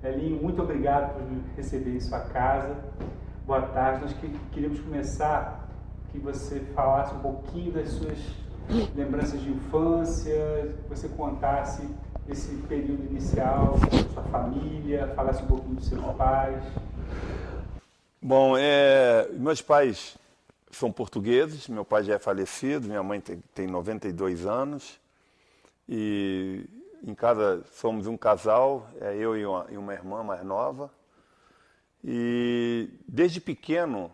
Elinho, muito obrigado por me receber em sua casa. Boa tarde. Nós queríamos começar que você falasse um pouquinho das suas lembranças de infância, que você contasse esse período inicial, sua família, falasse um pouquinho dos seus pais. Bom, meus pais são portugueses, meu pai já é falecido, minha mãe tem 92 anos e em casa somos um casal, eu e uma irmã mais nova. E desde pequeno,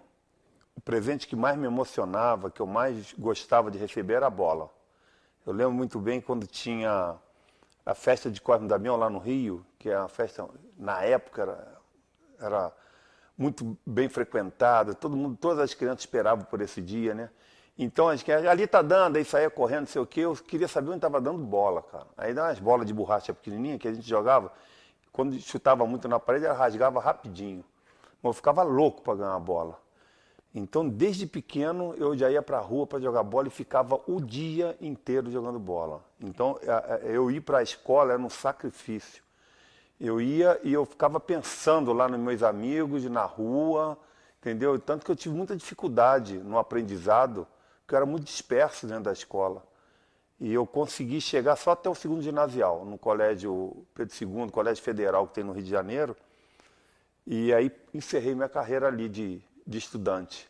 o presente que mais me emocionava, que eu mais gostava de receber era a bola. Eu lembro muito bem quando tinha a festa de Cosme e Damião lá no Rio, que é uma festa, na época, era muito bem frequentada, todo mundo, todas as crianças esperavam por esse dia, né? Então, ali tá dando, aí saía correndo, não sei o quê, eu queria saber onde estava dando bola, cara. Aí dá umas bolas de borracha pequenininha que a gente jogava, quando chutava muito na parede, ela rasgava rapidinho. Mas eu ficava louco para ganhar a bola. Então, desde pequeno, eu já ia para a rua para jogar bola e ficava o dia inteiro jogando bola. Então, eu ir para a escola era um sacrifício. Eu ia e eu ficava pensando lá nos meus amigos, na rua, entendeu? Tanto que eu tive muita dificuldade no aprendizado, porque eu era muito disperso dentro da escola. E eu consegui chegar só até o segundo ginasial, no colégio Pedro II, colégio federal que tem no Rio de Janeiro. E aí encerrei minha carreira ali de estudante.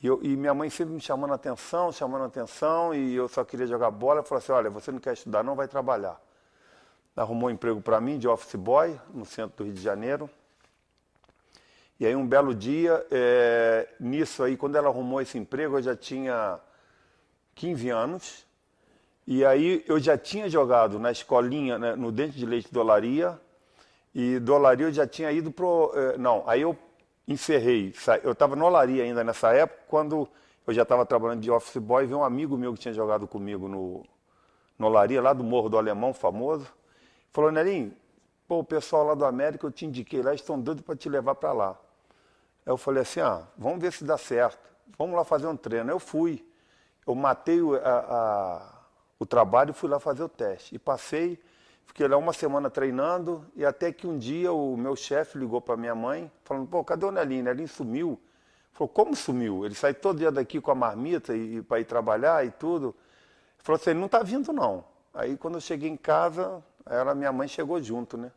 E minha mãe sempre me chamando atenção, e eu só queria jogar bola. Ela falou assim, olha, você não quer estudar, não vai trabalhar. Arrumou um emprego para mim de office boy no centro do Rio de Janeiro. E aí um belo dia, nisso aí, quando ela arrumou esse emprego, eu já tinha 15 anos. E aí eu já tinha jogado na escolinha, né, no Dente de Leite do Olaria. E do Olaria eu já tinha ido pro... não, aí eu encerrei. Eu estava no Olaria ainda nessa época, quando eu já estava trabalhando de office boy, veio um amigo meu que tinha jogado comigo no Olaria, lá do Morro do Alemão, famoso. Falou, Nelinho, pô, o pessoal lá do América, eu te indiquei lá, estão doidos para te levar para lá. Aí eu falei assim, vamos ver se dá certo. Vamos lá fazer um treino. Eu fui. Eu matei o trabalho e fui lá fazer o teste. E passei, fiquei lá uma semana treinando, e até que um dia o meu chefe ligou para minha mãe, falando, pô, cadê o Nelinho? O Nelinho sumiu. Falou, como sumiu? Ele sai todo dia daqui com a marmita para ir trabalhar e tudo. Ele falou assim, ele não está vindo não. Aí quando eu cheguei em casa, minha mãe chegou junto, né?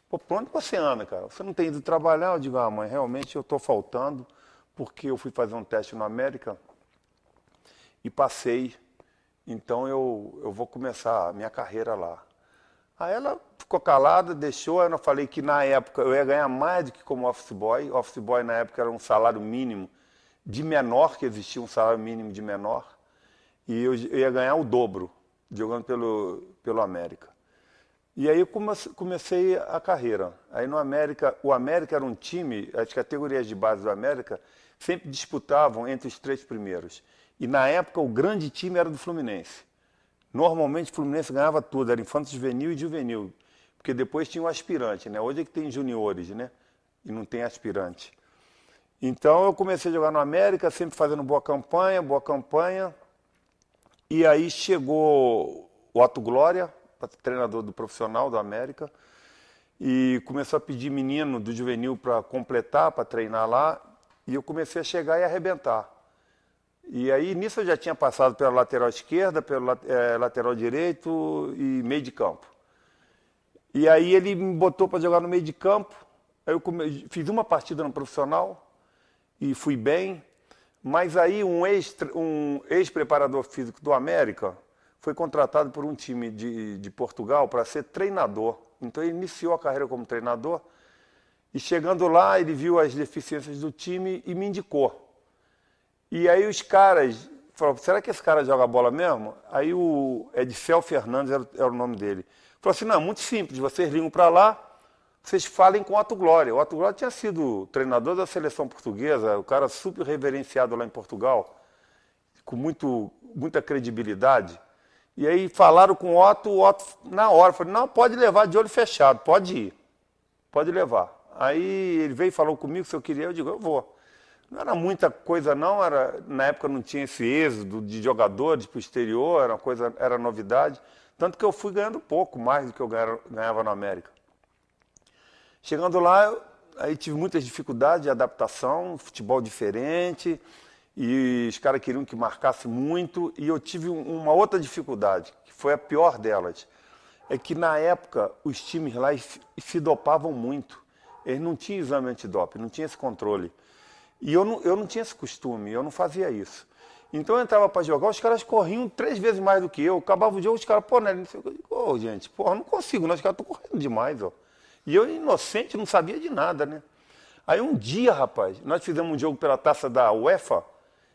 Pô, por onde você anda, cara? Você não tem ido trabalhar? Eu digo, mãe, realmente eu estou faltando, porque eu fui fazer um teste no América e passei, então eu vou começar a minha carreira lá. Aí ela ficou calada, deixou, aí eu falei que na época eu ia ganhar mais do que como office boy. Office boy na época era um salário mínimo de menor, que existia um salário mínimo de menor, e eu ia ganhar o dobro, jogando pelo América. E aí eu comecei a carreira. Aí no América, o América era um time, as categorias de base do América sempre disputavam entre os três primeiros. E na época o grande time era do Fluminense. Normalmente o Fluminense ganhava tudo, era infanto juvenil e juvenil, porque depois tinha o aspirante, né? Hoje é que tem juniores, né? E não tem aspirante. Então eu comecei a jogar no América, sempre fazendo boa campanha. E aí chegou o Otto Glória, treinador do profissional do América, e começou a pedir menino do juvenil para completar, para treinar lá, e eu comecei a chegar e arrebentar. E aí nisso eu já tinha passado pela lateral esquerda, pelo lateral direito e meio de campo. E aí ele me botou para jogar no meio de campo, aí eu fiz uma partida no profissional e fui bem, mas aí um ex-preparador físico do América foi contratado por um time de Portugal para ser treinador. Então ele iniciou a carreira como treinador e chegando lá ele viu as deficiências do time e me indicou. E aí os caras falaram, será que esse cara joga bola mesmo? Aí o Edcel Fernandes era o nome dele. Falou assim, não, é muito simples, vocês ligam para lá, vocês falem com o Otto Glória. O Otto Glória tinha sido treinador da seleção portuguesa, o cara super reverenciado lá em Portugal, com muita credibilidade. E aí falaram com o Otto na hora, falou, não, pode levar de olho fechado, pode ir, pode levar. Aí ele veio e falou comigo se eu queria, eu digo, eu vou. Não era muita coisa não, na época não tinha esse êxodo de jogadores para o exterior, era novidade. Tanto que eu fui ganhando pouco mais do que eu ganhava no América. Chegando lá, aí tive muitas dificuldades de adaptação, futebol diferente, e os caras queriam que marcasse muito, e eu tive uma outra dificuldade, que foi a pior delas. É que na época os times lá se dopavam muito. Eles não tinham exame antidoping, não tinha esse controle. E eu não tinha esse costume, eu não fazia isso. Então eu entrava para jogar, os caras corriam 3 vezes mais do que eu. Acabava o jogo, os caras, pô, né? Ô, gente, pô, não consigo, não, os caras estão correndo demais, ó. E eu, inocente, não sabia de nada, né? Aí um dia, rapaz, nós fizemos um jogo pela taça da UEFA,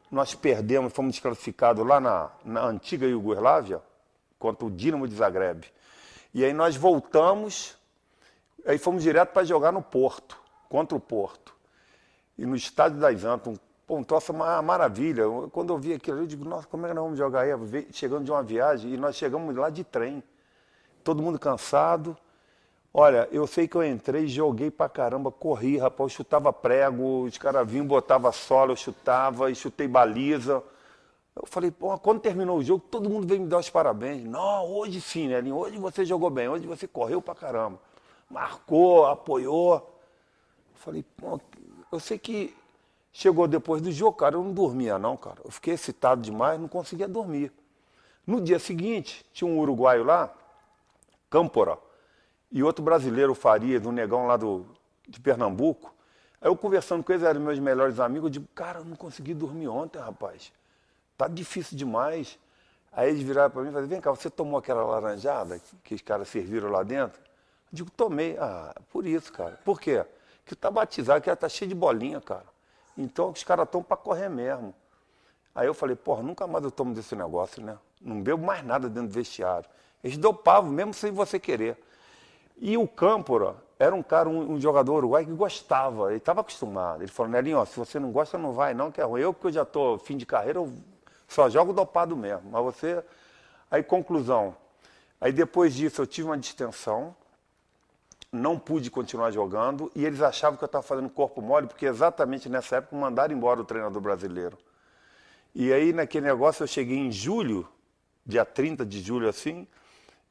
nós perdemos, fomos desclassificados lá na antiga Iugoslávia, contra o Dinamo de Zagreb. E aí nós voltamos, aí fomos direto para jogar no Porto, contra o Porto. E no Estádio das Antas, um troço uma maravilha. Quando eu vi aquilo, eu digo, nossa, como é que nós vamos jogar aí? Chegando de uma viagem, e nós chegamos lá de trem. Todo mundo cansado. Olha, eu sei que eu entrei, joguei pra caramba, corri, rapaz, eu chutava prego, os caras vinham, botava sola, eu chutava, e chutei baliza. Eu falei, pô, quando terminou o jogo, todo mundo veio me dar os parabéns. Não, hoje sim, Nelinho, hoje você jogou bem, hoje você correu pra caramba. Marcou, apoiou. Eu falei, pô, eu sei que chegou depois do jogo, cara, eu não dormia não, cara. Eu fiquei excitado demais, não conseguia dormir. No dia seguinte, tinha um uruguaio lá, Câmpora, e outro brasileiro, Farias, um negão lá de Pernambuco. Aí eu conversando com eles, eram meus melhores amigos, eu digo, cara, eu não consegui dormir ontem, rapaz. Tá difícil demais. Aí eles viraram para mim e falaram, vem cá, você tomou aquela laranjada que os caras serviram lá dentro? Eu digo, tomei. Ah, por isso, cara. Por quê? Porque tá batizado, que ela tá cheio de bolinha, cara. Então os caras estão para correr mesmo. Aí eu falei, porra, nunca mais eu tomo desse negócio, né? Não bebo mais nada dentro do vestiário. Eles dopavam, mesmo sem você querer. E o Câmpora era um cara, um jogador uruguai que gostava, ele estava acostumado. Ele falou, Nelinho, ó, se você não gosta, não vai não, que é ruim. Eu, porque eu já estou fim de carreira, eu só jogo dopado mesmo. Mas você... Aí, conclusão. Aí, depois disso, eu tive uma distensão, não pude continuar jogando, e eles achavam que eu estava fazendo corpo mole, porque exatamente nessa época mandaram embora o treinador brasileiro. E aí, naquele negócio, eu cheguei em julho, dia 30 de julho, assim,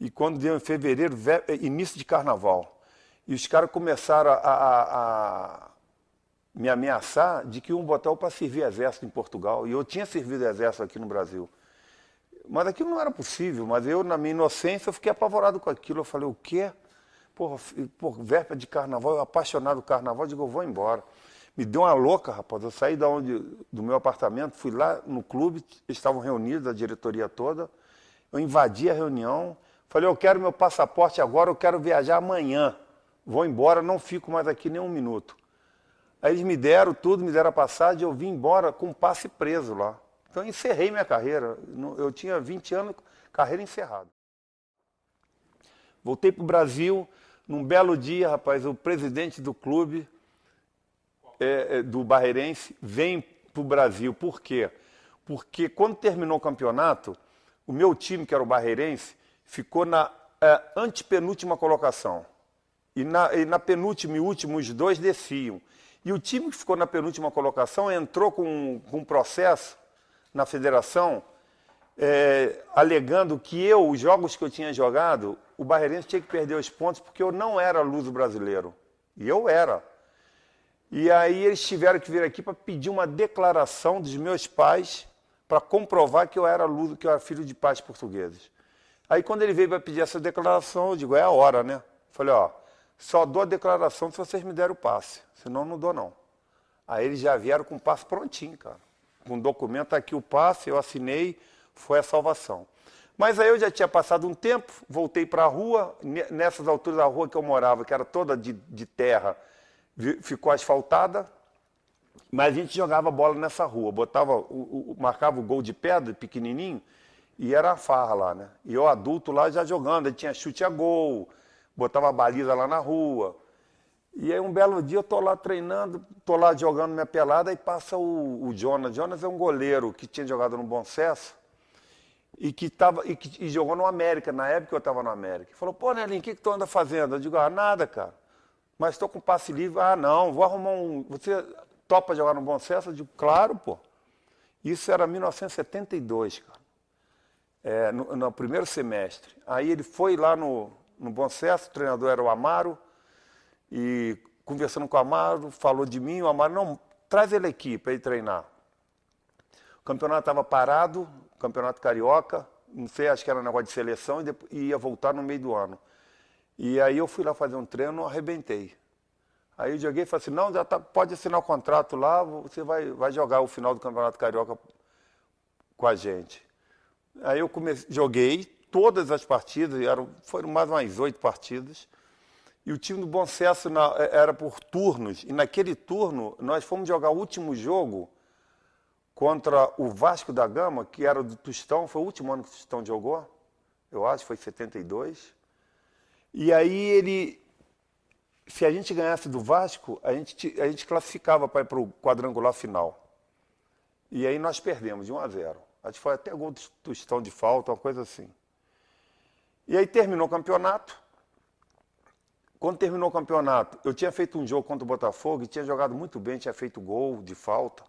e quando deu em fevereiro, início de carnaval. E os caras começaram a me ameaçar de que iam botar eu para servir exército em Portugal. E eu tinha servido exército aqui no Brasil. Mas aquilo não era possível. Mas eu, na minha inocência, eu fiquei apavorado com aquilo. Eu falei, o quê? Porra, véspera de carnaval, eu apaixonado do carnaval, eu digo, eu vou embora. Me deu uma louca, rapaz. Eu saí do meu apartamento, fui lá no clube, eles estavam reunidos, a diretoria toda. Eu invadi a reunião, falei, eu quero meu passaporte agora, eu quero viajar amanhã. Vou embora, não fico mais aqui nem um minuto. Aí eles me deram tudo, me deram a passagem, eu vim embora com um passe preso lá. Então eu encerrei minha carreira. Eu tinha 20 anos, carreira encerrada. Voltei para o Brasil, num belo dia, rapaz, o presidente do clube, do Barreirense, vem para o Brasil. Por quê? Porque quando terminou o campeonato, o meu time, que era o Barreirense, ficou na antepenúltima colocação. E na penúltima e última, os dois desciam. E o time que ficou na penúltima colocação entrou com um processo na federação, alegando que os jogos que eu tinha jogado, o Barreirense tinha que perder os pontos porque eu não era luso-brasileiro. E eu era. E aí eles tiveram que vir aqui para pedir uma declaração dos meus pais para comprovar que eu era luso, que eu era filho de pais portugueses. Aí quando ele veio para pedir essa declaração, eu digo, é a hora, né? Falei, ó, só dou a declaração se vocês me derem o passe, senão não dou não. Aí eles já vieram com o passe prontinho, cara. Com o documento aqui o passe, eu assinei, foi a salvação. Mas aí eu já tinha passado um tempo, voltei para a rua, nessas alturas a rua que eu morava, que era toda de terra, ficou asfaltada, mas a gente jogava bola nessa rua, marcava o gol de pedra, pequenininho, e era a farra lá, né? E eu adulto lá já jogando, aí tinha chute a gol, botava a baliza lá na rua. E aí um belo dia eu tô lá treinando, tô lá jogando minha pelada, e passa o Jonas. Jonas é um goleiro que tinha jogado no Bom Sucesso e que jogou no América, na época que eu estava no América. Ele falou, pô, Nelinho, o que tu anda fazendo? Eu digo, nada, cara. Mas estou com passe livre. Ah, não, vou arrumar Você topa jogar no Bom Sucesso? Eu digo, claro, pô. Isso era 1972, cara. No primeiro semestre. Aí ele foi lá no Bom Sucesso, o treinador era o Amaro, E conversando com o Amaro, falou de mim, o Amaro, não, traz ele aqui para ir treinar. O campeonato estava parado, campeonato carioca, não sei, acho que era um negócio de seleção e ia voltar no meio do ano. E aí eu fui lá fazer um treino, arrebentei. Aí eu joguei e falei assim, não, já tá, pode assinar o contrato lá, você vai jogar o final do campeonato carioca com a gente. Aí eu joguei todas as partidas, foram mais umas 8 partidas. E o time do Bom Sucesso era por turnos. E naquele turno, nós fomos jogar o último jogo contra o Vasco da Gama, que era do Tostão. Foi o último ano que o Tostão jogou, eu acho, foi 72. E aí se a gente ganhasse do Vasco, a gente classificava para ir para o quadrangular final. E aí nós perdemos de 1-0. Acho que foi até gol do Tostão de falta, uma coisa assim. E aí terminou o campeonato. Quando terminou o campeonato, eu tinha feito um jogo contra o Botafogo e tinha jogado muito bem, tinha feito gol de falta.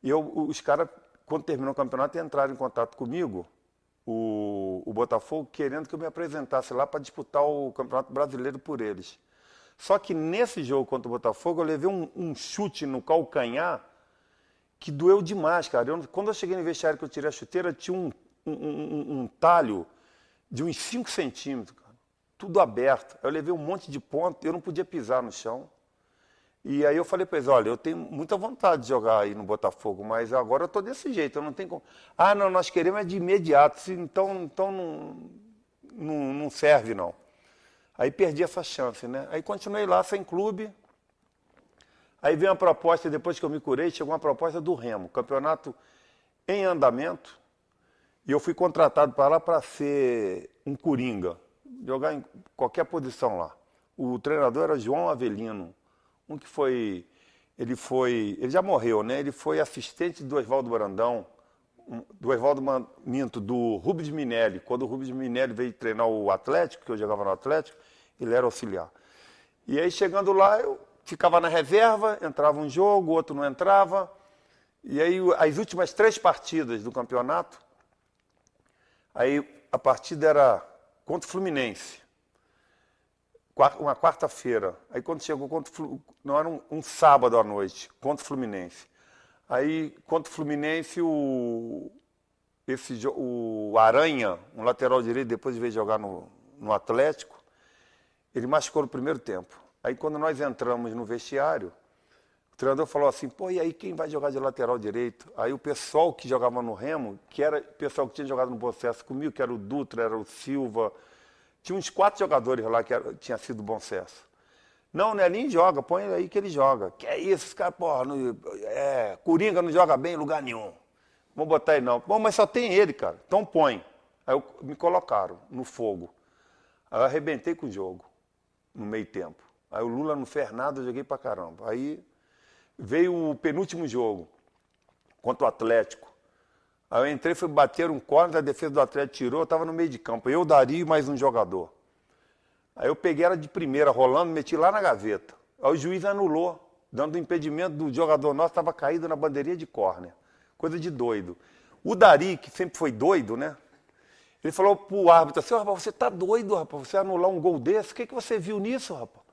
E os caras, quando terminou o campeonato, entraram em contato comigo, o Botafogo, querendo que eu me apresentasse lá para disputar o Campeonato Brasileiro por eles. Só que nesse jogo contra o Botafogo, eu levei um chute no calcanhar que doeu demais, cara. Quando eu cheguei no vestiário que eu tirei a chuteira, tinha um talho de uns 5 centímetros, cara. Tudo aberto. Eu levei um monte de ponto, eu não podia pisar no chão. E aí eu falei para eles, olha, eu tenho muita vontade de jogar aí no Botafogo, mas agora eu estou desse jeito, eu não tenho como. Ah, não, nós queremos é de imediato, então não serve não. Aí perdi essa chance, né? Aí continuei lá sem clube. Aí veio uma proposta, depois que eu me curei, chegou uma proposta do Remo, campeonato em andamento. E eu fui contratado para lá para ser um coringa, jogar em qualquer posição lá. O treinador era João Avelino, ele já morreu, né? Ele foi assistente do Oswaldo Brandão, do Rubens Minelli. Quando o Rubens Minelli veio treinar o Atlético, que eu jogava no Atlético, ele era auxiliar. E aí chegando lá, eu ficava na reserva, entrava um jogo, outro não entrava. E aí as últimas 3 partidas do campeonato, aí a partida era contra o Fluminense, uma quarta-feira. Aí quando chegou não era um sábado à noite, contra o Fluminense. Aí contra o Fluminense, o Aranha, um lateral direito, depois veio jogar no Atlético, ele machucou no primeiro tempo. Aí quando nós entramos no vestiário, o treinador falou assim, pô, e aí quem vai jogar de lateral direito? Aí o pessoal que jogava no Remo, que era o pessoal que tinha jogado no Bom Sucesso comigo, que era o Dutra, era o Silva, tinha uns 4 jogadores lá que tinha sido Bom Sucesso. Não, o Nelinho joga, põe ele aí que ele joga. Que é isso, esse cara, porra, Coringa não joga bem em lugar nenhum. Vou botar ele não. Bom, mas só tem ele, cara, então põe. Aí me colocaram no fogo. Aí eu arrebentei com o jogo, no meio tempo. Aí o Lula não fez nada, eu joguei pra caramba. Aí veio o penúltimo jogo, contra o Atlético. Aí eu entrei, fui bater um córner, a defesa do Atlético tirou, eu estava no meio de campo. Eu, Dario e mais um jogador. Aí eu peguei ela de primeira, rolando, meti lá na gaveta. Aí o juiz anulou, dando impedimento do jogador nosso, estava caído na bandeirinha de córner. Coisa de doido. O Dari, que sempre foi doido, né? Ele falou pro árbitro assim, rapaz, você tá doido, rapaz, você anular um gol desse? O que você viu nisso, rapaz?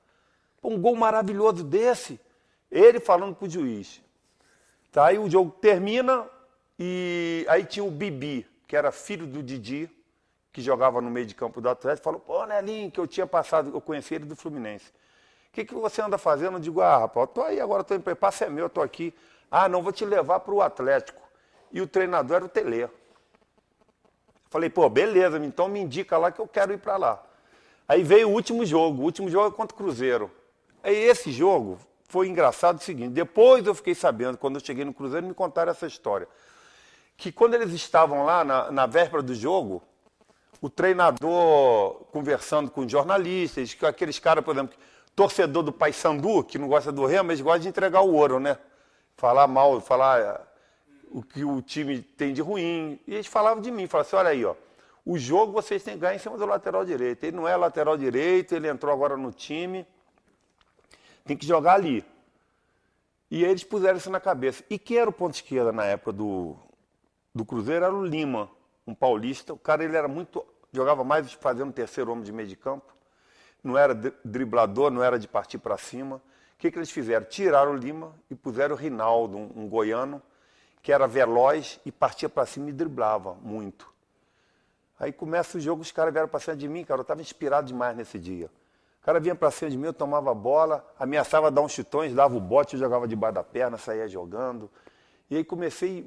Um gol maravilhoso desse. Ele falando pro juiz. Tá, aí o jogo termina e aí tinha o Bibi, que era filho do Didi, que jogava no meio de campo do Atlético, falou, pô, Nelinho, que eu tinha passado, eu conheci ele do Fluminense. O que você anda fazendo? Eu digo, rapaz, eu tô aí agora, passe é meu, eu tô aqui. Ah, não, vou te levar pro Atlético. E o treinador era o Telê. Falei, pô, beleza, então me indica lá que eu quero ir para lá. Aí veio o último jogo é contra o Cruzeiro. Aí esse jogo foi engraçado o seguinte, depois eu fiquei sabendo, quando eu cheguei no Cruzeiro, me contaram essa história. Que quando eles estavam lá, na véspera do jogo, o treinador conversando com os jornalistas, com aqueles caras, por exemplo, torcedor do Paysandu, que não gosta do Remo, mas gosta de entregar o ouro, né? Falar mal, falar o que o time tem de ruim. E eles falavam de mim, falavam assim, olha aí, ó, o jogo vocês têm que ganhar em cima do lateral direito. Ele não é lateral direito, ele entrou agora no time, tem que jogar ali. E eles puseram isso na cabeça. E quem era o ponto esquerda na época do Cruzeiro era o Lima, um paulista. O cara, ele era muito, jogava mais fazendo terceiro homem de meio de campo. não era driblador, não era de partir para cima. O que eles fizeram? Tiraram o Lima e puseram o Rinaldo, um goiano, que era veloz e partia para cima e driblava muito. Aí começa o jogo, os caras vieram para cima de mim, cara, eu estava inspirado demais nesse dia. O cara vinha para cima de mim, eu tomava a bola, ameaçava dar uns chutões, dava o bote, eu jogava debaixo da perna, saía jogando. E aí comecei...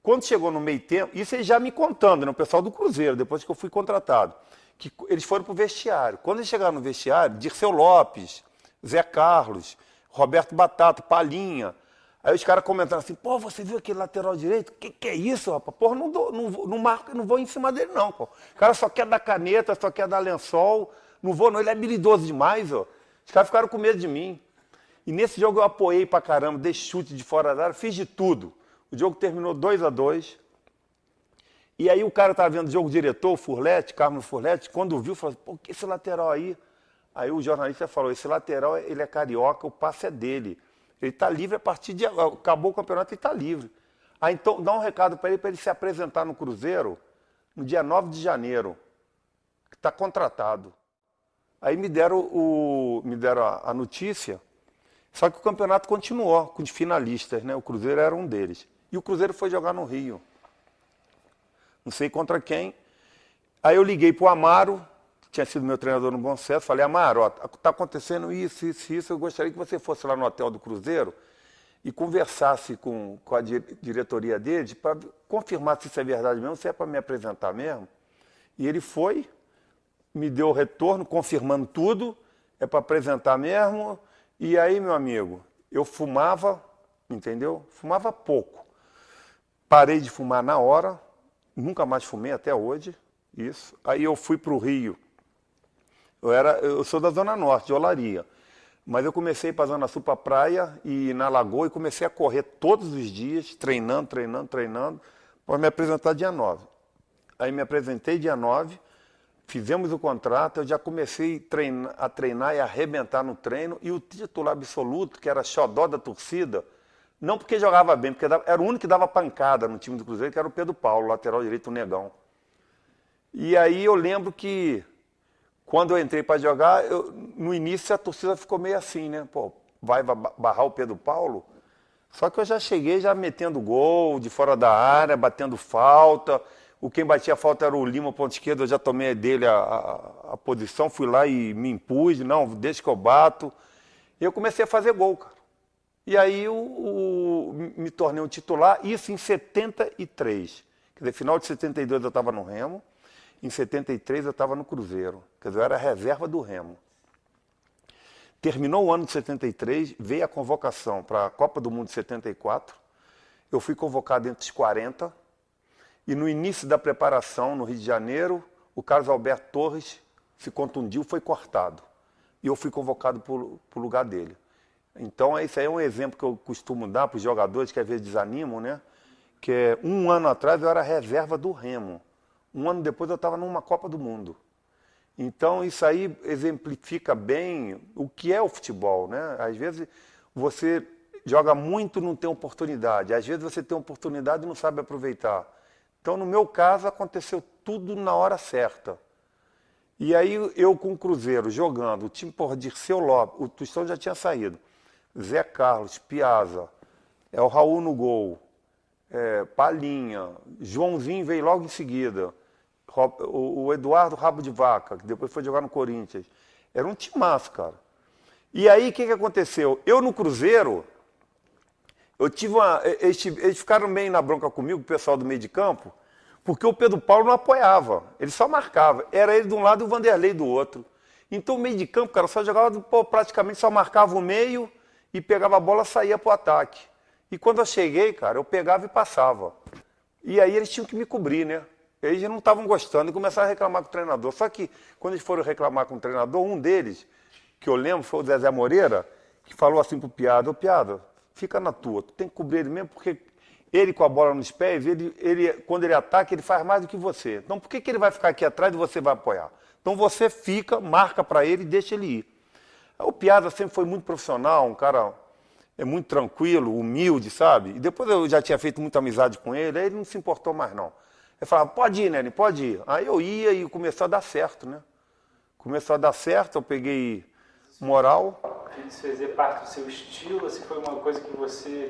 Quando chegou no meio tempo, isso eles já me contando, né, o pessoal do Cruzeiro, depois que eu fui contratado, que eles foram para o vestiário. Quando eles chegaram no vestiário, Dirceu Lopes, Zé Carlos, Roberto Batata, Palinha. Aí os caras comentaram assim, pô, você viu aquele lateral direito? Que é isso, rapaz? Porra, não marco, não vou em cima dele não, pô. O cara só quer dar caneta, só quer dar lençol, não vou não, ele é habilidoso demais, ó. Os caras ficaram com medo de mim. E nesse jogo eu apoiei pra caramba, dei chute de fora da área, fiz de tudo. O jogo terminou 2-2. E aí o cara estava vendo o jogo, o diretor, o Furlete, Carlos Furlete, quando viu, falou assim, pô, que esse lateral aí? Aí o jornalista falou, esse lateral, ele é carioca, o passe é dele. Ele está livre a partir de... Acabou o campeonato e está livre. Aí então dá um recado para ele se apresentar no Cruzeiro no dia 9 de janeiro, que está contratado. Aí me deram a notícia, só que o campeonato continuou com os finalistas, né? O Cruzeiro era um deles. E o Cruzeiro foi jogar no Rio. Não sei contra quem. Aí eu liguei para o Amaro, que tinha sido meu treinador no Bom Sucesso, falei, Amaro, está acontecendo isso, eu gostaria que você fosse lá no hotel do Cruzeiro e conversasse com a diretoria deles para confirmar se isso é verdade mesmo, se é para me apresentar mesmo. E ele foi, me deu o retorno, confirmando tudo, é para apresentar mesmo. E aí, meu amigo, eu fumava, entendeu? Fumava pouco. Parei de fumar na hora, nunca mais fumei até hoje, isso. Aí eu fui para o Rio. Eu sou da Zona Norte, de Olaria. Mas eu comecei para a Zona Sul, para a praia e na Lagoa, e comecei a correr todos os dias, treinando, para me apresentar dia 9. Aí me apresentei dia 9, fizemos o contrato, eu já comecei a treinar e arrebentar no treino, e o titular absoluto, que era xodó da torcida, não porque jogava bem, porque era o único que dava pancada no time do Cruzeiro, que era o Pedro Paulo, lateral direito, o negão. E aí eu lembro que, quando eu entrei para jogar, no início a torcida ficou meio assim, né? Pô, vai barrar o Pedro Paulo? Só que eu já cheguei já metendo gol, de fora da área, batendo falta. Quem batia falta era o Lima, ponto esquerdo, eu já tomei dele a posição, fui lá e me impus, não, deixa que eu bato. E eu comecei a fazer gol, cara. E aí me tornei um titular, isso em 73. Quer dizer, final de 72 eu estava no Remo, em 73 eu estava no Cruzeiro. Quer dizer, eu era reserva do Remo. Terminou o ano de 73, veio a convocação para a Copa do Mundo de 74. Eu fui convocado entre os 40. E no início da preparação, no Rio de Janeiro, o Carlos Alberto Torres se contundiu, foi cortado. E eu fui convocado para o lugar dele. Então, isso aí é um exemplo que eu costumo dar para os jogadores que às vezes desanimam, né? Que é, um ano atrás eu era reserva do Remo. Um ano depois eu estava numa Copa do Mundo. Então, isso aí exemplifica bem o que é o futebol, né? Às vezes você joga muito e não tem oportunidade. Às vezes você tem oportunidade e não sabe aproveitar. Então, no meu caso, aconteceu tudo na hora certa. E aí eu com o Cruzeiro jogando, o time, porra, Dirceu Lopes, o Tostão já tinha saído. Zé Carlos, Piazza, o Raul no gol, Palinha, Joãozinho veio logo em seguida, o Eduardo Rabo de Vaca, que depois foi jogar no Corinthians. Era um timaço, cara. E aí o que aconteceu? Eu no Cruzeiro, eu tive eles ficaram meio na bronca comigo, o pessoal do meio de campo, porque o Pedro Paulo não apoiava, ele só marcava. Era ele de um lado e o Vanderlei do outro. Então o meio de campo, cara, só jogava, praticamente só marcava o meio e pegava a bola e saía para o ataque. E quando eu cheguei, cara, eu pegava e passava. E aí eles tinham que me cobrir, né? Eles não estavam gostando e começaram a reclamar com o treinador. Só que quando eles foram reclamar com o treinador, um deles, que eu lembro, foi o Zezé Moreira, que falou assim pro Piada, Piada, fica na tua, tu tem que cobrir ele mesmo, porque ele com a bola nos pés, quando ele ataca, ele faz mais do que você. Então por que ele vai ficar aqui atrás e você vai apoiar? Então você fica, marca para ele e deixa ele ir. O Piazza sempre foi muito profissional, um cara muito tranquilo, humilde, sabe? E depois eu já tinha feito muita amizade com ele, aí ele não se importou mais não. Ele falava, pode ir, Nene, pode ir. Aí eu ia e começou a dar certo, né? Começou a dar certo, eu peguei moral. Isso fazia parte do seu estilo? Assim, foi uma coisa que você,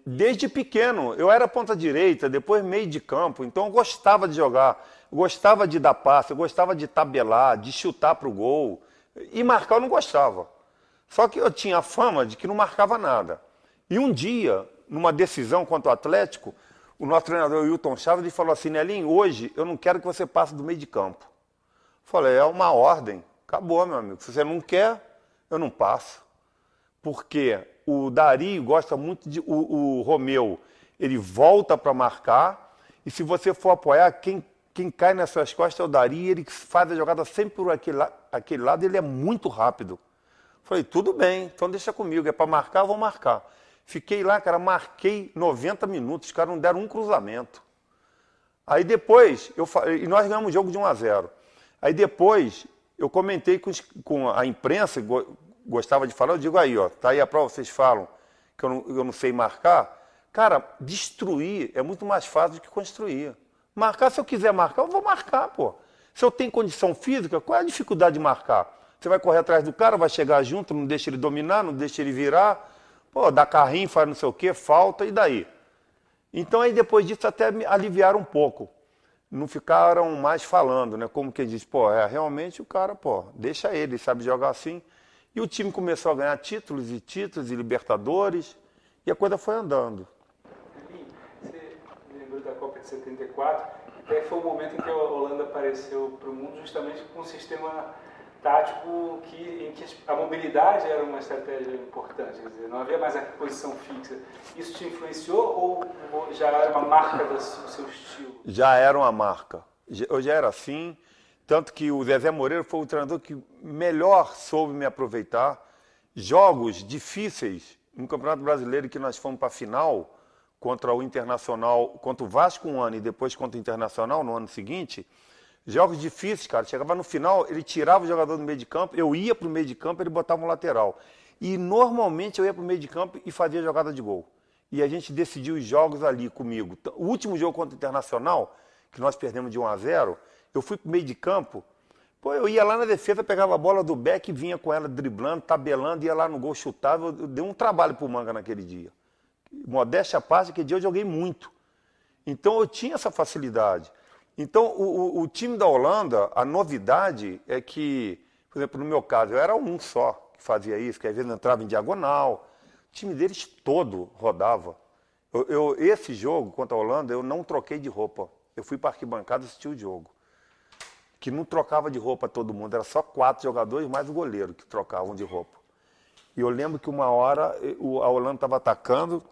Desde pequeno, eu era ponta direita, depois meio de campo, então eu gostava de jogar, eu gostava de dar passe, eu gostava de tabelar, de chutar para o gol. E marcar eu não gostava. Só que eu tinha a fama de que não marcava nada. E um dia, numa decisão contra o Atlético, o nosso treinador Wilton Chaves falou assim: Nelinho, hoje eu não quero que você passe do meio de campo. Eu falei, é uma ordem. Acabou, meu amigo. Se você não quer, eu não passo. Porque o Dari gosta muito de... O Romeu, ele volta para marcar. E se você for apoiar, quem cai nas suas costas é o Dari. Ele faz a jogada sempre por aquele lado. Ele é muito rápido. Falei, tudo bem, então deixa comigo. É para marcar, eu vou marcar. Fiquei lá, cara, marquei 90 minutos. Os caras não deram um cruzamento. Aí depois, e nós ganhamos o jogo de 1-0. Aí depois, eu comentei com a imprensa, gostava de falar, eu digo aí, ó, tá aí a prova, vocês falam que eu não sei marcar. Cara, destruir é muito mais fácil do que construir. Marcar, se eu quiser marcar, eu vou marcar, pô. Se eu tenho condição física, qual é a dificuldade de marcar? Você vai correr atrás do cara, vai chegar junto, não deixa ele dominar, não deixa ele virar, pô, dá carrinho, faz não sei o quê, falta, e daí? Então aí depois disso até me aliviaram um pouco. Não ficaram mais falando, né? Como quem diz, pô, realmente o cara, pô, deixa ele sabe jogar assim. E o time começou a ganhar títulos e Libertadores, e a coisa foi andando. Você lembrou da Copa de 74, até foi o momento em que a Holanda apareceu para o mundo justamente com um sistema tático em que a mobilidade era uma estratégia importante, quer dizer, não havia mais a posição fixa. Isso te influenciou ou já era uma marca do seu estilo? Já era uma marca. Eu já era assim, tanto que o Zezé Moreira foi o treinador que melhor soube me aproveitar. Jogos difíceis no Campeonato Brasileiro, que nós fomos para a final contra o Internacional, contra o Vasco um ano e depois contra o Internacional no ano seguinte. Jogos difíceis, cara. Chegava no final, ele tirava o jogador do meio de campo, eu ia para o meio de campo, ele botava um lateral. E normalmente eu ia para o meio de campo e fazia jogada de gol. E a gente decidiu os jogos ali comigo. O último jogo contra o Internacional, que nós perdemos de 1-0, eu fui para o meio de campo, pô, eu ia lá na defesa, pegava a bola do Beck, vinha com ela driblando, tabelando, ia lá no gol, chutava. Eu dei um trabalho pro Manga naquele dia. Modéstia à parte, aquele dia eu joguei muito. Então eu tinha essa facilidade. Então, o time da Holanda, a novidade é que, por exemplo, no meu caso, eu era um só que fazia isso, que às vezes entrava em diagonal. O time deles todo rodava. Esse jogo contra a Holanda, eu não troquei de roupa. Eu fui para a arquibancada assistir o jogo. Que não trocava de roupa todo mundo, era só 4 jogadores mais o goleiro que trocavam de roupa. E eu lembro que uma hora a Holanda estava atacando,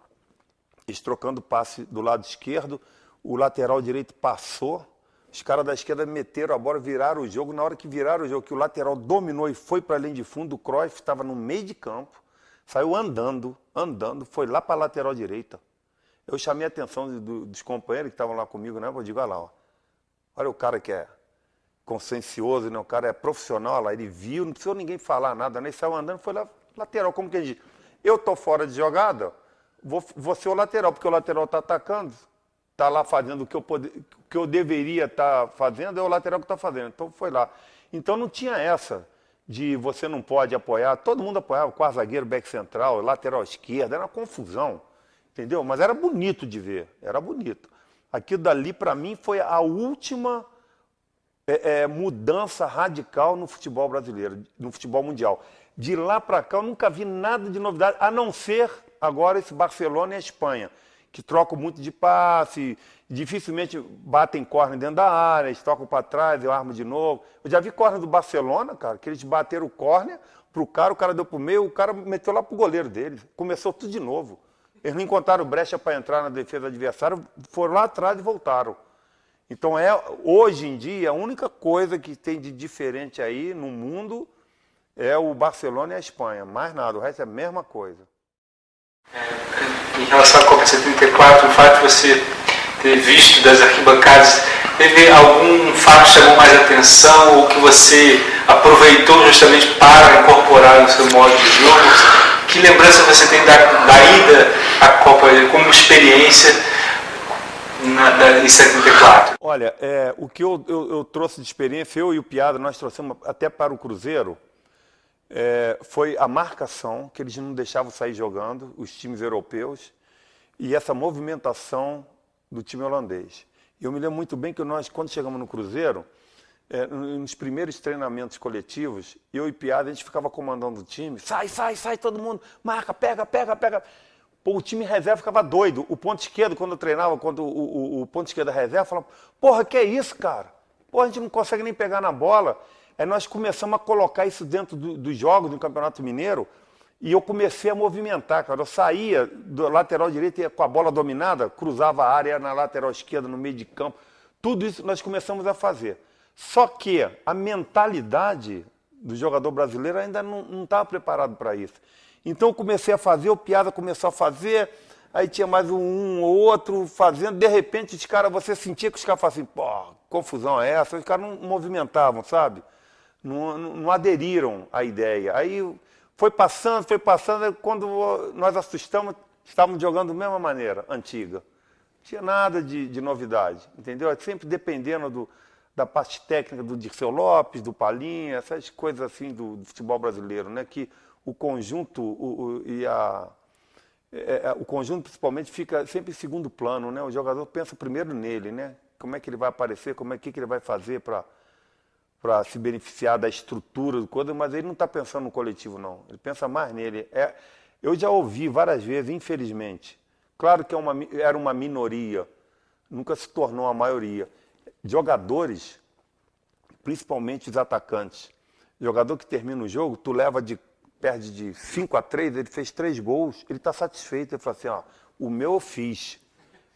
eles trocando passe do lado esquerdo, o lateral direito passou, os caras da esquerda meteram a bola, viraram o jogo. Na hora que viraram o jogo, que o lateral dominou e foi para a linha de fundo, o Cruyff estava no meio de campo, saiu andando, foi lá para a lateral direita. Eu chamei a atenção dos companheiros que estavam lá comigo, né? Eu digo, olha lá, ó. Olha o cara que é consciencioso, né? O cara é profissional, lá, ele viu, não precisou ninguém falar nada, né? Ele saiu andando, foi lá, lateral, como que diz? Eu estou fora de jogada, vou ser o lateral, porque o lateral está atacando, está lá fazendo o que eu deveria estar fazendo, é o lateral que está fazendo. Então foi lá. Então não tinha essa de você não pode apoiar, todo mundo apoiava, quarto zagueiro, back central, lateral esquerda, era uma confusão, entendeu? Mas era bonito de ver, era bonito. Aquilo dali, para mim, foi a última mudança radical no futebol brasileiro, no futebol mundial. De lá para cá, eu nunca vi nada de novidade, a não ser agora esse Barcelona e a Espanha, que trocam muito de passe, dificilmente batem córner dentro da área, eles tocam para trás, eu armo de novo. Eu já vi córner do Barcelona, cara, que eles bateram o córner pro cara, o cara deu pro meio, o cara meteu lá pro goleiro dele. Começou tudo de novo. Eles não encontraram brecha para entrar na defesa adversária, foram lá atrás e voltaram. Então, hoje em dia, a única coisa que tem de diferente aí no mundo é o Barcelona e a Espanha. Mais nada, o resto é a mesma coisa. Em relação à Copa de 74, o fato de você ter visto das arquibancadas, teve algum fato que chamou mais atenção ou que você aproveitou justamente para incorporar no seu modo de jogo? Que lembrança você tem da ida à Copa como experiência? em 74? Olha, o que eu trouxe de experiência, eu e o Piada, nós trouxemos até para o Cruzeiro, foi a marcação, que eles não deixavam sair jogando, os times europeus, e essa movimentação do time holandês. E eu me lembro muito bem que nós, quando chegamos no Cruzeiro, nos primeiros treinamentos coletivos, eu e Piada, a gente ficava comandando o time, sai, todo mundo, marca, pega. Pô, o time reserva ficava doido. O ponto esquerdo, quando eu treinava, quando o ponto esquerdo da reserva, falava, porra, que é isso, cara? Porra, a gente não consegue nem pegar na bola. Aí nós começamos a colocar isso dentro dos jogos do Campeonato Mineiro e eu comecei a movimentar, cara. Eu saía do lateral direito ia com a bola dominada, cruzava a área na lateral esquerda, no meio de campo. Tudo isso nós começamos a fazer. Só que a mentalidade do jogador brasileiro ainda não estava preparado para isso. Então eu comecei a fazer, o Piada começou a fazer, aí tinha mais um ou outro fazendo, de repente os caras, você sentia que os caras falavam assim, pô, confusão é essa? Os caras não movimentavam, sabe? Não aderiram à ideia. Aí foi passando, quando nós assustamos, estávamos jogando da mesma maneira, antiga. Não tinha nada de novidade, entendeu? Sempre dependendo da parte técnica do Dirceu Lopes, do Palinha, essas coisas assim do futebol brasileiro, né? Que o conjunto o conjunto principalmente fica sempre em segundo plano, né? O jogador pensa primeiro nele, né? Como é que ele vai aparecer, que ele vai fazer para se beneficiar da estrutura do coisa, mas ele não está pensando no coletivo, não. Ele pensa mais nele. Eu já ouvi várias vezes, infelizmente, claro que era uma minoria, nunca se tornou a maioria. Jogadores, principalmente os atacantes, jogador que termina o jogo, perde de 5-3, ele fez 3 gols, ele está satisfeito, ele fala assim, ó, o meu eu fiz.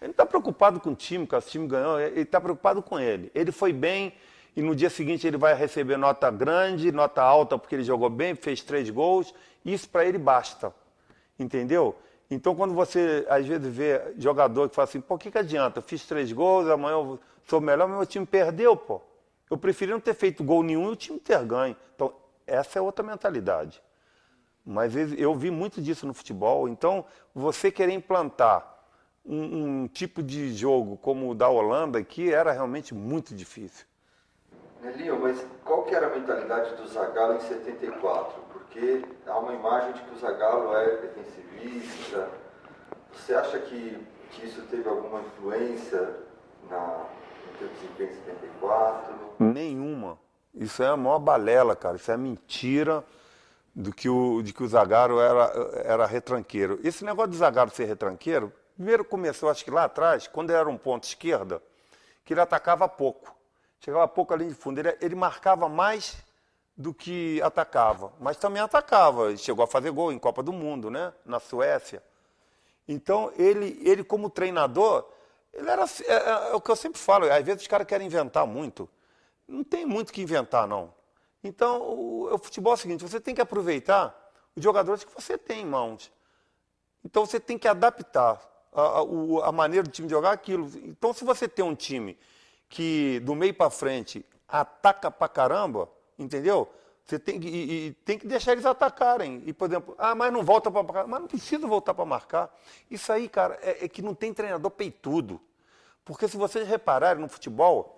Ele não está preocupado com o time, que o time ganhou, ele está preocupado com ele. Ele foi bem e no dia seguinte ele vai receber nota grande, nota alta porque ele jogou bem, fez 3 gols, isso para ele basta, entendeu? Então quando você às vezes vê jogador que fala assim, pô, que adianta, eu fiz 3 gols, amanhã eu sou melhor, mas meu time perdeu, pô. Eu preferi não ter feito gol nenhum e o time ter ganho. Então essa é outra mentalidade. Mas eu vi muito disso no futebol. Então, você querer implantar um tipo de jogo como o da Holanda aqui era realmente muito difícil. Nelinho, mas qual que era a mentalidade do Zagallo em 74? Porque há uma imagem de que o Zagallo é defensivista. Você acha que isso teve alguma influência no teu desempenho em 74? Nenhuma. Isso é a maior balela, cara. Isso é mentira de que o Zagallo era retranqueiro. Esse negócio de Zagallo ser retranqueiro, primeiro começou, acho que lá atrás, quando ele era um ponto esquerda, que ele atacava pouco. Chegava pouco ali de fundo. Ele marcava mais do que atacava, mas também atacava. Ele chegou a fazer gol em Copa do Mundo, né? Na Suécia. Então, ele como treinador, ele era é o que eu sempre falo, às vezes os caras querem inventar muito. Não tem muito o que inventar, não. Então, o futebol é o seguinte, você tem que aproveitar os jogadores que você tem em mãos. Então, você tem que adaptar a maneira do time jogar aquilo. Então, se você tem um time que, do meio para frente, ataca pra caramba, entendeu? Você tem que deixar eles atacarem. E, por exemplo, mas não volta para marcar. Mas não precisa voltar para marcar. Isso aí, cara, é que não tem treinador peitudo. Porque se vocês repararem no futebol,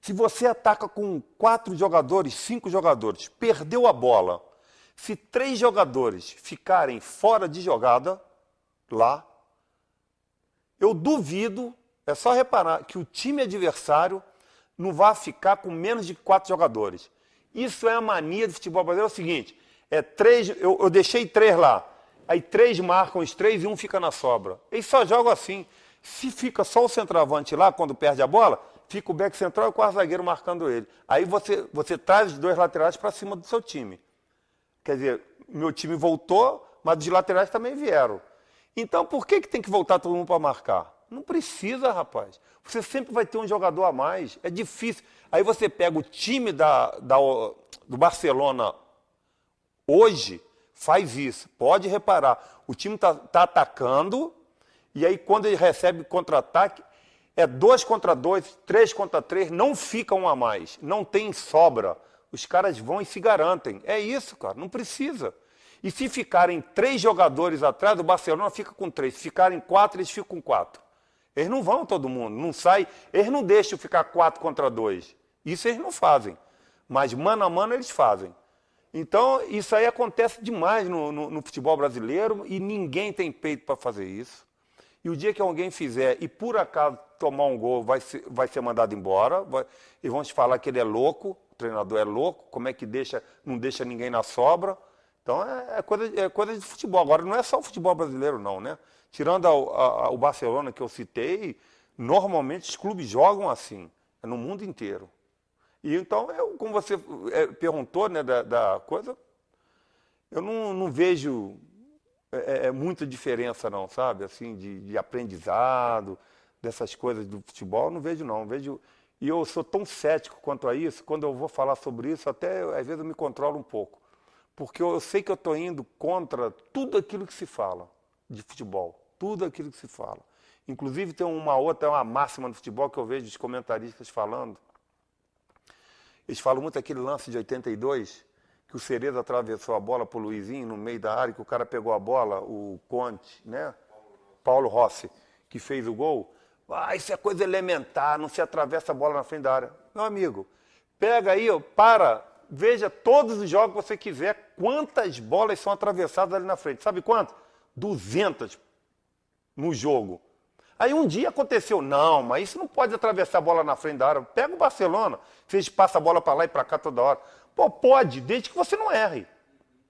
se você ataca com 4 jogadores, 5 jogadores, perdeu a bola, se 3 jogadores ficarem fora de jogada, lá, eu duvido, é só reparar, que o time adversário não vai ficar com menos de 4 jogadores. Isso é a mania do futebol brasileiro, é o seguinte, 3, eu deixei 3 lá, aí 3 marcam os 3 e 1 fica na sobra. Eles só jogam assim. Se fica só o centroavante lá, quando perde a bola, fica o back central e o quarto zagueiro marcando ele. Aí você traz os 2 laterais para cima do seu time. Quer dizer, meu time voltou, mas os laterais também vieram. Então, por que tem que voltar todo mundo para marcar? Não precisa, rapaz. Você sempre vai ter um jogador a mais. É difícil. Aí você pega o time do Barcelona hoje, faz isso. Pode reparar. O time tá atacando, e aí quando ele recebe contra-ataque, 2 contra 2, 3 contra 3, não fica um a mais, não tem sobra. Os caras vão e se garantem. É isso, cara, não precisa. E se ficarem 3 jogadores atrás, o Barcelona fica com 3. Se ficarem 4, eles ficam com 4. Eles não vão todo mundo, não sai, eles não deixam ficar 4 contra 2. Isso eles não fazem. Mas mano a mano eles fazem. Então, isso aí acontece demais no futebol brasileiro e ninguém tem peito para fazer isso. E o dia que alguém fizer e por acaso tomar um gol, vai ser mandado embora. E vão te falar que ele é louco, o treinador é louco, como é que não deixa ninguém na sobra. Então é coisa de futebol. Agora não é só o futebol brasileiro não, né? Tirando o Barcelona que eu citei, normalmente os clubes jogam assim, no mundo inteiro. E então, como você perguntou, né, da coisa, eu não vejo muita diferença não, sabe? Assim, de aprendizado, dessas coisas do futebol, não vejo não. E eu sou tão cético quanto a isso, quando eu vou falar sobre isso, até às vezes eu me controlo um pouco. Porque eu sei que eu estou indo contra tudo aquilo que se fala de futebol. Tudo aquilo que se fala. Inclusive tem uma máxima no futebol que eu vejo os comentaristas falando. Eles falam muito aquele lance de 82, que o Cerezo atravessou a bola para o Luizinho no meio da área, que o cara pegou a bola, o Conte, né? Paulo Rossi, que fez o gol. Isso é coisa elementar, não se atravessa a bola na frente da área. Meu amigo, pega aí, veja todos os jogos que você quiser, quantas bolas são atravessadas ali na frente. Sabe quanto? 200 no jogo. Aí um dia aconteceu, não, mas isso não pode atravessar a bola na frente da área. Pega o Barcelona, vocês passam a bola para lá e para cá toda hora. Pô, pode, desde que você não erre.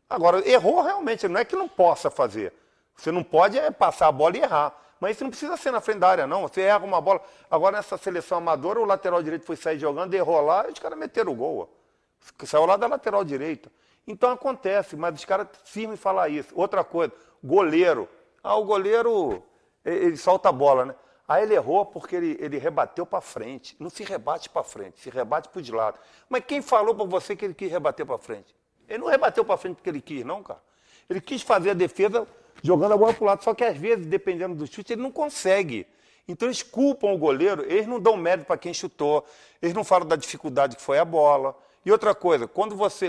Agora, errou realmente, não é que não possa fazer. Você não pode passar a bola e errar. Mas isso não precisa ser na frente da área, não. Você erra uma bola. Agora, nessa seleção amadora, o lateral direito foi sair jogando, errou lá e os caras meteram o gol. Saiu lá da lateral direita. Então acontece, mas os caras firmes em falar isso. Outra coisa, goleiro. O goleiro, ele solta a bola, né? Aí ele errou porque ele rebateu para frente. Não se rebate para frente, se rebate para os lados. Mas quem falou para você que ele quis rebater para frente? Ele não rebateu para frente porque ele quis, não, cara. Ele quis fazer a defesa jogando a bola para o lado. Só que às vezes, dependendo do chute, ele não consegue. Então eles culpam o goleiro, eles não dão mérito para quem chutou, eles não falam da dificuldade que foi a bola. E outra coisa,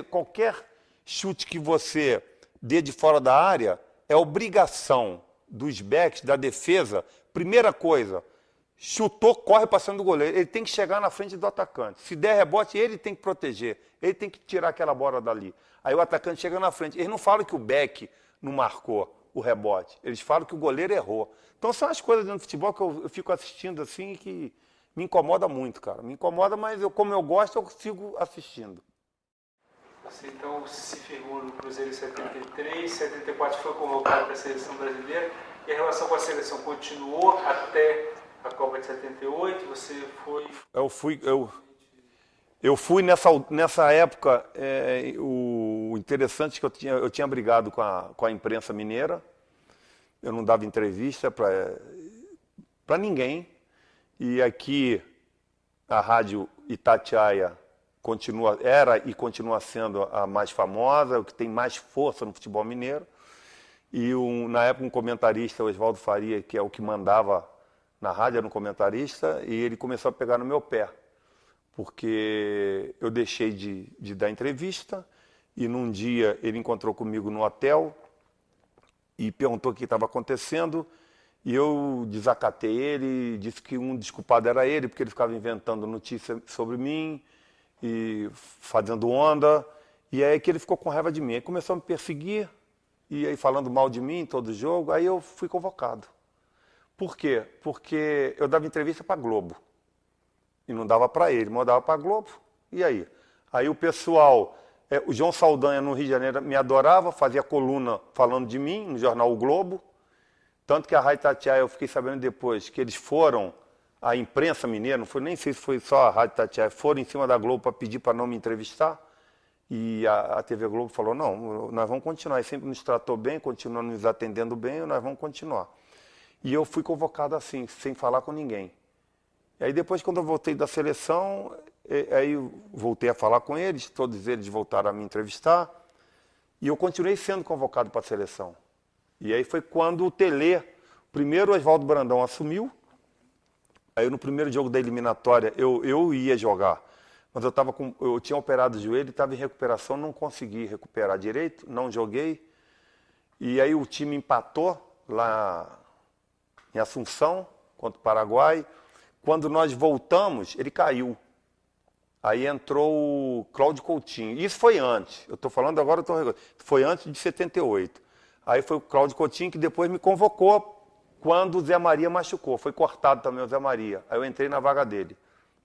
qualquer chute que você dê de fora da área, é obrigação dos backs, da defesa, primeira coisa, chutou, corre passando do goleiro, ele tem que chegar na frente do atacante. Se der rebote, ele tem que proteger, ele tem que tirar aquela bola dali. Aí o atacante chega na frente. Eles não falam que o back não marcou o rebote, eles falam que o goleiro errou. Então são as coisas dentro do futebol que eu fico assistindo assim que me incomoda muito, cara. Me incomoda, mas como eu gosto, eu sigo assistindo. Você então se firmou no Cruzeiro em 73, 74 foi convocado para a seleção brasileira. E a relação com a seleção continuou até a Copa de 78? Você foi... Eu fui nessa época, o interessante é que eu tinha brigado com a imprensa mineira. Eu não dava entrevista para ninguém. E aqui a Rádio Itatiaia era e continua sendo a mais famosa, o que tem mais força no futebol mineiro. E na época um comentarista, o Oswaldo Faria, que é o que mandava na rádio, era um comentarista, e ele começou a pegar no meu pé, porque eu deixei de dar entrevista, e num dia ele encontrou comigo no hotel e perguntou o que estava acontecendo, e eu desacatei ele, disse que um desculpado era ele, porque ele ficava inventando notícia sobre mim, e fazendo onda, e aí que ele ficou com raiva de mim. Aí começou a me perseguir, e aí falando mal de mim em todo jogo, aí eu fui convocado. Por quê? Porque eu dava entrevista para a Globo, e não dava para ele, mandava para a Globo, e aí? Aí o pessoal, o João Saldanha no Rio de Janeiro me adorava, fazia coluna falando de mim no jornal O Globo, tanto que a Rádio Itatiaia, eu fiquei sabendo depois, que eles foram, a imprensa mineira, não foi, nem sei se foi só a Rádio Itatiaia, foram em cima da Globo para pedir para não me entrevistar. E a TV Globo falou, não, nós vamos continuar. Ele sempre nos tratou bem, continua nos atendendo bem, nós vamos continuar. E eu fui convocado assim, sem falar com ninguém. E aí depois, quando eu voltei da seleção, aí eu voltei a falar com eles, todos eles voltaram a me entrevistar, e eu continuei sendo convocado para a seleção. E aí foi quando o Tele, primeiro o Oswaldo Brandão assumiu. Aí no primeiro jogo da eliminatória eu ia jogar, mas eu tinha operado o joelho, estava em recuperação, não consegui recuperar direito, não joguei. E aí o time empatou lá em Assunção contra o Paraguai. Quando nós voltamos, ele caiu. Aí entrou o Cláudio Coutinho. Isso foi antes. Eu estou falando agora, foi antes de 78. Aí foi o Cláudio Coutinho que depois me convocou quando o Zé Maria machucou. Foi cortado também o Zé Maria. Aí eu entrei na vaga dele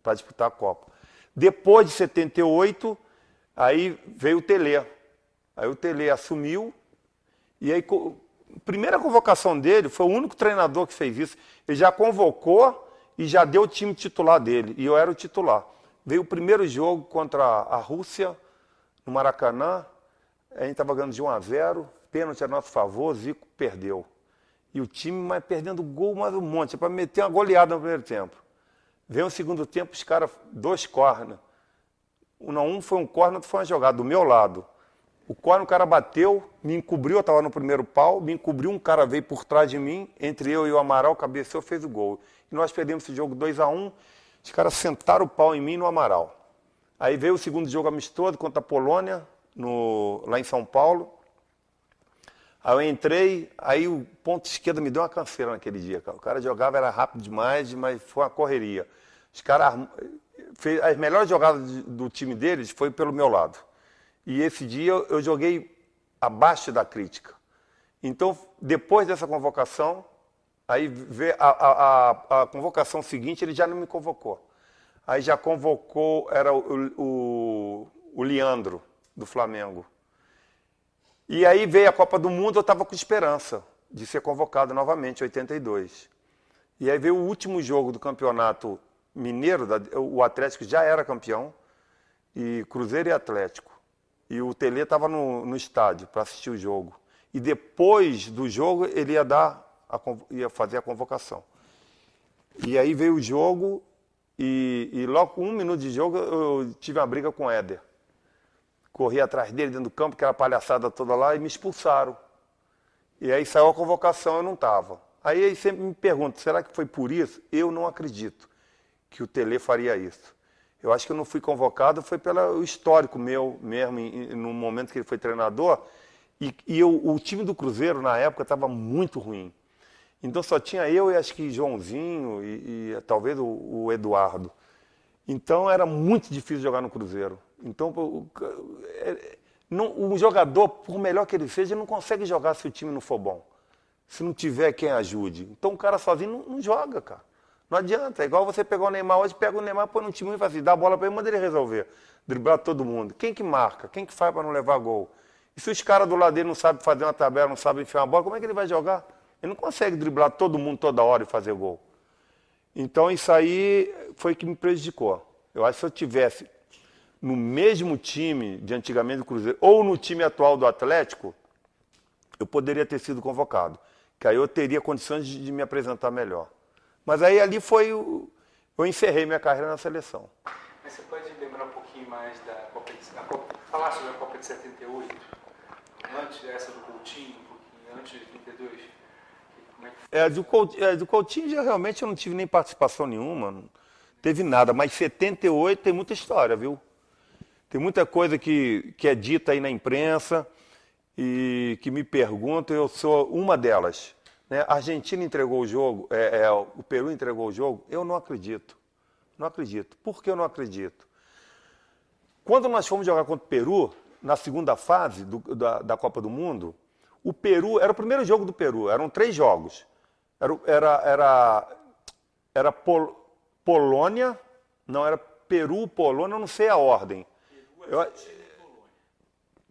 para disputar a Copa. Depois de 78, aí veio o Telê. Aí o Telê assumiu. E aí, a primeira convocação dele, foi o único treinador que fez isso. Ele já convocou e já deu o time titular dele. E eu era o titular. Veio o primeiro jogo contra a Rússia, no Maracanã. A gente estava ganhando de 1-0. Pênalti a nosso favor, Zico perdeu. E o time mas perdendo gol mais um monte. Para meter uma goleada no primeiro tempo. Veio o segundo tempo, os caras, 2 corner. Um foi um corner, outro foi uma jogada do meu lado. O corner, o cara bateu, me encobriu, eu estava no primeiro pau, me encobriu, um cara veio por trás de mim, entre eu e o Amaral, cabeceou, fez o gol. E nós perdemos esse jogo 2-1, os caras sentaram o pau em mim e no Amaral. Aí veio o segundo jogo amistoso contra a Polônia, lá em São Paulo. Aí eu entrei, aí o ponto esquerdo me deu uma canseira naquele dia, cara. O cara jogava, era rápido demais, mas foi uma correria. Os caras, as melhores jogadas do time deles foi pelo meu lado. E esse dia eu joguei abaixo da crítica. Então, depois dessa convocação, aí a convocação seguinte, ele já não me convocou. Aí já convocou, era o Leandro, do Flamengo. E aí veio a Copa do Mundo, eu estava com esperança de ser convocado novamente, em 82. E aí veio o último jogo do Campeonato Mineiro, o Atlético já era campeão, e Cruzeiro e Atlético. E o Telê estava no estádio para assistir o jogo. E depois do jogo ele ia fazer a convocação. E aí veio o jogo e logo com 1 minuto de jogo eu tive uma briga com o Éder. Corri atrás dele dentro do campo, aquela palhaçada toda lá, e me expulsaram. E aí saiu a convocação, eu não estava. Aí ele sempre me pergunta, será que foi por isso? Eu não acredito que o Telê faria isso. Eu acho que eu não fui convocado, foi pelo histórico meu mesmo, no momento que ele foi treinador. E o time do Cruzeiro, na época, estava muito ruim. Então só tinha eu e acho que Joãozinho e talvez o Eduardo. Então era muito difícil jogar no Cruzeiro. Então um jogador, por melhor que ele seja, não consegue jogar se o time não for bom. Se não tiver quem ajude. Então o cara sozinho não joga, cara. Não adianta, é igual você pegar o Neymar hoje, pega o Neymar, põe no time e faz assim, dá a bola para ele, manda ele resolver. Driblar todo mundo. Quem que marca? Quem que faz para não levar gol? E se os caras do lado dele não sabem fazer uma tabela, não sabem enfiar uma bola, como é que ele vai jogar? Ele não consegue driblar todo mundo toda hora e fazer gol. Então isso aí foi que me prejudicou. Eu acho que se eu tivesse no mesmo time de antigamente do Cruzeiro, ou no time atual do Atlético, eu poderia ter sido convocado. Que aí eu teria condições de me apresentar melhor. Mas aí ali eu encerrei minha carreira na seleção. Mas você pode lembrar um pouquinho mais da Copa falar sobre a Copa de 78? Antes dessa do Coutinho, um pouquinho antes de 82? Como é que Do Coutinho já realmente eu não tive nem participação nenhuma, não teve nada. Mas 78 tem muita história, viu? Tem muita coisa que é dita aí na imprensa e que me perguntam, eu sou uma delas. Né? A Argentina entregou o jogo, o Peru entregou o jogo, eu não acredito. Não acredito. Por que eu não acredito? Quando nós fomos jogar contra o Peru, na segunda fase da Copa do Mundo, o Peru, era o primeiro jogo do Peru, eram 3 jogos. Era Polônia, não, era Peru, Polônia, eu não sei a ordem.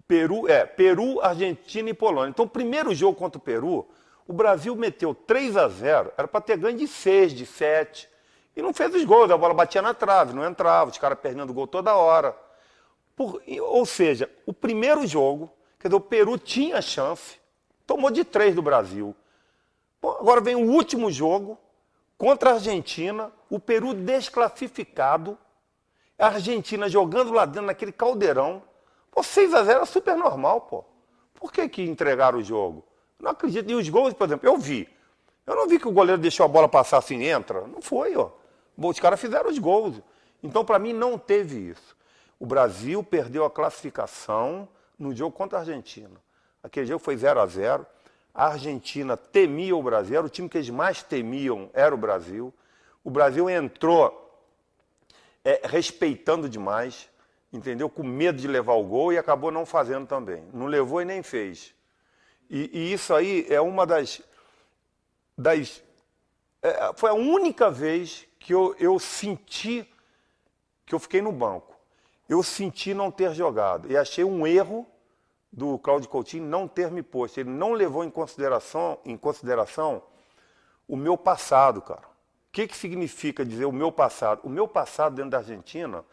Peru, Argentina e Polônia. Então, o primeiro jogo contra o Peru, o Brasil meteu 3-0, era para ter ganho de 6, de 7, e não fez os gols, a bola batia na trave, não entrava, os caras perdendo gol toda hora. Ou seja, o primeiro jogo, quer dizer, o Peru tinha chance, tomou de 3 do Brasil. Bom, agora vem o último jogo, contra a Argentina, o Peru desclassificado, a Argentina jogando lá dentro, naquele caldeirão. Pô, 6-0 é super normal, pô. Por que entregaram o jogo? Não acredito. E os gols, por exemplo, eu vi. Eu não vi que o goleiro deixou a bola passar assim, entra. Não foi, ó. Bom, os caras fizeram os gols. Então, para mim, não teve isso. O Brasil perdeu a classificação no jogo contra a Argentina. Aquele jogo foi 0-0. A Argentina temia o Brasil, era o time que eles mais temiam, era o Brasil. O Brasil entrou respeitando demais, entendeu? Com medo de levar o gol e acabou não fazendo também. Não levou e nem fez. E isso aí é uma foi a única vez que eu senti que eu fiquei no banco. Eu senti não ter jogado. E achei um erro do Cláudio Coutinho não ter me posto. Ele não levou em consideração o meu passado, cara. O que significa dizer o meu passado? O meu passado dentro da Argentina,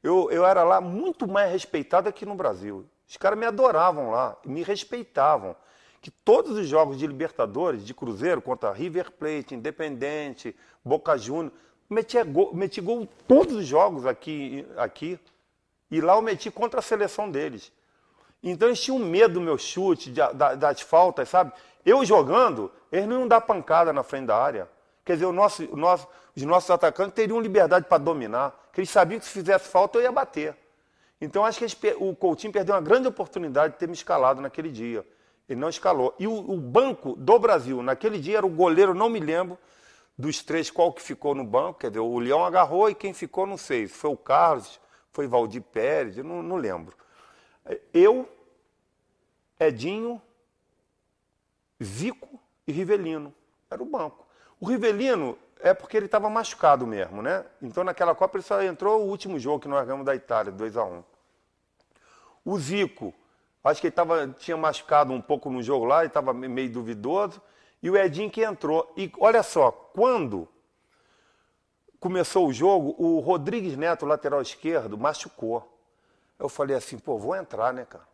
eu era lá muito mais respeitado aqui no Brasil. Os caras me adoravam lá, me respeitavam. Que todos os jogos de Libertadores, de Cruzeiro, contra River Plate, Independente, Boca Juniors, meti gol em todos os jogos aqui. E lá eu meti contra a seleção deles. Então eles tinham medo do meu chute, das faltas, sabe? Eu jogando, eles não iam dar pancada na frente da área. Quer dizer, os nossos atacantes teriam liberdade para dominar, porque eles sabiam que se fizesse falta eu ia bater. Então acho que o Coutinho perdeu uma grande oportunidade de ter me escalado naquele dia. Ele não escalou. E o banco do Brasil, naquele dia, era o goleiro, não me lembro dos três qual que ficou no banco. Quer dizer, o Leão agarrou e quem ficou, não sei. Foi o Carlos, foi Valdir Pérez, eu não lembro. Eu, Edinho, Zico e Rivelino. Era o banco. O Rivelino é porque ele estava machucado mesmo, né? Então naquela Copa ele só entrou o último jogo que nós ganhamos da Itália, 2-1. O Zico, acho que ele tinha machucado um pouco no jogo lá, ele estava meio duvidoso. E o Edinho que entrou. E olha só, quando começou o jogo, o Rodrigues Neto, lateral esquerdo, machucou. Eu falei assim, pô, vou entrar, né, cara?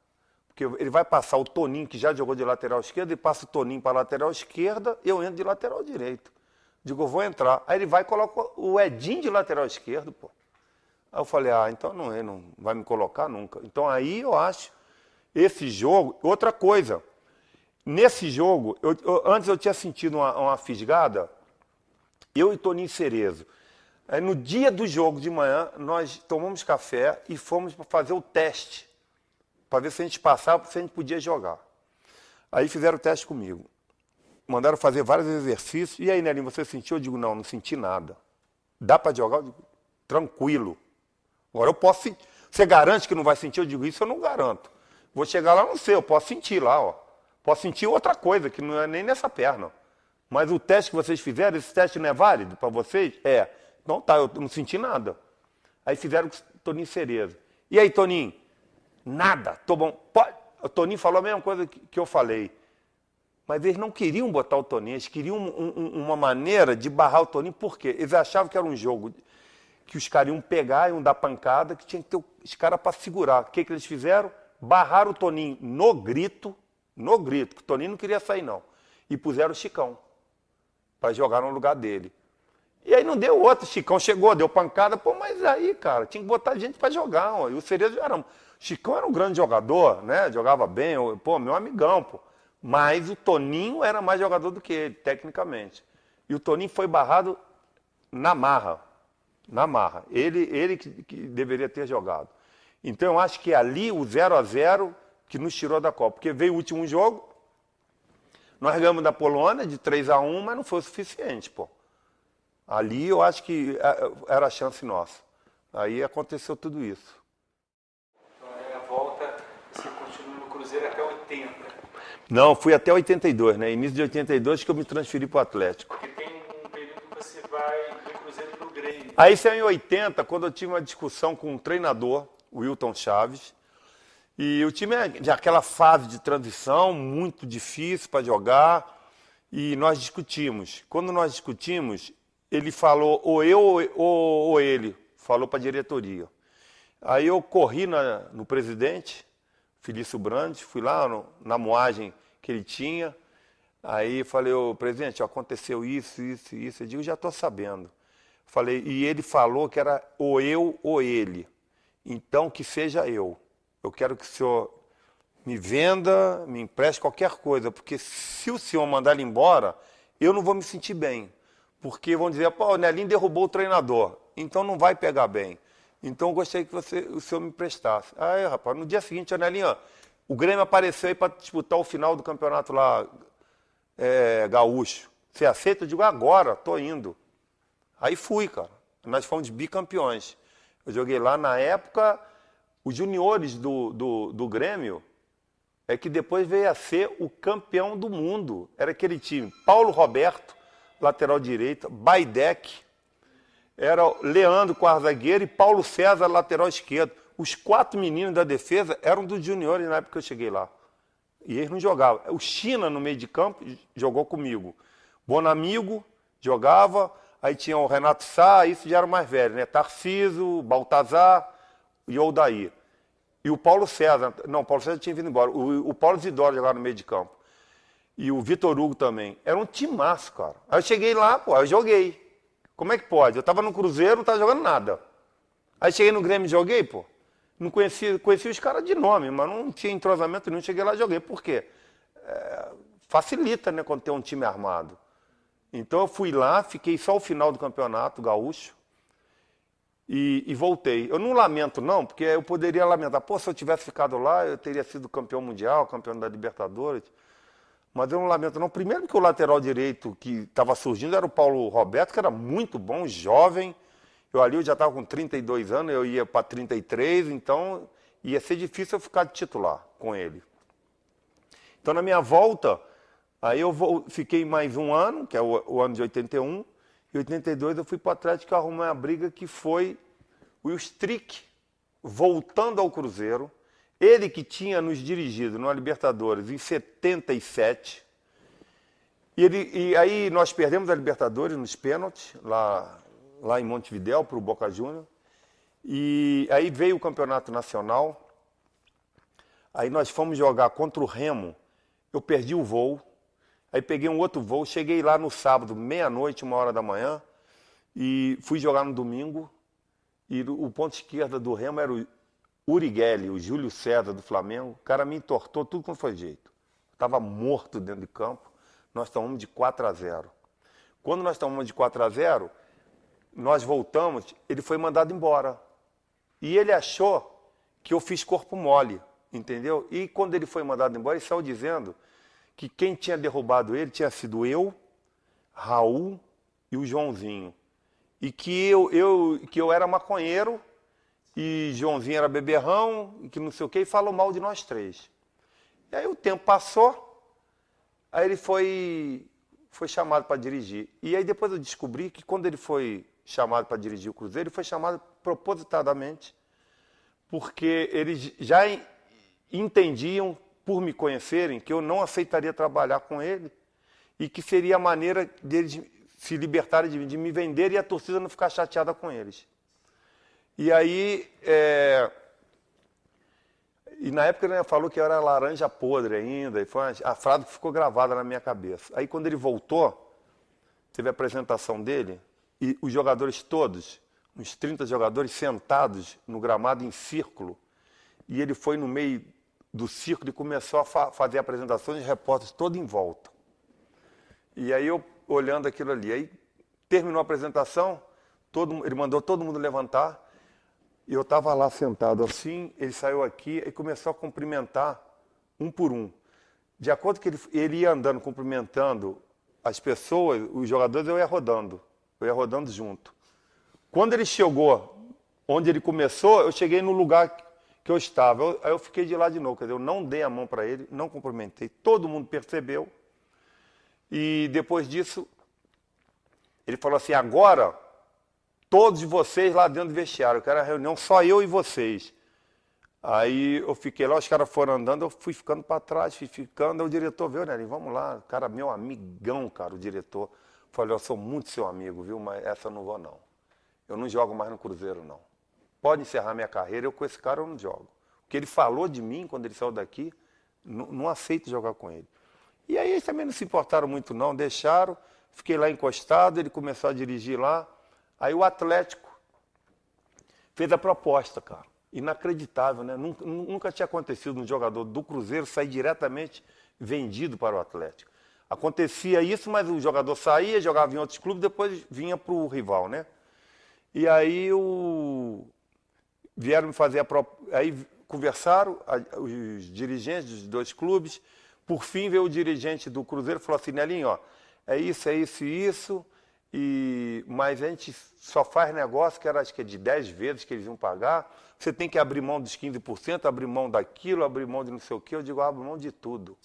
Porque ele vai passar o Toninho, que já jogou de lateral esquerdo, e passa o Toninho para lateral esquerda, eu entro de lateral direito. Digo, eu vou entrar. Aí ele vai e coloca o Edinho de lateral esquerdo, pô. Aí eu falei, então ele não vai me colocar nunca. Então aí eu acho, esse jogo, outra coisa, nesse jogo, antes eu tinha sentido uma fisgada, eu e Toninho Cerezo. Aí no dia do jogo de manhã, nós tomamos café e fomos para fazer o teste, para ver se a gente passava, se a gente podia jogar. Aí fizeram o teste comigo. Mandaram fazer vários exercícios. E aí, Nelinho, você sentiu? Eu digo, não senti nada. Dá para jogar? Eu digo, tranquilo. Agora eu posso sentir. Você garante que não vai sentir? Eu digo, isso eu não garanto. Vou chegar lá, não sei, eu posso sentir lá, ó. Posso sentir outra coisa, que não é nem nessa perna. Mas o teste que vocês fizeram, esse teste não é válido para vocês? É. Então tá, eu não senti nada. Aí fizeram com o Toninho Cerezo. E aí, Toninho? Nada. Tô bom. O Toninho falou a mesma coisa que eu falei. Mas eles não queriam botar o Toninho, eles queriam uma maneira de barrar o Toninho. Por quê? Eles achavam que era um jogo que os caras iam pegar, iam dar pancada, que tinha que ter os caras para segurar. O que eles fizeram? Barraram o Toninho no grito, que o Toninho não queria sair não. E puseram o Chicão para jogar no lugar dele. E aí não deu outro, o Chicão chegou, deu pancada, pô, mas aí, cara, tinha que botar gente para jogar. Ó. E o Cerezo era... O Chicão era um grande jogador, né? Jogava bem, pô, meu amigão, pô. Mas o Toninho era mais jogador do que ele, tecnicamente. E o Toninho foi barrado na marra. Na marra. Ele que deveria ter jogado. Então eu acho que ali o 0-0 que nos tirou da Copa. Porque veio o último jogo, nós ganhamos da Polônia de 3-1, mas não foi o suficiente, pô. Ali eu acho que era a chance nossa. Aí aconteceu tudo isso. Então aí a volta, você continua no Cruzeiro até 80. Não, fui até 82, né? Início de 82 que eu me transferi para o Atlético. Porque tem um período que você vai do Cruzeiro para o Grêmio. Aí saiu em 80, quando eu tive uma discussão com um treinador, o Wilton Chaves. E o time é de aquela fase de transição, muito difícil para jogar. E nós discutimos. Quando nós discutimos, ele falou, ou eu ou ele, falou para a diretoria. Aí eu corri no presidente, Felício Brandes, fui lá na moagem que ele tinha. Aí falei, ô presidente, aconteceu isso. Eu digo, já estou sabendo. Falei, e ele falou que era ou eu ou ele. Então que seja eu. Eu quero que o senhor me venda, me empreste qualquer coisa, porque se o senhor mandar ele embora, eu não vou me sentir bem. Porque vão dizer, pô, o Nelinho derrubou o treinador, então não vai pegar bem. Então eu gostaria que o senhor me emprestasse. Aí, rapaz, no dia seguinte, o Nelinho, o Grêmio apareceu aí para disputar o final do campeonato lá, gaúcho. Você aceita? Eu digo, agora, tô indo. Aí fui, cara. Nós fomos bicampeões. Eu joguei lá na época, os juniores do Grêmio, que depois veio a ser o campeão do mundo. Era aquele time, Paulo Roberto, lateral direito, Baidec, era Leandro, quarto zagueiro, e Paulo César, lateral esquerdo. Os 4 meninos da defesa eram dos juniores na época que eu cheguei lá. E eles não jogavam. O China, no meio de campo, jogou comigo. Bonamigo jogava, aí tinha o Renato Sá, isso já era mais velho, né? Tarciso, Baltazar e Odair. E o Paulo César, não, o Paulo César tinha vindo embora. O Paulo Zidoro jogava no meio de campo. E o Vitor Hugo também. Era um timaço, cara. Aí eu cheguei lá, pô, eu joguei. Como é que pode? Eu tava no Cruzeiro, não tava jogando nada. Aí cheguei no Grêmio e joguei, pô. Não conhecia os caras de nome, mas não tinha entrosamento nenhum. Cheguei lá e joguei. Por quê? Facilita, né, quando tem um time armado. Então eu fui lá, fiquei só o final do campeonato gaúcho e voltei. Eu não lamento não, porque eu poderia lamentar. Pô, se eu tivesse ficado lá, eu teria sido campeão mundial, campeão da Libertadores. Mas eu não lamento não. Primeiro que o lateral direito que estava surgindo era o Paulo Roberto, que era muito bom, jovem. Eu já estava com 32 anos, eu ia para 33, então ia ser difícil eu ficar de titular com ele. Então na minha volta, aí fiquei mais um ano, que é o ano de 81, e 82 eu fui para o Atlético e arrumei uma briga que foi o Strick voltando ao Cruzeiro. Ele que tinha nos dirigido na Libertadores em 77. E aí nós perdemos a Libertadores nos pênaltis, lá em Montevidéu, para o Boca Juniors. E aí veio o Campeonato Nacional. Aí nós fomos jogar contra o Remo. Eu perdi o voo. Aí peguei um outro voo. Cheguei lá no sábado, meia-noite, 1h da manhã. E fui jogar no domingo. E o ponto esquerda do Remo era o Urigelli, o Júlio César do Flamengo. O cara me entortou tudo como foi jeito. Estava morto dentro de campo. Nós tomamos de 4-0. Quando nós tomamos de 4-0, nós voltamos, ele foi mandado embora. E ele achou que eu fiz corpo mole, entendeu? E quando ele foi mandado embora, ele saiu dizendo que quem tinha derrubado ele tinha sido eu, Raul e o Joãozinho. E que eu era maconheiro, e Joãozinho era beberrão, e que não sei o quê, e falou mal de nós 3. E aí o tempo passou, aí ele foi chamado para dirigir. E aí depois eu descobri que quando ele foi chamado para dirigir o Cruzeiro, ele foi chamado propositadamente, porque eles já entendiam, por me conhecerem, que eu não aceitaria trabalhar com ele e que seria a maneira deles se libertarem de me vender e a torcida não ficar chateada com eles. E aí, e na época ele falou que eu era laranja podre ainda, e foi a frase que ficou gravada na minha cabeça. Aí quando ele voltou, teve a apresentação dele, e os jogadores todos, uns 30 jogadores sentados no gramado em círculo, e ele foi no meio do círculo e começou a fazer apresentações de repórteres todo em volta. E aí eu olhando aquilo ali, aí terminou a apresentação, ele mandou todo mundo levantar, e eu estava lá sentado assim, ele saiu aqui e começou a cumprimentar um por um. De acordo com que ele ia andando, cumprimentando as pessoas, os jogadores, eu ia rodando junto. Quando ele chegou onde ele começou, eu cheguei no lugar que eu estava. Aí eu fiquei de lá de novo, quer dizer, eu não dei a mão para ele, não cumprimentei. Todo mundo percebeu. E depois disso, ele falou assim, agora, todos vocês lá dentro do vestiário, eu quero a reunião, só eu e vocês. Aí eu fiquei lá, os caras foram andando, eu fui ficando para trás, fui ficando, aí o diretor veio, né, vamos lá, cara, meu amigão, cara, o diretor. Falei, eu sou muito seu amigo, viu, mas essa eu não vou não. Eu não jogo mais no Cruzeiro, não. Pode encerrar minha carreira, eu com esse cara eu não jogo. O que ele falou de mim quando ele saiu daqui, não aceito jogar com ele. E aí eles também não se importaram muito não, deixaram, fiquei lá encostado, ele começou a dirigir lá. Aí o Atlético fez a proposta, cara. Inacreditável, né? Nunca tinha acontecido um jogador do Cruzeiro sair diretamente vendido para o Atlético. Acontecia isso, mas o jogador saía, jogava em outros clubes, depois vinha para o rival, né? E aí vieram me fazer a proposta. Aí conversaram os dirigentes dos 2 clubes, Por fim, veio o dirigente do Cruzeiro e falou assim, Nelinho, ó, é isso e isso, mas a gente só faz negócio que era, acho que é de 10 vezes que eles iam pagar, você tem que abrir mão dos 15%, abrir mão daquilo, abrir mão de não sei o quê. Eu digo, abro mão de tudo.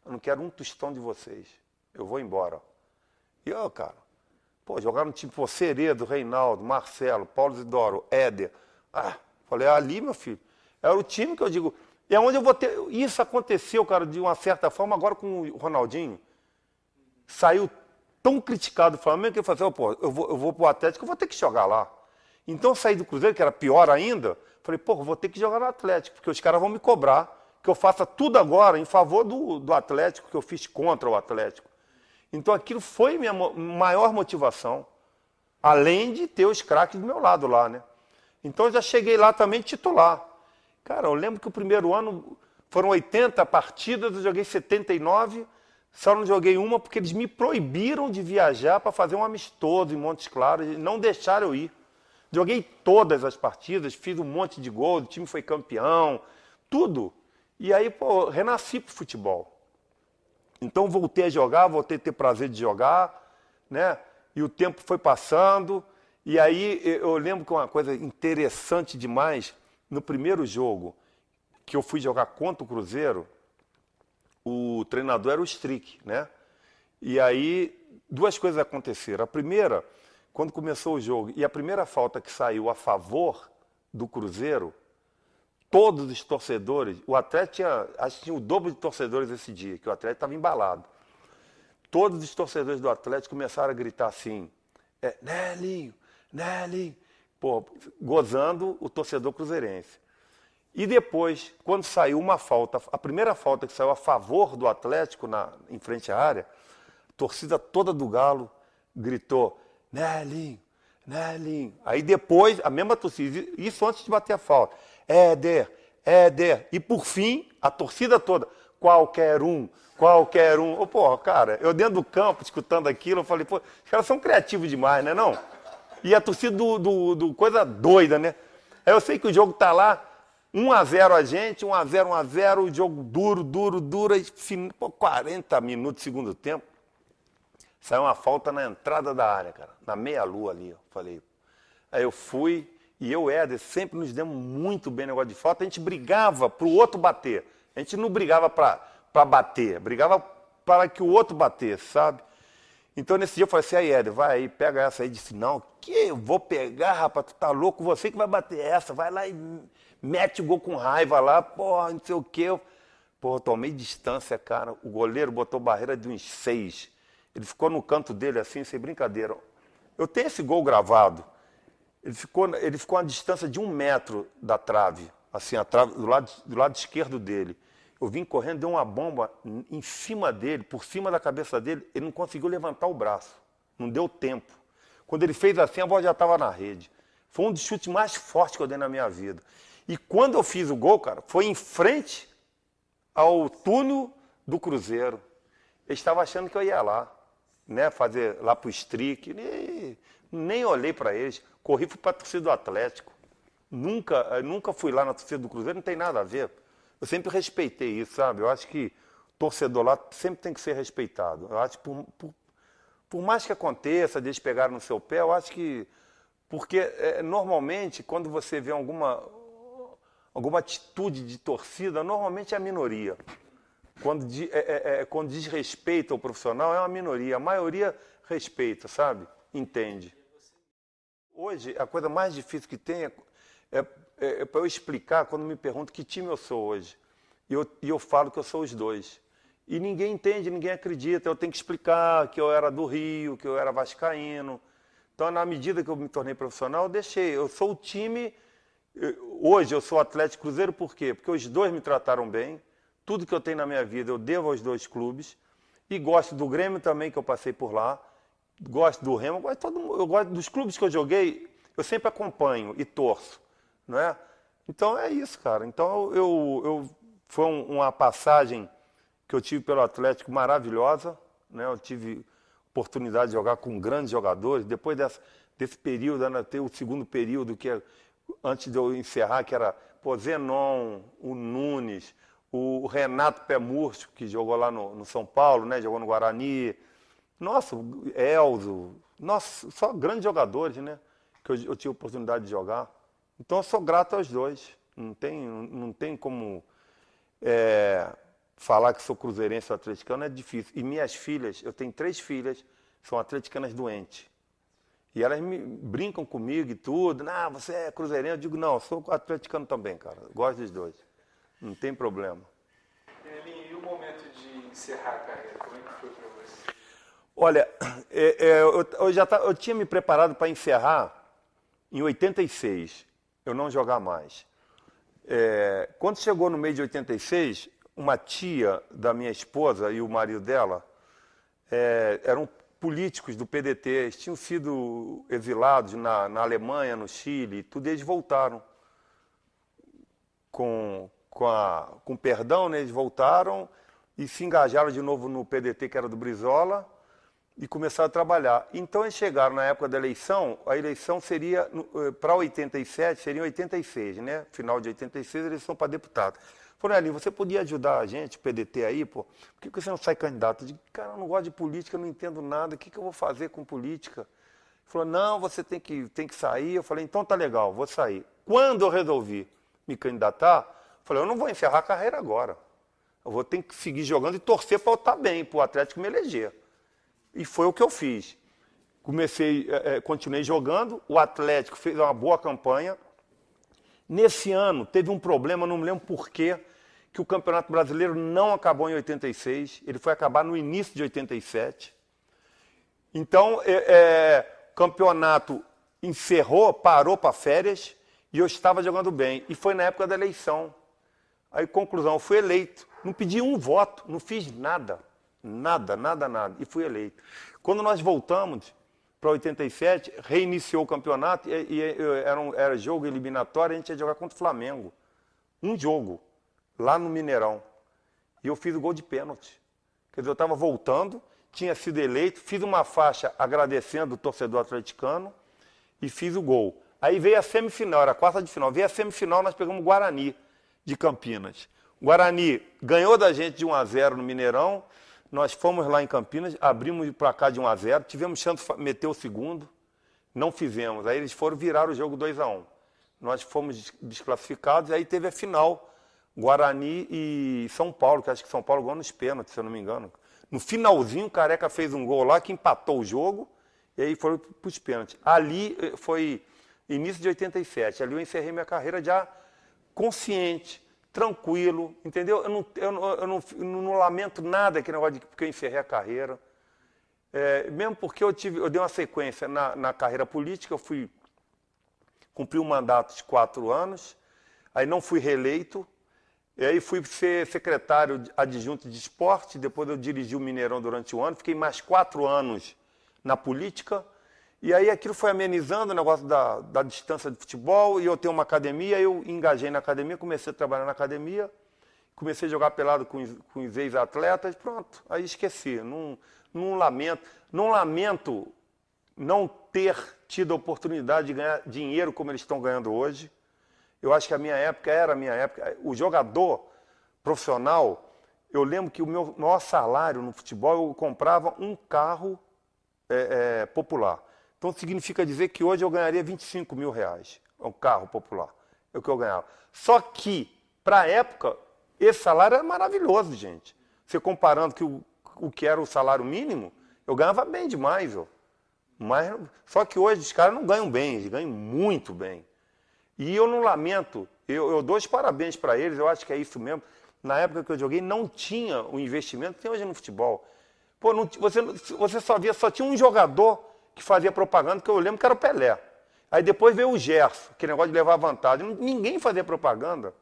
Eu não quero um tostão de vocês. Eu vou embora. E eu, cara, pô, jogar no time, pô, Ceredo, Reinaldo, Marcelo, Paulo Isidoro, Éder. Falei, ali, meu filho, era o time que eu digo, é onde eu vou ter... Isso aconteceu, cara, de uma certa forma, agora com o Ronaldinho. Saiu tão criticado o Flamengo que ele falou assim, pô, eu vou pro Atlético, eu vou ter que jogar lá. Então eu saí do Cruzeiro, que era pior ainda, falei, pô, vou ter que jogar no Atlético, porque os caras vão me cobrar que eu faça tudo agora em favor do Atlético, que eu fiz contra o Atlético. Então aquilo foi minha maior motivação, além de ter os craques do meu lado lá, né? Então eu já cheguei lá também titular. Cara, eu lembro que o primeiro ano foram 80 partidas, eu joguei 79, só não joguei uma porque eles me proibiram de viajar para fazer um amistoso em Montes Claros, e não deixaram eu ir. Joguei todas as partidas, fiz um monte de gol, o time foi campeão, tudo. E aí, pô, renasci pro futebol. Então voltei a jogar, voltei a ter prazer de jogar, né? E o tempo foi passando, e aí eu lembro que uma coisa interessante demais, no primeiro jogo que eu fui jogar contra o Cruzeiro, o treinador era o Strick, né? E aí duas coisas aconteceram. A primeira, quando começou o jogo, e a primeira falta que saiu a favor do Cruzeiro, todos os torcedores, o Atlético tinha, acho que tinha o dobro de torcedores esse dia, que o Atlético estava embalado. Todos os torcedores do Atlético começaram a gritar assim, Nelinho, Nelinho, pô, gozando o torcedor cruzeirense. E depois, quando saiu uma falta, a primeira falta que saiu a favor do Atlético em frente à área, a torcida toda do Galo gritou, Nelinho, Nelinho. Aí depois, a mesma torcida, isso antes de bater a falta, Éder, Éder. E por fim, a torcida toda, qualquer um. Oh, porra, cara, eu dentro do campo, escutando aquilo, eu falei, pô, os caras são criativos demais, né, não? E a torcida do coisa doida, né? Aí eu sei que o jogo tá lá, 1-0 a gente, 1-0, o jogo duro, e 40 minutos, segundo tempo, saiu uma falta na entrada da área, cara, na meia-lua ali, eu falei. Aí eu fui, e eu e Éder sempre nos demos muito bem no negócio de falta, a gente brigava pro outro bater, a gente não brigava para bater, brigava para que o outro batesse, sabe? Então nesse dia eu falei assim, aí Éder, vai aí, pega essa aí. Disse, não, que eu vou pegar, rapaz, tu tá louco, você que vai bater essa, vai lá e mete o gol com raiva lá, porra, não sei o quê. Porra, eu tomei distância, cara, o goleiro botou barreira de uns 6, ele ficou no canto dele assim, sem brincadeira. Eu tenho esse gol gravado, ele ficou a distância de 1 metro da trave, assim, a trave, do lado esquerdo dele. Eu vim correndo, deu uma bomba em cima dele, por cima da cabeça dele, ele não conseguiu levantar o braço, não deu tempo. Quando ele fez assim, a bola já estava na rede. Foi um dos chutes mais fortes que eu dei na minha vida. E quando eu fiz o gol, cara, foi em frente ao túnel do Cruzeiro. Ele estava achando que eu ia lá, né, fazer lá pro Strick, nem olhei para eles, corri para a torcida do Atlético. Nunca fui lá na torcida do Cruzeiro, não tem nada a ver. Eu sempre respeitei isso, sabe? Eu acho que torcedor lá sempre tem que ser respeitado. Eu acho que por mais que aconteça, de eles pegarem no seu pé, eu acho que... Porque normalmente, quando você vê alguma atitude de torcida, normalmente é a minoria. Quando diz respeito ao profissional, é uma minoria. A maioria respeita, sabe? Entende. Hoje, a coisa mais difícil que tem é para eu explicar quando me perguntam que time eu sou hoje. E eu falo que eu sou os dois. E ninguém entende, ninguém acredita. Eu tenho que explicar que eu era do Rio, que eu era vascaíno. Então, na medida que eu me tornei profissional, eu deixei. Eu sou o time... Hoje eu sou Atlético Cruzeiro por quê? Porque os dois me trataram bem. Tudo que eu tenho na minha vida eu devo aos dois clubes. E gosto do Grêmio também, que eu passei por lá. Gosto do Remo. Eu gosto dos clubes que eu joguei. Eu sempre acompanho e torço. Não é? Então é isso, cara. Então foi uma passagem que eu tive pelo Atlético maravilhosa, né? Eu tive oportunidade de jogar com grandes jogadores. Depois desse período, ainda tem o segundo período, que é antes de eu encerrar, que era Zenon, o Nunes, o Renato Pé Murcho, que jogou lá no São Paulo, né? Jogou no Guarani. Nossa, o Elzo. Nossa, só grandes jogadores, né? Que eu tive a oportunidade de jogar. Então eu sou grato aos dois. Não tem como falar que sou cruzeirense ou atleticano, é difícil. E minhas filhas, eu tenho 3 filhas, são atleticanas doentes. E elas brincam comigo e tudo. Ah, você é cruzeirense? Eu digo, não, eu sou atleticano também, cara. Gosto dos dois. Não tem problema. Elinho, e o momento de encerrar a carreira? Como é que foi para você? Olha, eu tinha me preparado para encerrar em 86, eu não jogar mais. Quando chegou no mês de 86, uma tia da minha esposa e o marido dela eram políticos do PDT, eles tinham sido exilados na Alemanha, no Chile, e tudo, eles voltaram. Com perdão, né, eles voltaram e se engajaram de novo no PDT, que era do Brizola, e começaram a trabalhar. Então eles chegaram na época da eleição, a eleição seria, para 87, seria em 86, né? Final de 86, eleição para deputado. Falei, Elinho, você podia ajudar a gente, o PDT aí, pô? Por que você não sai candidato? Eu digo, cara, eu não gosto de política, eu não entendo nada, o que eu vou fazer com política? Ele falou, não, você tem que sair. Eu falei, então tá legal, vou sair. Quando eu resolvi me candidatar, eu falei, eu não vou encerrar a carreira agora. Eu vou ter que seguir jogando e torcer para eu estar bem, para o Atlético me eleger. E foi o que eu fiz. Continuei jogando, o Atlético fez uma boa campanha. Nesse ano, teve um problema, não me lembro por quê, que o Campeonato Brasileiro não acabou em 86, ele foi acabar no início de 87. Então, o campeonato encerrou, parou para férias, e eu estava jogando bem. E foi na época da eleição. Aí, conclusão, eu fui eleito. Não pedi um voto, não fiz nada. Nada. E fui eleito. Quando nós voltamos para 87, reiniciou o campeonato e era jogo eliminatório, a gente ia jogar contra o Flamengo. Um jogo, lá no Mineirão. E eu fiz o gol de pênalti. Quer dizer, eu estava voltando, tinha sido eleito, fiz uma faixa agradecendo o torcedor atleticano e fiz o gol. Aí veio a semifinal, era a quarta de final. Veio a semifinal, nós pegamos o Guarani de Campinas. O Guarani ganhou da gente de 1-0 no Mineirão. Nós fomos lá em Campinas, abrimos o placar de 1-0, tivemos chance de meter o segundo, não fizemos. Aí eles foram virar o jogo 2-1. Nós fomos desclassificados, aí teve a final, Guarani e São Paulo, que acho que São Paulo ganhou nos pênaltis, se eu não me engano. No finalzinho, o Careca fez um gol lá que empatou o jogo, e aí foram para os pênaltis. Ali foi início de 87, ali eu encerrei minha carreira já consciente, tranquilo, entendeu? Eu não lamento nada aquele negócio de porque eu encerrei a carreira. Mesmo porque eu dei uma sequência na carreira política, eu cumpri um mandato de 4 anos, aí não fui reeleito, e aí fui ser secretário adjunto de esporte, depois eu dirigi o Mineirão durante 1 ano, fiquei mais 4 anos na política, e aí aquilo foi amenizando o negócio da distância de futebol, e eu tenho uma academia, eu engajei na academia, comecei a trabalhar na academia, comecei a jogar pelado com os ex-atletas, pronto, aí esqueci, não lamento não ter tido a oportunidade de ganhar dinheiro como eles estão ganhando hoje. Eu acho que a minha época era a minha época. O jogador profissional, eu lembro que o meu maior salário no futebol, eu comprava um carro popular. Então significa dizer que hoje eu ganharia 25 mil reais, um carro popular, é o que eu ganhava. Só que, para a época, esse salário era maravilhoso, gente. Você comparando que o que era o salário mínimo, eu ganhava bem demais. Mas, só que hoje os caras não ganham bem, eles ganham muito bem. E eu não lamento, eu dou os parabéns para eles, eu acho que é isso mesmo. Na época que eu joguei, não tinha o investimento que tem hoje no futebol. Pô, você só tinha um jogador que fazia propaganda, que eu lembro que era o Pelé. Aí depois veio o Gerson, que negócio de levar vantagem. Ninguém fazia propaganda.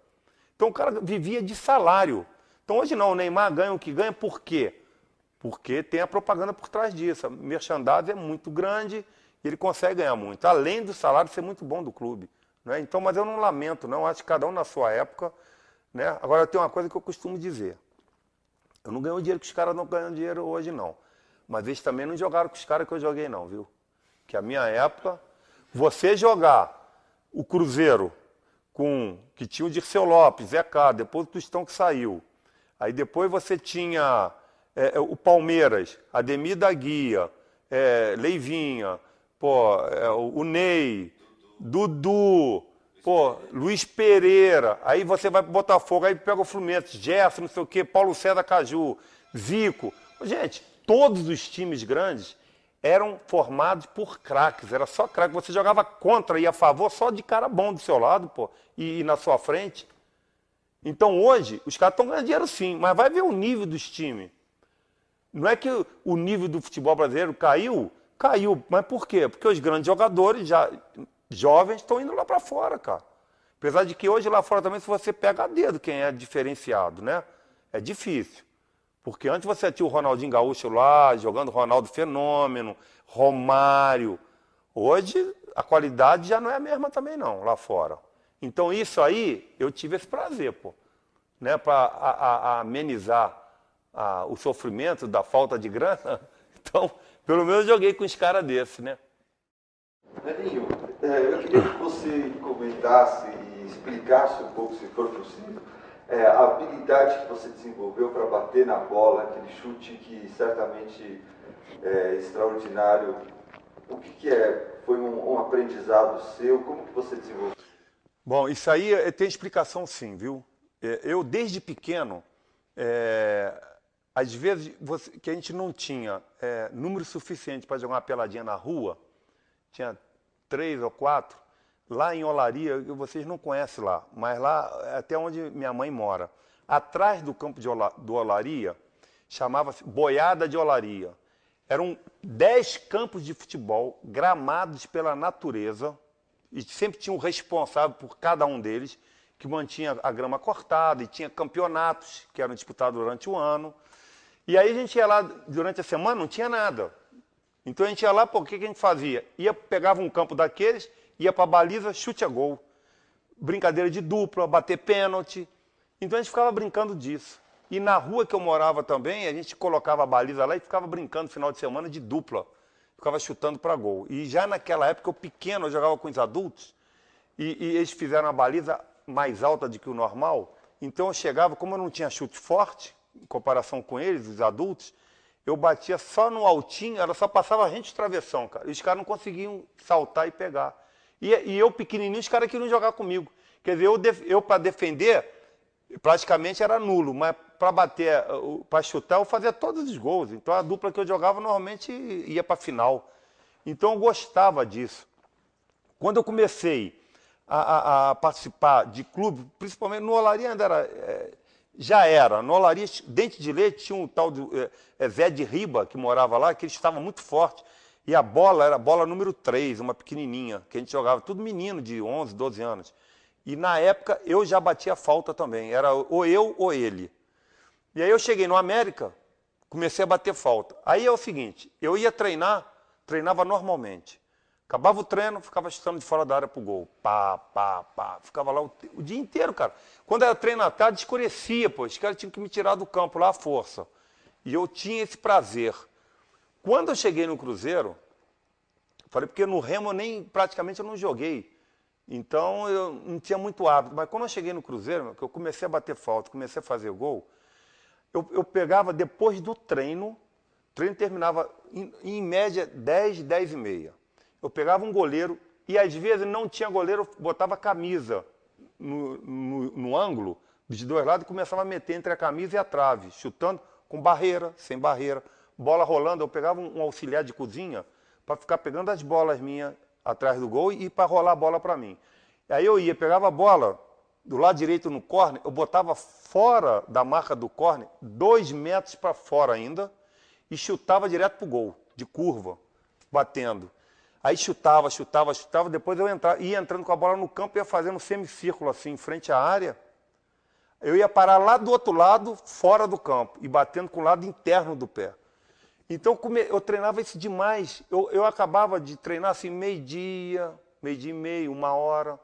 Então o cara vivia de salário. Então hoje não, o Neymar ganha o que ganha, por quê? Porque tem a propaganda por trás disso. A merchandising é muito grande e ele consegue ganhar muito. Além do salário ser muito bom do clube. Né? Então, mas eu não lamento, não. Acho que cada um na sua época. Né? Agora, tem uma coisa que eu costumo dizer. Eu não ganho o dinheiro que os caras não ganham dinheiro hoje, não. Mas eles também não jogaram com os caras que eu joguei, não, viu? Que a minha época, você jogar o Cruzeiro que tinha o Dirceu Lopes, Zé Carlos, depois o Tostão que saiu. Aí depois você tinha o Palmeiras, Ademir da Guia, Leivinha, o Ney, Dudu, Luiz Pereira. Aí você vai pro Botafogo, aí pega o Fluminense, Gerson, não sei o quê, Paulo César Caju, Zico. Gente, todos os times grandes eram formados por craques, era só craque. Você jogava contra e a favor só de cara bom do seu lado, e na sua frente. Então hoje, os caras estão ganhando dinheiro sim, mas vai ver o nível dos times. Não é que o nível do futebol brasileiro caiu, mas por quê? Porque os grandes jogadores, já jovens, estão indo lá para fora, cara. Apesar de que hoje lá fora também, se você pega a dedo quem é diferenciado, né? É difícil. Porque antes você tinha o Ronaldinho Gaúcho lá, jogando Ronaldo Fenômeno, Romário. Hoje a qualidade já não é a mesma também não, lá fora. Então isso aí, eu tive esse prazer, né, para amenizar o sofrimento da falta de grana. Então, pelo menos joguei com os caras desses, né? Nelinho, eu queria que você comentasse e explicasse um pouco, se for possível, a habilidade que você desenvolveu para bater na bola, aquele chute que certamente é extraordinário. O que é? Foi um aprendizado seu? Como que você desenvolveu? Bom, isso aí tem explicação sim, viu? Eu, desde pequeno, às vezes que a gente não tinha número suficiente para jogar uma peladinha na rua, tinha 3 ou 4, lá em Olaria, vocês não conhecem lá, mas lá é até onde minha mãe mora. Atrás do campo do Olaria, chamava-se Boiada de Olaria. Eram 10 campos de futebol gramados pela natureza, e sempre tinha um responsável por cada um deles, que mantinha a grama cortada, e tinha campeonatos que eram disputados durante o ano. E aí a gente ia lá durante a semana, não tinha nada. Então a gente ia lá, o que a gente fazia? Pegava um campo daqueles, ia para a baliza, chute a gol. Brincadeira de dupla, bater pênalti. Então a gente ficava brincando disso. E na rua que eu morava também, a gente colocava a baliza lá e ficava brincando no final de semana de dupla. Ficava chutando para gol. E já naquela época, eu pequeno, eu jogava com os adultos, e eles fizeram a baliza mais alta do que o normal. Então eu chegava, como eu não tinha chute forte, em comparação com eles, os adultos, eu batia só no altinho, ela só passava rente de travessão, cara. E os caras não conseguiam saltar e pegar. E eu, pequenininho, os caras queriam jogar comigo. Quer dizer, eu para defender, praticamente era nulo, mas para bater, para chutar, eu fazia todos os gols. Então a dupla que eu jogava normalmente ia para a final. Então eu gostava disso. Quando eu comecei a participar de clube, principalmente no Olaria ainda era, no Olaria, Dente de Leite, tinha um tal de Zé de Riba, que morava lá, que ele estava muito forte. E a bola era a bola número 3, uma pequenininha, que a gente jogava, tudo menino de 11, 12 anos. E na época eu já batia falta também, era ou eu ou ele. E aí eu cheguei no América, comecei a bater falta. Aí é o seguinte, eu ia treinava normalmente. Acabava o treino, ficava chutando de fora da área pro gol. Pá, pá, pá. Ficava lá o dia inteiro, cara. Quando era treino à tarde, escurecia, os caras tinham que me tirar do campo lá à força. E eu tinha esse prazer. Quando eu cheguei no Cruzeiro, falei, porque no Remo praticamente eu não joguei. Então eu não tinha muito hábito. Mas quando eu cheguei no Cruzeiro, que eu comecei a bater falta, comecei a fazer gol, eu pegava depois do treino, o treino terminava em média 10, 10 e meia. Eu pegava um goleiro e às vezes não tinha goleiro, eu botava a camisa no ângulo dos dois lados e começava a meter entre a camisa e a trave, chutando com barreira, sem barreira, bola rolando. Eu pegava um auxiliar de cozinha para ficar pegando as bolas minhas atrás do gol e para rolar a bola para mim. Aí eu pegava a bola do lado direito no córner, eu botava fora da marca do córner, 2 metros para fora ainda, e chutava direto pro gol, de curva, batendo. Aí chutava, depois eu ia entrando com a bola no campo, ia fazendo um semicírculo assim, em frente à área. Eu ia parar lá do outro lado, fora do campo, e batendo com o lado interno do pé. Então eu treinava isso demais. Eu acabava de treinar assim meio-dia e meio, 1h.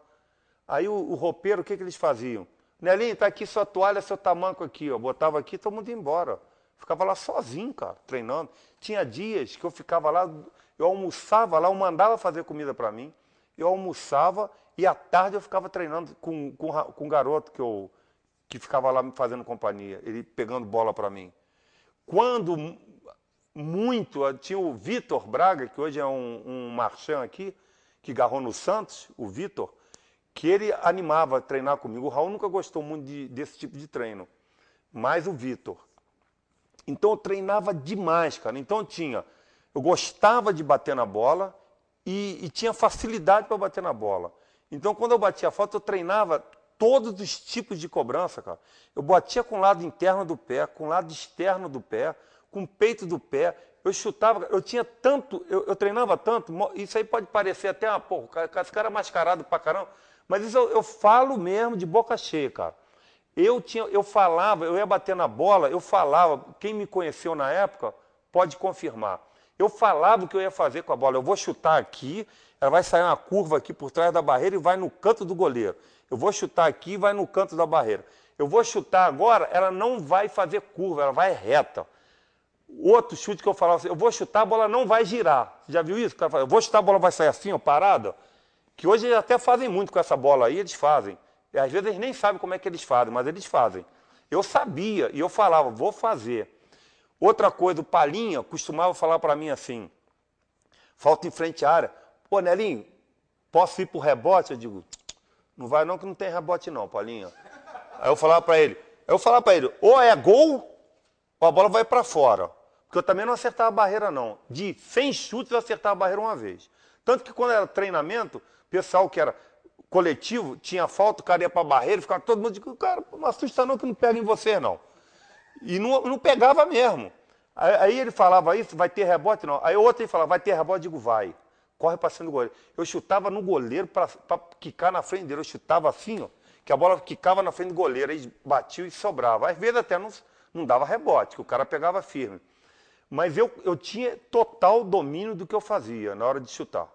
Aí o roupeiro, o que eles faziam? Nelinho, tá aqui sua toalha, seu tamanco aqui, ó. Botava aqui, todo mundo ia embora. Ficava lá sozinho, cara, treinando. Tinha dias que eu ficava lá, eu almoçava lá, eu mandava fazer comida para mim. Eu almoçava E à tarde eu ficava treinando com um garoto que ficava lá me fazendo companhia, ele pegando bola para mim. Quando tinha o Vitor Braga, que hoje é um marchand aqui, que agarrou no Santos, o Vitor, que ele animava a treinar comigo. O Raul nunca gostou muito desse tipo de treino, mas o Vitor. Então eu treinava demais, cara. Então eu gostava de bater na bola e tinha facilidade para bater na bola. Então quando eu batia a falta, eu treinava todos os tipos de cobrança, cara. Eu batia com o lado interno do pé, com o lado externo do pé, com o peito do pé. Eu chutava, eu tinha tanto, eu treinava tanto, isso aí pode parecer até, esse cara é mascarado pra caramba, mas isso eu falo mesmo de boca cheia, cara. Eu falava, eu ia bater na bola, eu falava, quem me conheceu na época pode confirmar. Eu falava o que eu ia fazer com a bola. Eu vou chutar aqui, ela vai sair uma curva aqui por trás da barreira e vai no canto do goleiro. Eu vou chutar aqui e vai no canto da barreira. Eu vou chutar agora, ela não vai fazer curva, ela vai reta. Outro chute que eu falava assim, eu vou chutar, a bola não vai girar. Você já viu isso? O cara fala, eu vou chutar, a bola vai sair assim, ó, parada. Que hoje eles até fazem muito com essa bola aí, eles fazem. E às vezes eles nem sabem como é que eles fazem, mas eles fazem. Eu sabia e eu falava, vou fazer. Outra coisa, o Palinha costumava falar para mim assim, falta em frente à área. Pô, Nelinho, posso ir pro rebote? Eu digo, não vai não que não tem rebote não, Palinha. Aí eu falava para ele, ou é gol, ou a bola vai para fora. Porque eu também não acertava a barreira não. De 100 chutes eu acertava a barreira uma vez. Tanto que quando era treinamento, o pessoal que era coletivo, tinha falta, o cara ia para a barreira, ficava todo mundo, cara, não assusta não que não pega em você não. E não pegava mesmo. Aí ele falava isso, vai ter rebote não. Aí o outro ele falava, vai ter rebote, eu digo, vai. Corre para cima do goleiro. Eu chutava no goleiro para quicar na frente dele. Eu chutava assim, ó, que a bola quicava na frente do goleiro, aí batia e sobrava. Às vezes até não dava rebote, que o cara pegava firme. Mas eu tinha total domínio do que eu fazia na hora de chutar.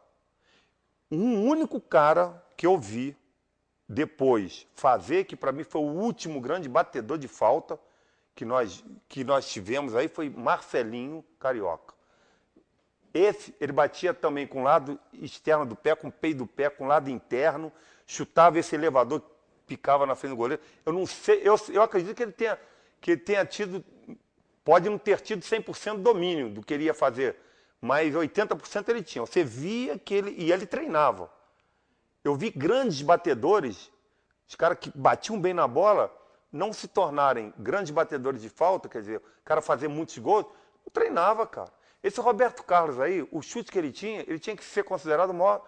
Um único cara que eu vi depois fazer, que para mim foi o último grande batedor de falta que nós tivemos aí, foi Marcelinho Carioca. Ele batia também com o lado externo do pé, com o peito do pé, com o lado interno, chutava esse elevador, picava na frente do goleiro. Eu não sei, eu acredito que ele tenha tido, pode não ter tido 100% domínio do que ele ia fazer, mas 80% ele tinha. Você via que ele treinava. Eu vi grandes batedores, os caras que batiam bem na bola, não se tornarem grandes batedores de falta, quer dizer, o cara fazer muitos gols, eu treinava, cara. Esse Roberto Carlos aí, o chute que ele tinha que ser considerado o maior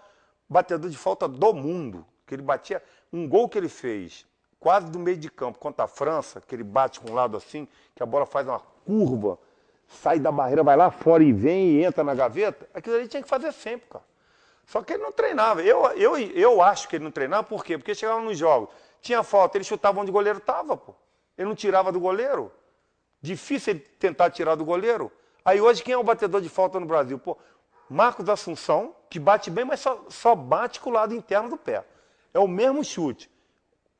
batedor de falta do mundo. Que ele batia, um gol que ele fez, quase do meio de campo, contra a França, que ele bate com um lado assim, que a bola faz uma curva, sai da barreira, vai lá fora e vem e entra na gaveta, aquilo ali tinha que fazer sempre, cara. Só que ele não treinava. Eu acho que ele não treinava, por quê? Porque chegava nos jogos, tinha falta, ele chutava onde o goleiro estava, pô. Ele não tirava do goleiro. Difícil ele tentar tirar do goleiro. Aí hoje quem é o batedor de falta no Brasil? Pô, Marcos Assunção, que bate bem, mas só bate com o lado interno do pé. É o mesmo chute.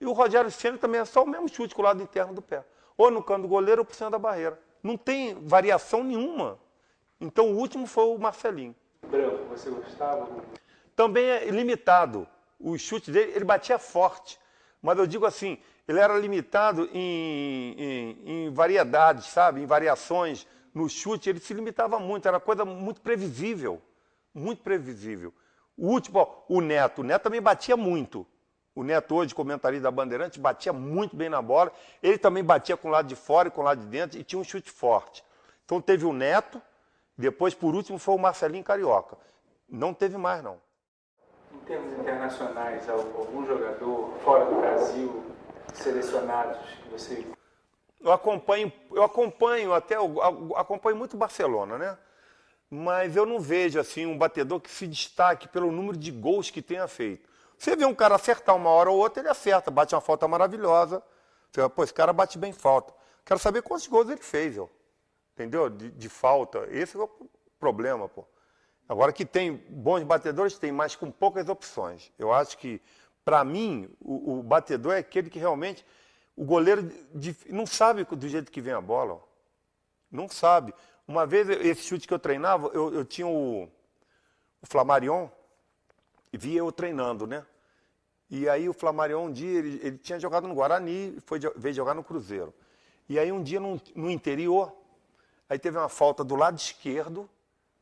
E o Rogério Ceni também é só o mesmo chute com o lado interno do pé. Ou no canto do goleiro ou por cima da barreira. Não tem variação nenhuma. Então o último foi o Marcelinho. Branco, você gostava? Também é limitado. O chute dele, ele batia forte. Mas eu digo assim, ele era limitado em variedades, sabe? Em variações. No chute, ele se limitava muito. Era coisa muito previsível. Muito previsível. O último, ó, o Neto também batia muito. O Neto hoje, comentarista da Bandeirante, batia muito bem na bola. Ele também batia com o lado de fora e com o lado de dentro e tinha um chute forte. Então teve o Neto, depois, por último, foi o Marcelinho Carioca. Não teve mais, não. Em termos internacionais, algum jogador fora do Brasil, selecionados, que você... Eu acompanho muito o Barcelona, né? Mas eu não vejo assim um batedor que se destaque pelo número de gols que tenha feito. Você vê um cara acertar uma hora ou outra, ele acerta, bate uma falta maravilhosa. Você fala, pô, esse cara bate bem falta. Quero saber quantos gols ele fez, ó. Entendeu? De falta. Esse é o problema, pô. Agora que tem bons batedores, tem, mas com poucas opções. Eu acho que, para mim, o batedor é aquele que realmente... O goleiro não sabe do jeito que vem a bola. Ó. Não sabe. Uma vez, esse chute que eu treinava, eu tinha o Flamarion, e via eu treinando, né? E aí o Flamarion, um dia, ele tinha jogado no Guarani, veio jogar no Cruzeiro. E aí um dia no interior, aí teve uma falta do lado esquerdo,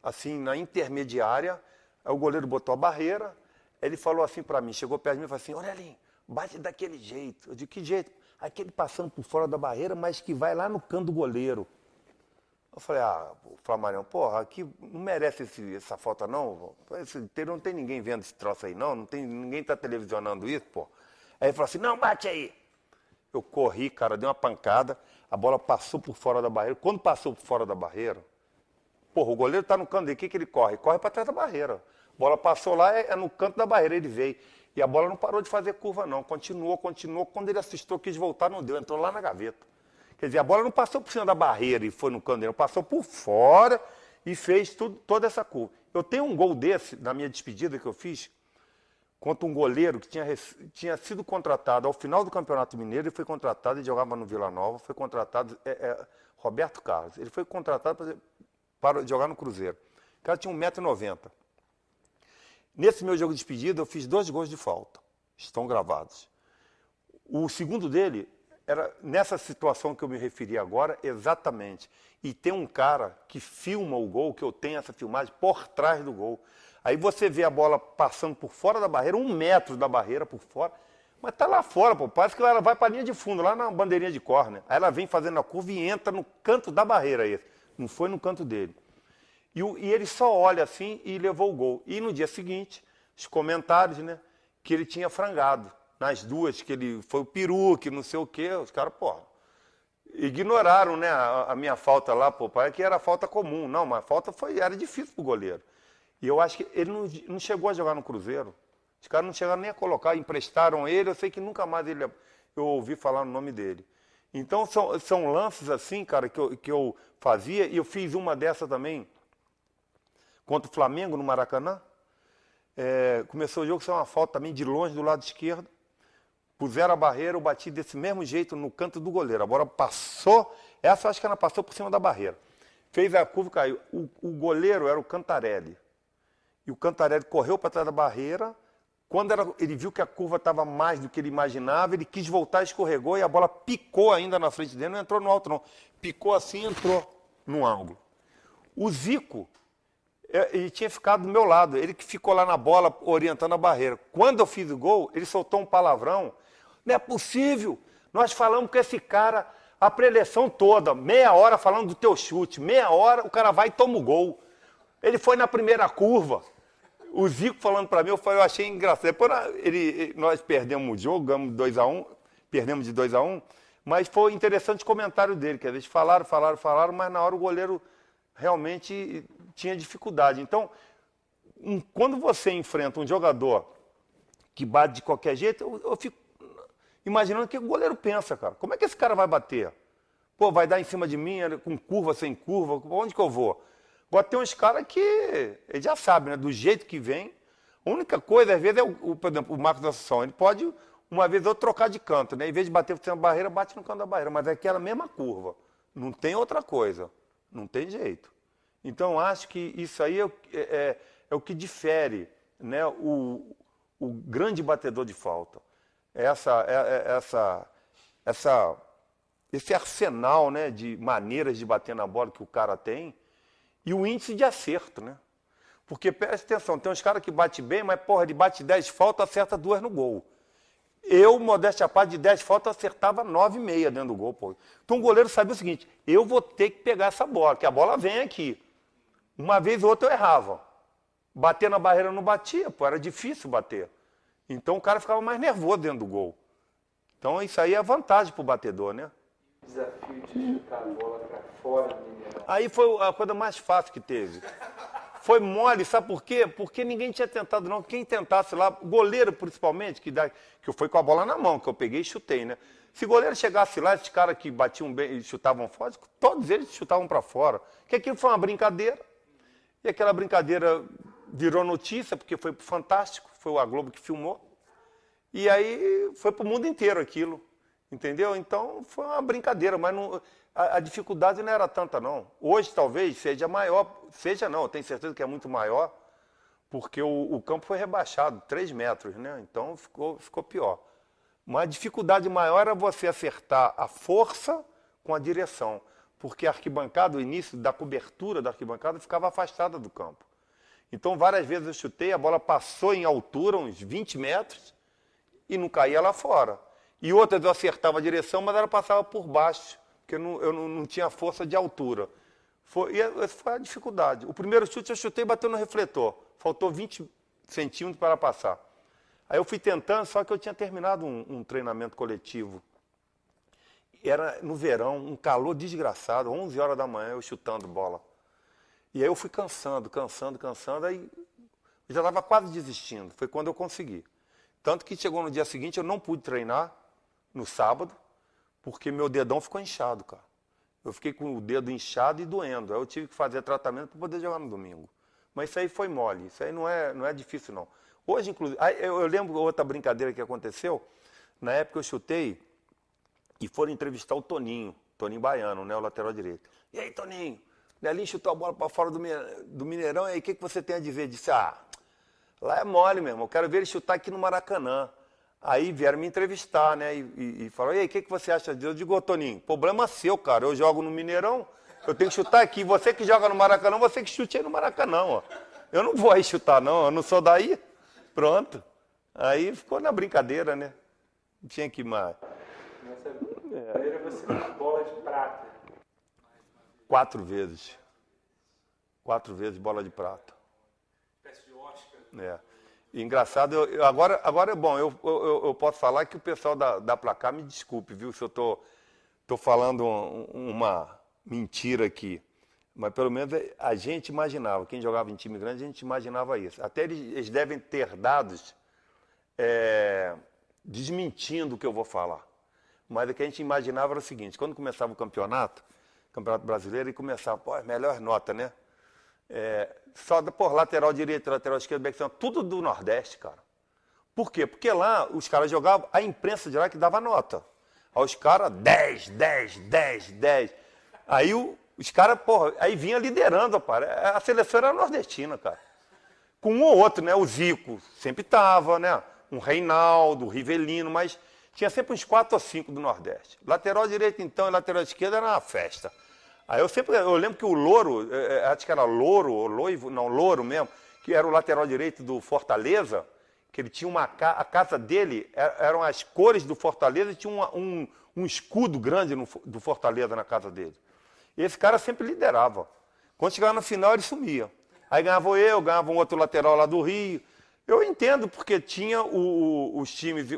assim, na intermediária, aí o goleiro botou a barreira, ele falou assim para mim, chegou perto de mim e falou assim, Aurelinho, bate daquele jeito. Eu disse, que jeito? Aquele passando por fora da barreira, mas que vai lá no canto do goleiro. Eu falei, Flamarion, porra, aqui não merece essa falta não, não tem ninguém vendo esse troço aí não, ninguém tá televisionando isso, pô. Aí ele falou assim, não, bate aí. Eu corri, cara, dei uma pancada, a bola passou por fora da barreira. Quando passou por fora da barreira, porra, o goleiro tá no canto dele, o que ele corre? Corre para trás da barreira. A bola passou lá, é no canto da barreira, ele veio. E a bola não parou de fazer curva não, continuou. Quando ele assustou, quis voltar, não deu, entrou lá na gaveta. Quer dizer, a bola não passou por cima da barreira e foi no canto dele, passou por fora e fez toda essa curva. Eu tenho um gol desse, na minha despedida que eu fiz, contra um goleiro que tinha sido contratado ao final do Campeonato Mineiro, ele foi contratado, ele jogava no Vila Nova, foi contratado, Roberto Carlos, ele foi contratado para jogar no Cruzeiro. O cara tinha 1,90 m. Nesse meu jogo de despedida, eu fiz 2 gols de falta, estão gravados. O segundo dele era nessa situação que eu me referi agora, exatamente. E tem um cara que filma o gol, que eu tenho essa filmagem, por trás do gol. Aí você vê a bola passando por fora da barreira, 1 metro da barreira por fora, mas tá lá fora, pô. Parece que ela vai para a linha de fundo, lá na bandeirinha de córner. Aí ela vem fazendo a curva e entra no canto da barreira, esse. Não foi no canto dele. E ele só olha assim e levou o gol. E no dia seguinte, os comentários, né, que ele tinha frangado. Nas duas, que ele foi o peru, que não sei o quê, os caras, pô, ignoraram, né, a minha falta lá, pô, parece que era falta comum. Não, mas a falta era difícil pro goleiro. E eu acho que ele não chegou a jogar no Cruzeiro. Os caras não chegaram nem a colocar, emprestaram ele, eu sei que nunca mais eu ouvi falar no nome dele. Então são lances assim, cara, que eu fazia, e eu fiz uma dessa também contra o Flamengo no Maracanã. Começou o jogo, saiu uma falta também de longe do lado esquerdo. Puseram a barreira, eu bati desse mesmo jeito no canto do goleiro. A bola passou, essa eu acho que ela passou por cima da barreira. Fez a curva e caiu. O goleiro era o Cantarelli. E o Cantarelli correu para trás da barreira. Quando ele viu que a curva estava mais do que ele imaginava, ele quis voltar, escorregou e a bola picou ainda na frente dele, não entrou no alto não. Picou assim e entrou no ângulo. O Zico, ele tinha ficado do meu lado, ele que ficou lá na bola orientando a barreira. Quando eu fiz o gol, ele soltou um palavrão. Não é possível, nós falamos com esse cara a preleção toda, meia hora falando do teu chute, meia hora o cara vai e toma o gol. Ele foi na primeira curva. O Zico falando para mim, eu achei engraçado. Depois nós perdemos o jogo, ganhamos 2-1, perdemos de 2-1, mas foi interessante o comentário dele, que eles falaram, mas na hora o goleiro realmente tinha dificuldade. Então, quando você enfrenta um jogador que bate de qualquer jeito, eu fico imaginando o que o goleiro pensa, cara. Como é que esse cara vai bater? Pô, vai dar em cima de mim, com curva, sem curva, onde que eu vou? Agora tem uns caras que, ele já sabe, né? Do jeito que vem. A única coisa, às vezes, por exemplo, o Marcos da Assunção, ele pode, uma vez ou outra, trocar de canto, né? Em vez de bater por cima da barreira, bate no canto da barreira. Mas é aquela mesma curva. Não tem outra coisa. Não tem jeito. Então, acho que isso aí é o que difere, né, o grande batedor de falta. Esse arsenal, né, de maneiras de bater na bola que o cara tem e o índice de acerto, né? Porque, presta atenção, tem uns caras que batem bem, mas, porra, ele bate 10 faltas, acerta 2 no gol. Eu, modéstia à parte, de 10 faltas, acertava 9,5 dentro do gol, pô. Então o goleiro sabia o seguinte, eu vou ter que pegar essa bola, que a bola vem aqui. Uma vez ou outra eu errava. Bater na barreira eu não batia, pô, era difícil bater. Então o cara ficava mais nervoso dentro do gol. Então isso aí é vantagem pro batedor, né? Desafio de chutar a bola para fora do Mineirão. Aí foi a coisa mais fácil que teve. Foi mole, sabe por quê? Porque ninguém tinha tentado não. Quem tentasse lá, goleiro principalmente, que eu fui com a bola na mão, que eu peguei e chutei, né? Se goleiro chegasse lá, esses caras que batiam bem e chutavam fora, todos eles chutavam para fora. Porque aquilo foi uma brincadeira. E aquela brincadeira virou notícia, porque foi pro Fantástico, foi a Globo que filmou. E aí foi pro mundo inteiro aquilo, entendeu? Então foi uma brincadeira, mas a dificuldade não era tanta não. Hoje talvez seja maior, eu tenho certeza que é muito maior, porque o campo foi rebaixado 3 metros, né? Então ficou pior. Mas a dificuldade maior era você acertar a força com a direção, porque a arquibancada, o início da cobertura da arquibancada ficava afastada do campo. Então várias vezes eu chutei, a bola passou em altura, uns 20 metros, e não caía lá fora. E outras eu acertava a direção, mas ela passava por baixo, porque eu não tinha força de altura. Essa foi a dificuldade. O primeiro chute eu chutei e bateu no refletor. Faltou 20 centímetros para ela passar. Aí eu fui tentando, só que eu tinha terminado um treinamento coletivo. Era no verão, um calor desgraçado, 11 horas da manhã eu chutando bola. E aí eu fui cansando, aí eu já estava quase desistindo. Foi quando eu consegui. Tanto que chegou no dia seguinte, eu não pude treinar no sábado, porque meu dedão ficou inchado, cara. Eu fiquei com o dedo inchado e doendo. Aí eu tive que fazer tratamento para poder jogar no domingo. Mas isso aí foi mole, isso aí não é difícil não. Hoje, inclusive, eu lembro outra brincadeira que aconteceu, na época eu chutei e foram entrevistar o Toninho Baiano, né, o lateral direito. E aí, Toninho, Nelinho chutou a bola para fora do Mineirão, e aí o que você tem a dizer? Disse, lá é mole mesmo, eu quero ver ele chutar aqui no Maracanã. Aí vieram me entrevistar, né, e falaram, e aí, o que você acha disso? Eu digo, Toninho, problema seu, cara, eu jogo no Mineirão, eu tenho que chutar aqui, você que joga no Maracanã, você que chute aí no Maracanã, ó. Eu não vou aí chutar não, eu não sou daí. Pronto. Aí ficou na brincadeira, né? Não tinha que mais. Nessa brincadeira você tem bola de prata. 4 vezes. 4 vezes bola de prata. Espécie de Oscar. É. E engraçado, agora é bom, eu posso falar que o pessoal da Placar me desculpe, viu, se eu tô falando uma mentira aqui. Mas pelo menos a gente imaginava, quem jogava em time grande, a gente imaginava isso. Até eles devem ter dados desmentindo o que eu vou falar. Mas o que a gente imaginava era o seguinte, quando começava o Campeonato Brasileiro, e começava, melhor nota, né? Só por lateral direito, lateral esquerdo, back, tudo do Nordeste, cara. Por quê? Porque lá os caras jogavam, a imprensa de lá que dava nota. Aí os caras, 10, 10, 10, 10. Aí os caras, aí vinha liderando, a seleção era nordestina, cara. Com um ou outro, né? O Zico sempre tava, né? Um Reinaldo, o Rivelino, mas tinha sempre uns 4 ou 5 do Nordeste. Lateral direito, então, e lateral esquerda era uma festa. Aí eu lembro que o Louro, acho que era Louro, ou Loivo, não, Louro mesmo, que era o lateral direito do Fortaleza, que ele tinha a casa dele, eram as cores do Fortaleza, e tinha um escudo grande do Fortaleza na casa dele. E esse cara sempre liderava. Quando chegava no final, ele sumia. Aí ganhava um outro lateral lá do Rio. Eu entendo, porque tinha os times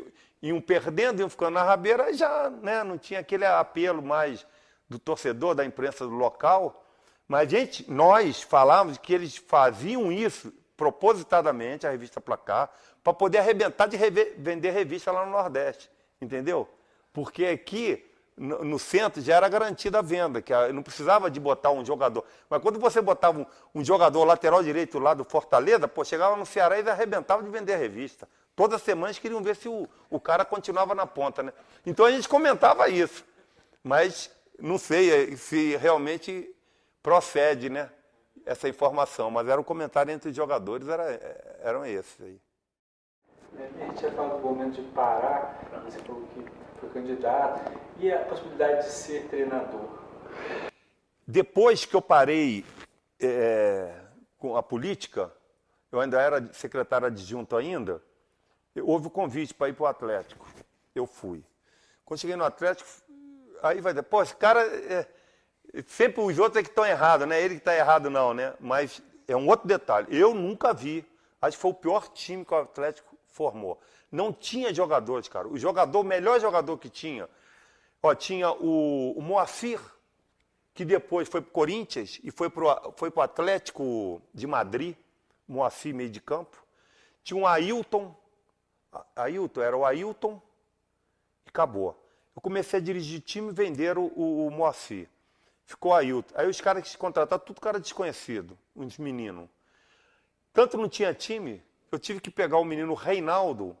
iam perdendo, iam ficando na rabeira, e já, né, não tinha aquele apelo mais do torcedor, da imprensa do local. Mas nós falávamos que eles faziam isso propositadamente, a revista Placar, para poder arrebentar de vender revista lá no Nordeste. Entendeu? Porque aqui no centro já era garantida a venda, que não precisava de botar um jogador. Mas quando você botava um jogador lateral direito lá do Fortaleza, chegava no Ceará e eles arrebentavam de vender a revista. Todas as semanas queriam ver se o cara continuava na ponta, né? Então a gente comentava isso. Mas não sei se realmente procede, né, essa informação. Mas era um comentário entre os jogadores, eram esses aí. A gente já falou do momento de parar, você falou que foi candidato, e a possibilidade de ser treinador? Depois que eu parei com a política, eu ainda era secretário adjunto ainda, houve o convite para ir para o Atlético. Eu fui. Quando cheguei no Atlético, aí vai dizer, esse cara, sempre os outros é que estão errados, né? Ele que está errado não, né? Mas é um outro detalhe, eu nunca vi, acho que foi o pior time que o Atlético formou. Não tinha jogadores, cara. O melhor jogador que tinha, tinha o Moacir, que depois foi para o Corinthians e foi para o Atlético de Madrid, Moacir, meio de campo. Tinha um Ailton, era o Ailton e acabou. Eu comecei a dirigir time e venderam o Moacir. Ficou o Ailton. Aí os caras que se contrataram, tudo cara desconhecido, uns meninos. Tanto não tinha time, eu tive que pegar o menino Reinaldo,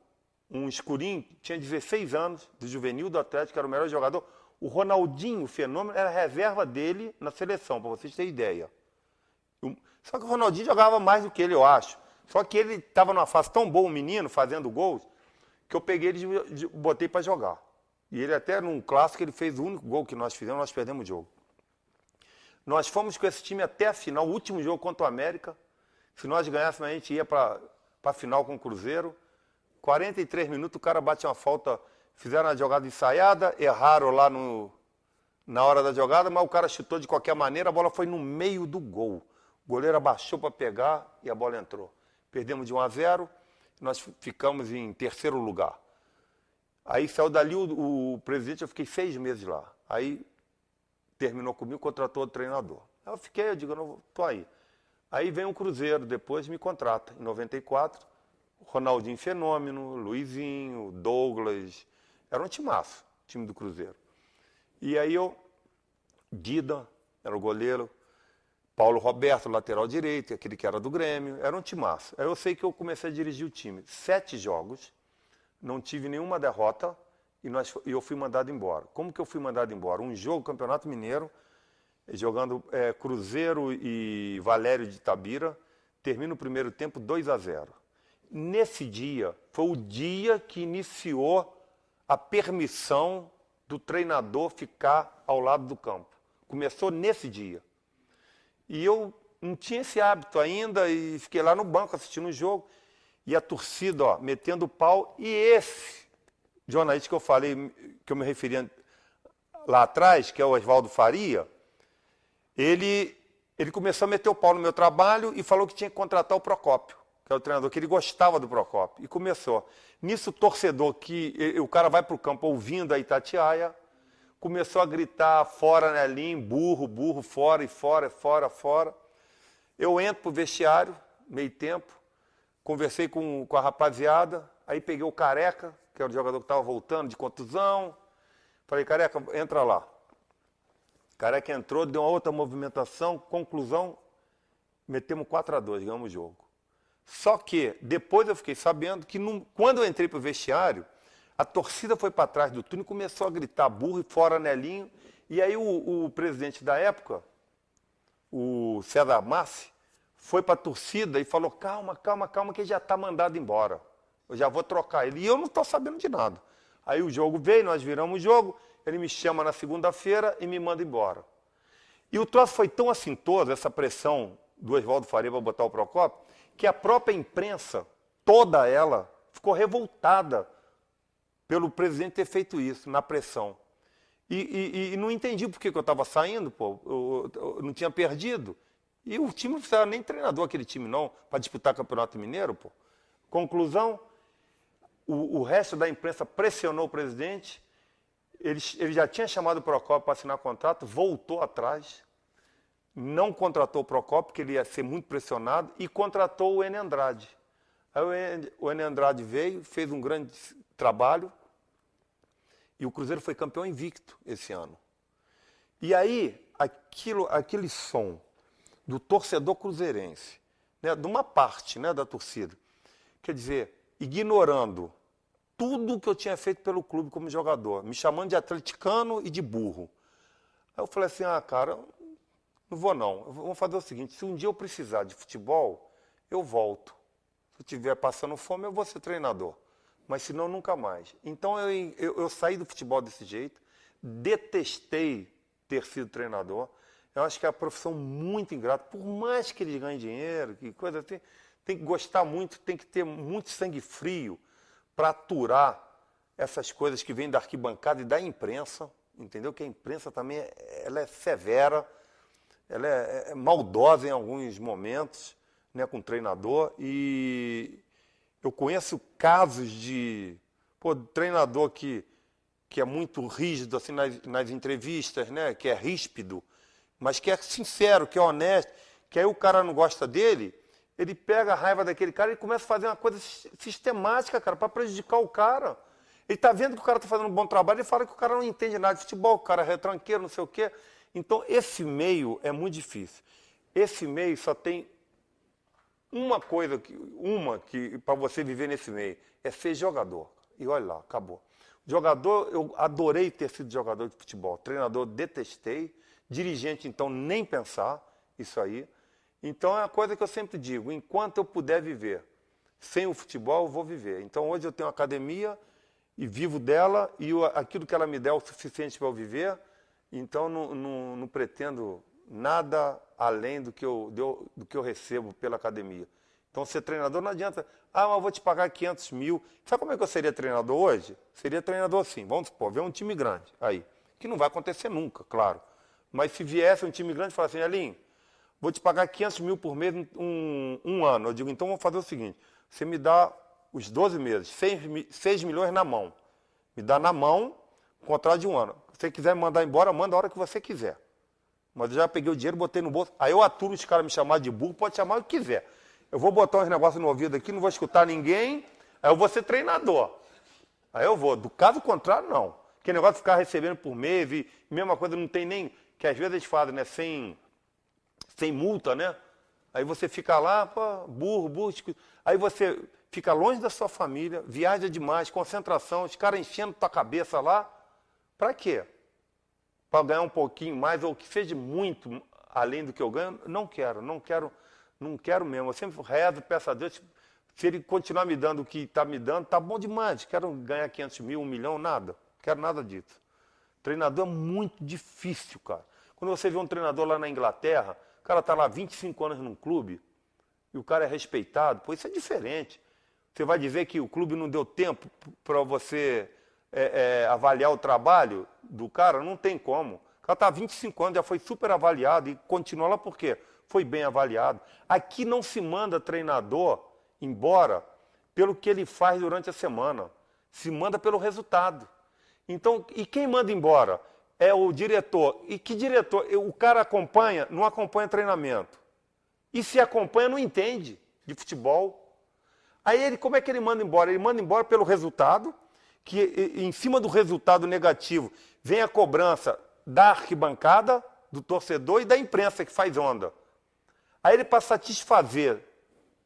um escurinho, tinha 16 anos, do juvenil do Atlético, era o melhor jogador. O Ronaldinho, o fenômeno, era a reserva dele na seleção, para vocês terem ideia. Só que o Ronaldinho jogava mais do que ele, eu acho. Só que ele estava numa fase tão boa, o menino, fazendo gols, que eu peguei ele e botei para jogar. E ele até num clássico, ele fez o único gol que nós fizemos, nós perdemos o jogo. Nós fomos com esse time até a final, o último jogo contra o América. Se nós ganhássemos, a gente ia para a final com o Cruzeiro. 43 minutos, o cara bate uma falta, fizeram a jogada ensaiada, erraram lá na hora da jogada, mas o cara chutou de qualquer maneira, a bola foi no meio do gol. O goleiro abaixou para pegar e a bola entrou. Perdemos de 1-0, nós ficamos em terceiro lugar. Aí saiu dali o presidente, eu fiquei 6 meses lá. Aí terminou comigo, contratou o treinador. Aí eu fiquei, eu digo, eu não tô aí. Aí vem o Cruzeiro, depois me contrata, em 94, Ronaldinho Fenômeno, Luizinho, Douglas, era um timaço, time do Cruzeiro. E aí Dida, era o goleiro, Paulo Roberto, lateral direito, aquele que era do Grêmio, era um timaço. Aí eu sei que eu comecei a dirigir o time. 7 jogos, não tive nenhuma derrota e eu fui mandado embora. Como que eu fui mandado embora? Um jogo, Campeonato Mineiro, jogando Cruzeiro e Valério de Itabira, termina o primeiro tempo 2-0. Nesse dia, foi o dia que iniciou a permissão do treinador ficar ao lado do campo. Começou nesse dia. E eu não tinha esse hábito ainda e fiquei lá no banco assistindo o jogo. E a torcida, metendo pau. E esse jornalista que eu falei, que eu me referi lá atrás, que é o Oswaldo Faria, ele começou a meter o pau no meu trabalho e falou que tinha que contratar o Procópio, que é o treinador, que ele gostava do Procópio. E começou. Nisso, o torcedor, o cara vai para o campo ouvindo a Itatiaia, começou a gritar, fora Nelinho, burro, burro, fora e fora, fora, fora. Eu entro pro vestiário, meio tempo, conversei com a rapaziada, aí peguei o Careca, que era o jogador que estava voltando de contusão. Falei, Careca, entra lá. Careca entrou, deu uma outra movimentação, conclusão, metemos 4-2, ganhamos o jogo. Só que depois eu fiquei sabendo que quando eu entrei pro vestiário, a torcida foi para trás do túnel e começou a gritar burro e fora Nelinho. E aí o presidente da época, o César Massi, foi para a torcida e falou, calma, calma, calma, que ele já está mandado embora. Eu já vou trocar ele. E eu não estou sabendo de nada. Aí o jogo veio, nós viramos o jogo, ele me chama na segunda-feira e me manda embora. E o troço foi tão assintoso, essa pressão do Oswaldo Faria para botar o Procópio, que a própria imprensa, toda ela, ficou revoltada pelo presidente ter feito isso, na pressão. E não entendi por que eu estava saindo, pô. Eu não tinha perdido. E o time não precisava nem treinador, aquele time não, para disputar Campeonato Mineiro, pô. Conclusão, o resto da imprensa pressionou o presidente, ele já tinha chamado o Procópio para assinar contrato, voltou atrás, não contratou o Procópio, porque ele ia ser muito pressionado, e contratou o Enio Andrade. Aí o Enio Andrade veio, fez um grande trabalho, e o Cruzeiro foi campeão invicto esse ano. E aí, aquele som do torcedor cruzeirense, né, de uma parte, né, da torcida, quer dizer, ignorando tudo que eu tinha feito pelo clube como jogador, me chamando de atleticano e de burro. Aí eu falei assim, cara, não vou não, vamos fazer o seguinte, se um dia eu precisar de futebol, eu volto. Se eu estiver passando fome, eu vou ser treinador. Mas senão, nunca mais. Então, eu saí do futebol desse jeito, detestei ter sido treinador. Eu acho que é uma profissão muito ingrata, por mais que eles ganhem dinheiro, que coisa assim, tem que gostar muito, tem que ter muito sangue frio para aturar essas coisas que vêm da arquibancada e da imprensa, entendeu? Que a imprensa também ela é severa, ela é maldosa em alguns momentos, né, com o treinador, e eu conheço casos de treinador que é muito rígido assim, nas entrevistas, né, que é ríspido, mas que é sincero, que é honesto, que aí o cara não gosta dele, ele pega a raiva daquele cara e começa a fazer uma coisa sistemática, cara, para prejudicar o cara. Ele está vendo que o cara está fazendo um bom trabalho, ele fala que o cara não entende nada de futebol, o cara é retranqueiro, não sei o quê. Então, esse meio é muito difícil. Esse meio só tem uma coisa, que para você viver nesse meio, é ser jogador. E olha lá, acabou. Jogador, eu adorei ter sido jogador de futebol. Treinador, detestei. Dirigente, então, nem pensar isso aí. Então é uma coisa que eu sempre digo, enquanto eu puder viver sem o futebol, eu vou viver. Então hoje eu tenho uma academia e vivo dela, e aquilo que ela me der é o suficiente para eu viver, então não pretendo nada além do que eu recebo pela academia. Então ser treinador não adianta, mas eu vou te pagar 500 mil. Sabe como é que eu seria treinador hoje? Seria treinador assim, vamos supor, ver um time grande aí, que não vai acontecer nunca, claro. Mas se viesse um time grande e falasse assim, Elinho, vou te pagar 500 mil por mês um ano. Eu digo, então vamos fazer o seguinte, você me dá os 12 meses, 6 milhões na mão. Me dá na mão, contrato de um ano. Se você quiser me mandar embora, manda a hora que você quiser. Mas eu já peguei o dinheiro, botei no bolso. Aí eu aturo os caras me chamar de burro, pode chamar o que quiser. Eu vou botar uns negócios no ouvido aqui, não vou escutar ninguém, aí eu vou ser treinador. Aí eu vou. Do caso contrário, não. Que negócio de ficar recebendo por mês e mesma coisa, não tem nem... Que às vezes eles fazem, né? Sem multa, né? Aí você fica lá, pô, burro. Aí você fica longe da sua família, viaja demais, concentração, os caras enchendo tua cabeça lá. Pra quê? Para ganhar um pouquinho mais, ou que seja muito além do que eu ganho? Não quero mesmo. Eu sempre rezo, peço a Deus, se ele continuar me dando o que está me dando, tá bom demais. Quero ganhar 500 mil, 1 milhão, nada. Quero nada disso. Treinador é muito difícil, cara. Quando você vê um treinador lá na Inglaterra, o cara está lá 25 anos num clube, e o cara é respeitado, pô, isso é diferente. Você vai dizer que o clube não deu tempo para você avaliar o trabalho do cara? Não tem como. O cara está há 25 anos, já foi super avaliado e continua lá por quê? Foi bem avaliado. Aqui não se manda treinador embora pelo que ele faz durante a semana. Se manda pelo resultado. Então, e quem manda embora? É o diretor. E que diretor? O cara acompanha, não acompanha treinamento. E se acompanha, não entende de futebol. Aí ele, como é que ele manda embora? Ele manda embora pelo resultado, que em cima do resultado negativo vem a cobrança da arquibancada, do torcedor e da imprensa que faz onda. Aí ele, para satisfazer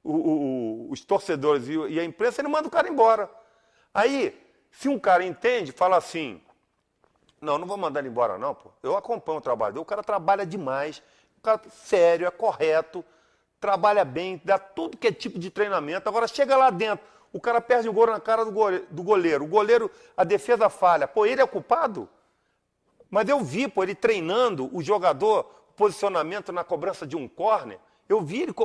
os torcedores e a imprensa, ele manda o cara embora. Aí, se um cara entende, fala assim, não vou mandar ele embora não, pô. Eu acompanho o trabalho dele, o cara trabalha demais, o cara é sério, é correto, trabalha bem, dá tudo que é tipo de treinamento. Agora chega lá dentro, o cara perde o gol na cara do goleiro. O goleiro, a defesa falha. Pô, ele é o culpado? Mas eu vi, pô, ele treinando o jogador, o posicionamento na cobrança de um córner. Eu vi ele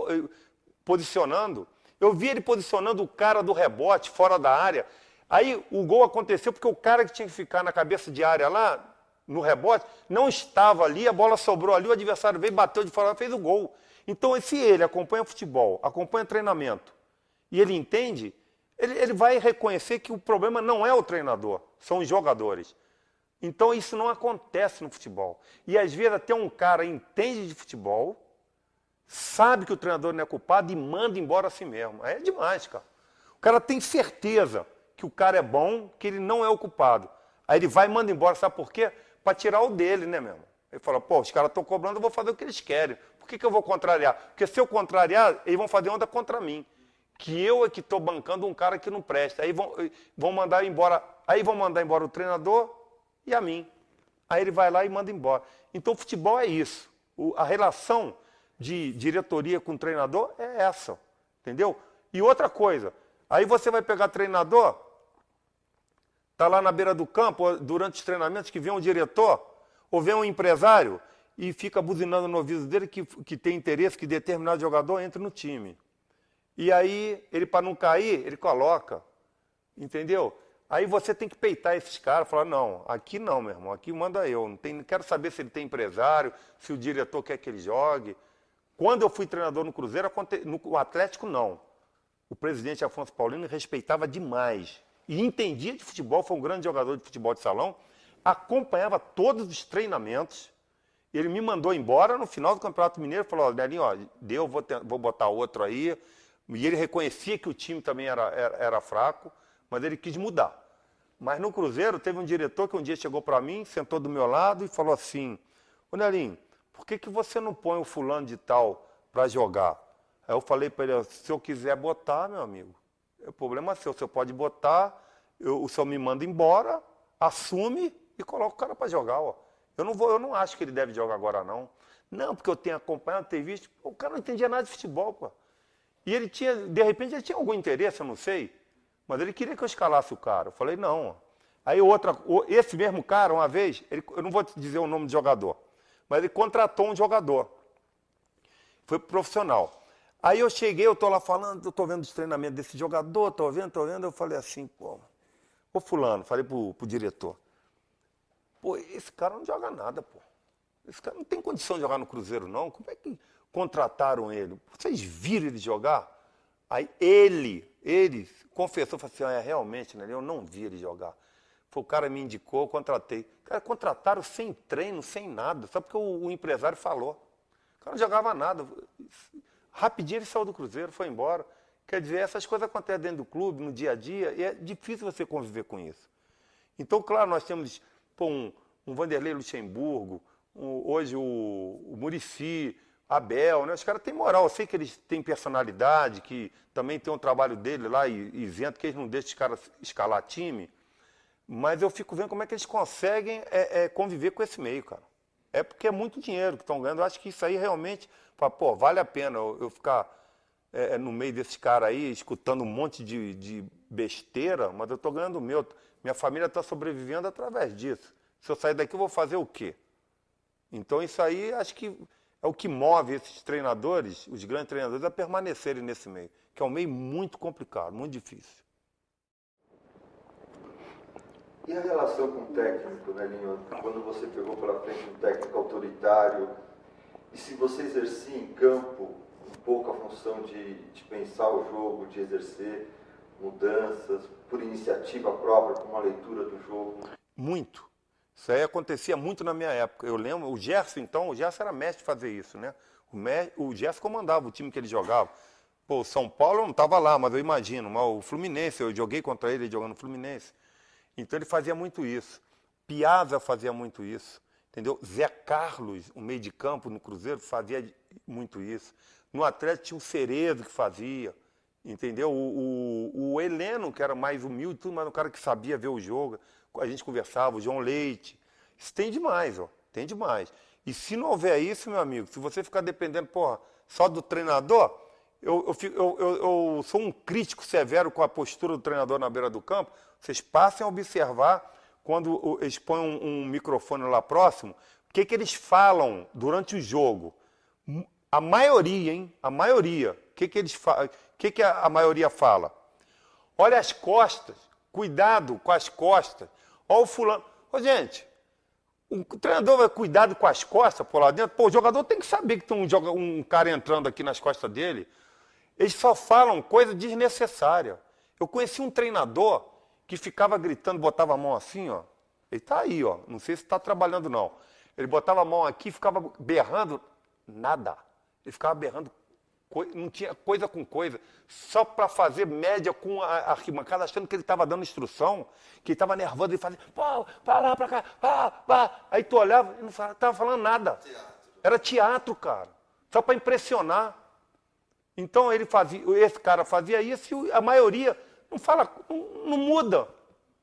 posicionando. Eu vi ele posicionando o cara do rebote, fora da área. Aí o gol aconteceu porque o cara que tinha que ficar na cabeça de área lá, no rebote, não estava ali, a bola sobrou ali, o adversário veio, bateu de fora e fez o gol. Então, se ele acompanha futebol, acompanha treinamento, e ele entende, ele vai reconhecer que o problema não é o treinador, são os jogadores. Então, isso não acontece no futebol. E, às vezes, até um cara entende de futebol, sabe que o treinador não é culpado e manda embora assim mesmo. É demais, cara. O cara tem certeza que o cara é bom, que ele não é o culpado. Aí ele vai e manda embora, sabe por quê? Para tirar o dele, né, meu irmão? Ele fala, pô, os caras estão cobrando, eu vou fazer o que eles querem. Por que eu vou contrariar? Porque se eu contrariar, eles vão fazer onda contra mim. Que eu é que estou bancando um cara que não presta. Aí vão mandar embora. Aí vão mandar embora o treinador e a mim. Aí ele vai lá e manda embora. Então o futebol é isso. A relação de diretoria com o treinador é essa. Entendeu? E outra coisa, aí você vai pegar treinador, está lá na beira do campo, durante os treinamentos, que vem um diretor, ou vem um empresário, e fica buzinando no ouvido dele que tem interesse que determinado jogador entre no time. E aí, ele para não cair, ele coloca. Entendeu? Aí você tem que peitar esses caras, falar, não, aqui não, meu irmão, aqui manda eu. Não quero saber se ele tem empresário, se o diretor quer que ele jogue. Quando eu fui treinador no Cruzeiro, no Atlético não. O presidente Afonso Paulino respeitava demais. E entendia de futebol, foi um grande jogador de futebol de salão, acompanhava todos os treinamentos. Ele me mandou embora no final do Campeonato Mineiro, falou, Nelinho, ó, deu, vou botar outro aí. E ele reconhecia que o time também era fraco, mas ele quis mudar. Mas no Cruzeiro teve um diretor que um dia chegou para mim, sentou do meu lado e falou assim, ô Nelinho, por que você não põe o fulano de tal para jogar? Aí eu falei para ele, se eu quiser botar, meu amigo, o problema é seu, o senhor pode botar, o senhor me manda embora, assume e coloca o cara para jogar, ó. Eu não acho que ele deve jogar agora, não. Não, porque eu tenho acompanhado, tenho visto. O cara não entendia nada de futebol, pô. E ele tinha, de repente, ele tinha algum interesse, eu não sei, mas ele queria que eu escalasse o cara. Eu falei, não. Aí esse mesmo cara, uma vez, eu não vou te dizer o nome do jogador, mas ele contratou um jogador. Foi profissional. Aí eu cheguei, eu tô lá falando, eu tô vendo os treinamentos desse jogador, tô vendo, eu falei assim, pô, ô fulano, falei pro diretor, pô, esse cara não joga nada, pô. Esse cara não tem condição de jogar no Cruzeiro, não. Como é que contrataram ele? Vocês viram ele jogar? Aí ele confessou, falou assim, realmente, né, eu não vi ele jogar. Foi, o cara me indicou, eu contratei. Cara, contrataram sem treino, sem nada, só porque o empresário falou. O cara não jogava nada. Rapidinho ele saiu do Cruzeiro, foi embora. Quer dizer, essas coisas acontecem dentro do clube, no dia a dia, e é difícil você conviver com isso. Então, claro, nós temos um Vanderlei Luxemburgo, hoje o Muricy, Abel, né? Os caras têm moral, eu sei que eles têm personalidade, que também tem um trabalho dele lá isento, que eles não deixam os caras escalar time, mas eu fico vendo como é que eles conseguem conviver com esse meio, cara. É porque é muito dinheiro que estão ganhando, eu acho que isso aí realmente, pô, vale a pena eu ficar no meio desses caras aí, escutando um monte de besteira, mas eu estou ganhando o meu, minha família está sobrevivendo através disso. Se eu sair daqui, eu vou fazer o quê? Então, isso aí, acho que é o que move esses treinadores, os grandes treinadores, a permanecerem nesse meio, que é um meio muito complicado, muito difícil. E a relação com o técnico, né, Linho? Quando você pegou pela frente um técnico autoritário, e se você exercia em campo um pouco a função de pensar o jogo, de exercer mudanças por iniciativa própria, com uma leitura do jogo? Muito. Isso aí acontecia muito na minha época. Eu lembro, o Gerson era mestre de fazer isso, né? O Gerson comandava o time que ele jogava. Pô, o São Paulo eu não estava lá, mas eu imagino. Mas o Fluminense, eu joguei contra ele jogando no Fluminense. Então ele fazia muito isso. Piazza fazia muito isso. Entendeu? Zé Carlos, o meio de campo no Cruzeiro, fazia muito isso. No Atlético tinha o Cerezo que fazia. Entendeu? O Heleno, que era mais humilde, tudo, mas um cara que sabia ver o jogo. A gente conversava, o João Leite. Isso tem demais, ó. Tem demais. E se não houver isso, meu amigo, se você ficar dependendo, porra, só do treinador, eu sou um crítico severo com a postura do treinador na beira do campo. Vocês passem a observar, quando eles põem um microfone lá próximo, o que eles falam durante o jogo. A maioria, hein? A maioria. O que eles falam? O que a maioria fala? Olha as costas. Cuidado com as costas. Olha o fulano. Ô, gente, o treinador vai cuidado com as costas por lá dentro. Pô, o jogador tem que saber que tem um cara entrando aqui nas costas dele. Eles só falam coisa desnecessária. Eu conheci um treinador que ficava gritando, botava a mão assim, ó. Ele tá aí, ó. Não sei se está trabalhando, não. Ele botava a mão aqui e ficava berrando. Nada. Ele ficava berrando. Não tinha coisa com coisa, só para fazer média com a arquibancada, achando que ele estava dando instrução, que ele estava nervoso, ele fazia, pô, para lá, para cá, pá. Aí tu olhava e não estava falando nada. Era teatro, cara, só para impressionar. Então esse cara fazia isso e a maioria não fala, não muda,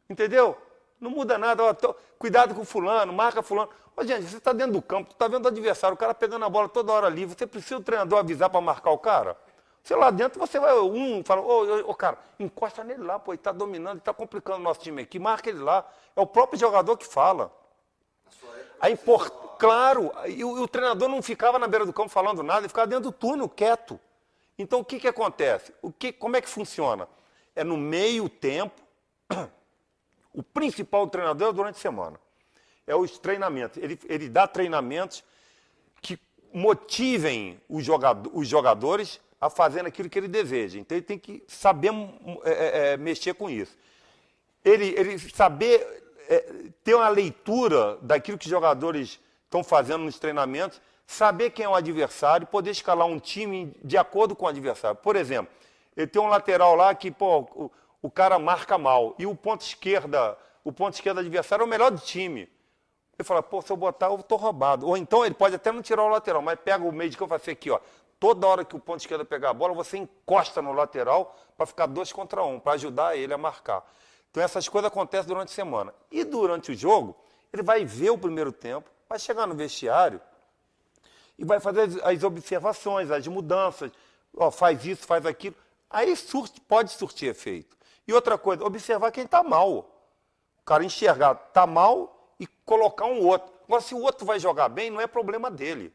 entendeu? Não muda nada, ó, cuidado com fulano, marca fulano. Ô, gente, você está dentro do campo, tu está vendo o adversário, o cara pegando a bola toda hora ali, você precisa o treinador avisar para marcar o cara? Você lá dentro, você vai, fala, ô, cara, encosta nele lá, pô, ele está dominando, ele está complicando o nosso time aqui, marca ele lá. É o próprio jogador que fala. Claro, e o treinador não ficava na beira do campo falando nada, ele ficava dentro do túnel, quieto. Então, o que acontece? Como é que funciona? É no meio tempo, o principal do treinador é durante a semana. É os treinamentos. Ele dá treinamentos que motivem os jogadores a fazerem aquilo que ele deseja. Então, ele tem que saber mexer com isso. Ele saber ter uma leitura daquilo que os jogadores estão fazendo nos treinamentos, saber quem é o adversário, poder escalar um time de acordo com o adversário. Por exemplo, ele tem um lateral lá que, pô, o cara marca mal. E o ponto esquerda adversário é o melhor do time. Ele fala, pô, se eu botar, eu tô roubado. Ou então ele pode até não tirar o lateral, mas pega o meio de campo e fala assim, aqui, ó. Toda hora que o ponto esquerda pegar a bola, você encosta no lateral para ficar 2 contra 1, para ajudar ele a marcar. Então essas coisas acontecem durante a semana. E durante o jogo, ele vai ver o primeiro tempo, vai chegar no vestiário e vai fazer as observações, as mudanças. Ó, faz isso, faz aquilo. Aí pode surtir efeito. E outra coisa, observar quem está mal. O cara enxergar, está mal e colocar um outro. Agora, se o outro vai jogar bem, não é problema dele.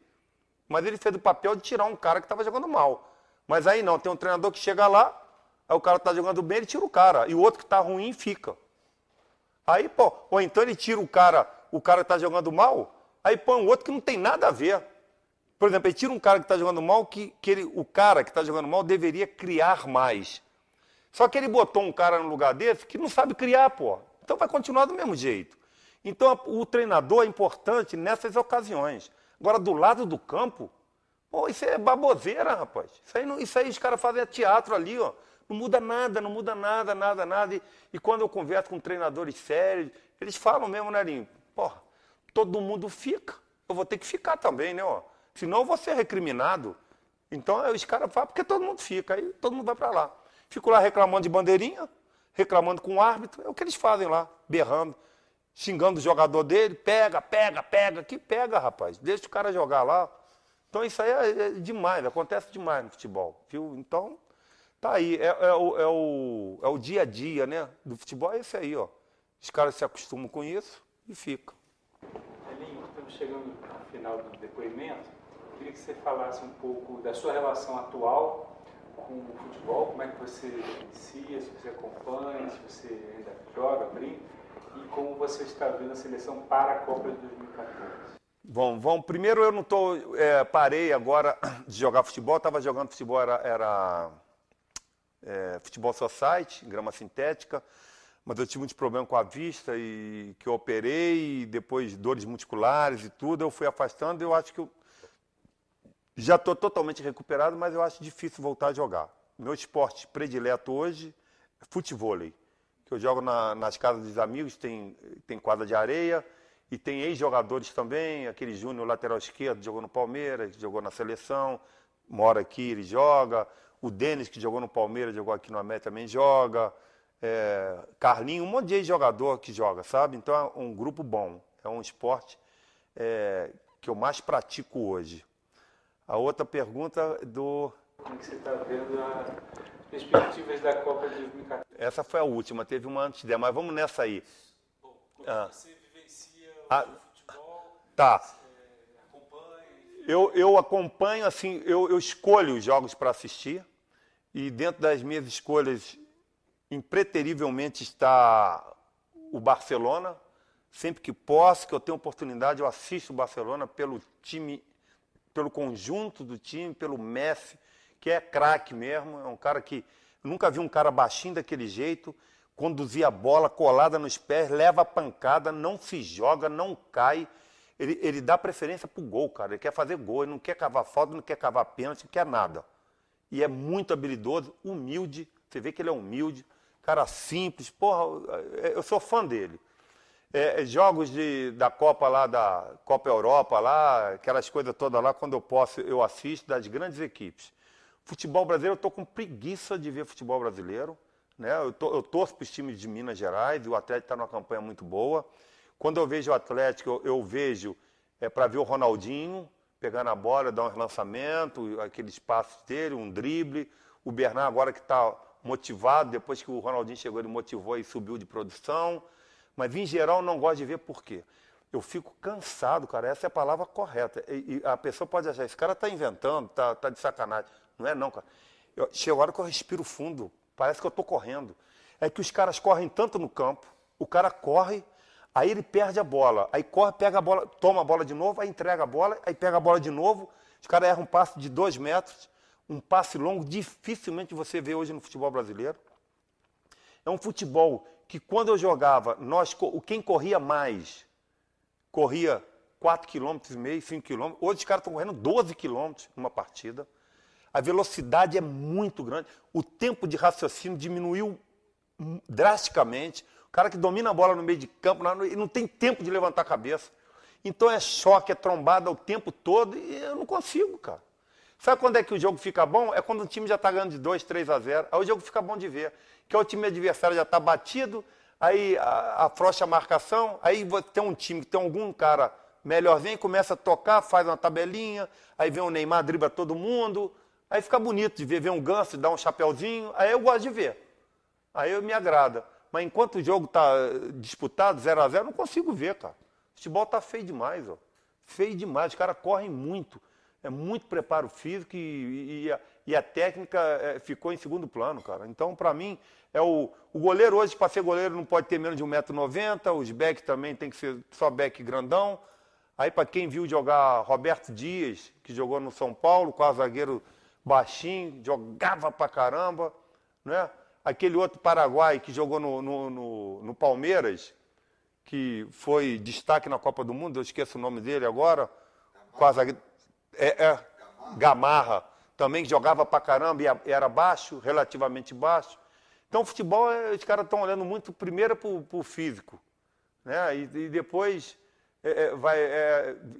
Mas ele fez o papel de tirar um cara que estava jogando mal. Mas aí não, tem um treinador que chega lá, aí o cara está jogando bem, ele tira o cara. E o outro que está ruim fica. Aí, pô, ou então ele tira o cara que está jogando mal, aí põe um outro que não tem nada a ver. Por exemplo, ele tira um cara que está jogando mal, o cara que está jogando mal deveria criar mais. Só que ele botou um cara no lugar desse que não sabe criar, pô. Então vai continuar do mesmo jeito. Então o treinador é importante nessas ocasiões. Agora, do lado do campo, pô, isso é baboseira, rapaz. Isso aí os caras fazem teatro ali, ó. Não muda nada, nada. E quando eu converso com treinadores sérios, eles falam mesmo, né, Linho? Porra, todo mundo fica. Eu vou ter que ficar também, né, ó. Senão eu vou ser recriminado. Então os caras falam, porque todo mundo fica. Aí todo mundo vai para lá. Fico lá reclamando de bandeirinha, reclamando com o árbitro. É o que eles fazem lá, berrando, xingando o jogador dele. Pega. Que pega, rapaz. Deixa o cara jogar lá. Então isso aí é demais, acontece demais no futebol, viu? Então, tá aí, é o dia a dia, né? Do futebol é esse aí, ó. Os caras se acostumam com isso e ficam. Elinho, estamos chegando ao final do depoimento. Eu queria que você falasse um pouco da sua relação atual com o futebol, como é que você inicia, se você acompanha, se você ainda joga, brinca, e como você está vendo a seleção para a Copa de 2014. Bom, primeiro eu não parei agora de jogar futebol, estava jogando futebol, era futebol society, grama sintética, mas eu tive muitos problemas com a vista e que eu operei, e depois dores musculares e tudo, eu fui afastando, eu acho que eu já estou totalmente recuperado, mas eu acho difícil voltar a jogar. Meu esporte predileto hoje é futevôlei, que eu jogo nas casas dos amigos, tem quadra de areia, e tem ex-jogadores também, aquele Júnior, lateral esquerdo, jogou no Palmeiras, jogou na seleção, mora aqui, ele joga. O Denis, que jogou no Palmeiras, jogou aqui no América, também joga. Carlinho, um monte de ex-jogador que joga, sabe? Então é um grupo bom, é um esporte que eu mais pratico hoje. A outra pergunta do... Como é que você está vendo as perspectivas da Copa de 2014? Essa foi a última, teve uma antes dela, mas vamos nessa aí. Bom, como você vivencia o futebol, tá. acompanha? Eu acompanho, assim, eu escolho os jogos para assistir, e dentro das minhas escolhas, impreterivelmente está o Barcelona. Sempre que posso, que eu tenho oportunidade, eu assisto o Barcelona pelo time, pelo conjunto do time, pelo Messi, que é craque mesmo, é um cara que... Eu nunca vi um cara baixinho daquele jeito, conduzir a bola colada nos pés, leva a pancada, não se joga, não cai. Ele dá preferência pro gol, cara. Ele quer fazer gol, ele não quer cavar falta, não quer cavar pênalti, não quer nada. E é muito habilidoso, humilde. Você vê que ele é humilde, cara simples. Porra, eu sou fã dele. Jogos da Copa lá, da Copa Europa lá, aquelas coisas todas lá, quando eu posso, eu assisto das grandes equipes. Futebol brasileiro, eu estou com preguiça de ver futebol brasileiro. Né? Eu torço para os times de Minas Gerais, e o Atlético está numa campanha muito boa. Quando eu vejo o Atlético, eu vejo para ver o Ronaldinho pegando a bola, dar um lançamento, aqueles passos dele, um drible. O Bernard agora que está motivado, depois que o Ronaldinho chegou, ele motivou e subiu de produção. Mas, em geral, não gosto de ver por quê. Eu fico cansado, cara, essa é a palavra correta. E a pessoa pode achar, esse cara está inventando, tá de sacanagem. Não é não, cara. Chega a hora que eu respiro fundo, parece que eu estou correndo. É que os caras correm tanto no campo, o cara corre, aí ele perde a bola, aí corre, pega a bola, toma a bola de novo, aí entrega a bola, aí pega a bola de novo, os caras erram um passe de 2 metros, um passe longo, dificilmente você vê hoje no futebol brasileiro. É um futebol que quando eu jogava, quem corria mais, corria 4,5 km, 5 km, hoje os caras estão correndo 12 km numa partida. A velocidade é muito grande, o tempo de raciocínio diminuiu drasticamente. O cara que domina a bola no meio de campo, ele não tem tempo de levantar a cabeça. Então é choque, é trombada o tempo todo e eu não consigo, cara. Sabe quando é que o jogo fica bom? É quando o time já está ganhando de 2, 3-0. Aí o jogo fica bom de ver. Que é o time adversário já está batido, aí afrouxa a marcação, aí tem um time que tem algum cara melhorzinho, começa a tocar, faz uma tabelinha, aí vem o Neymar, dribla todo mundo, aí fica bonito de ver um Ganso, dar um chapéuzinho, aí eu gosto de ver. Aí me agrada. Mas enquanto o jogo está disputado, 0 a 0, eu não consigo ver, cara. O futebol tá feio demais, ó. Feio demais, os caras correm muito. É muito preparo físico e a técnica ficou em segundo plano, cara. Então, para mim, o goleiro hoje, para ser goleiro, não pode ter menos de 1,90 m, os backs também tem que ser só back grandão. Aí, para quem viu jogar Roberto Dias, que jogou no São Paulo, quase zagueiro baixinho, jogava pra caramba, né? Aquele outro paraguai que jogou no Palmeiras, que foi destaque na Copa do Mundo, eu esqueço o nome dele agora, quase Gamarra, também que jogava pra caramba e era baixo, relativamente baixo. Então, o futebol, os caras estão olhando muito primeiro pro físico, né? E depois,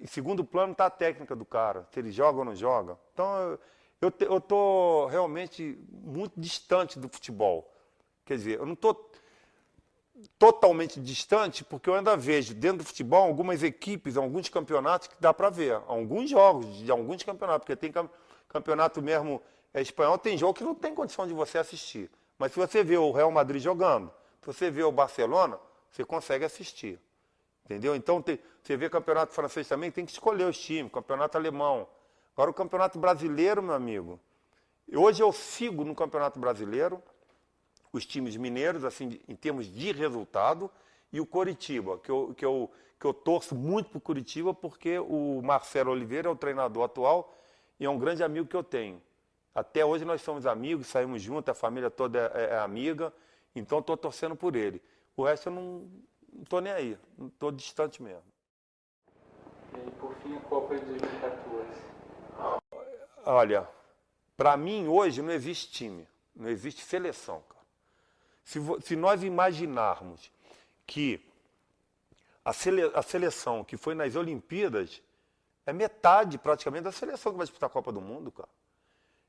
em segundo plano, está a técnica do cara, se ele joga ou não joga. Então, eu estou realmente muito distante do futebol. Quer dizer, eu não estou totalmente distante, porque eu ainda vejo dentro do futebol algumas equipes, alguns campeonatos que dá para ver, alguns jogos de alguns campeonatos, porque tem campeonato mesmo espanhol, tem jogo que não tem condição de você assistir. Mas se você vê o Real Madrid jogando, se você vê o Barcelona, você consegue assistir. Entendeu? Então, você vê campeonato francês também, tem que escolher os times, campeonato alemão. Agora, o campeonato brasileiro, meu amigo, hoje eu sigo no campeonato brasileiro os times mineiros, assim, em termos de resultado, e o Coritiba, que eu torço muito para o Coritiba, porque o Marcelo Oliveira é o treinador atual e é um grande amigo que eu tenho. Até hoje nós somos amigos, saímos juntos, a família toda é amiga, então estou torcendo por ele. O resto eu não estou nem aí, estou distante mesmo. E aí, por fim, a Copa de 2014. Olha, para mim hoje não existe time, não existe seleção, cara. Se nós imaginarmos que a seleção que foi nas Olimpíadas é metade praticamente da seleção que vai disputar a Copa do Mundo, cara.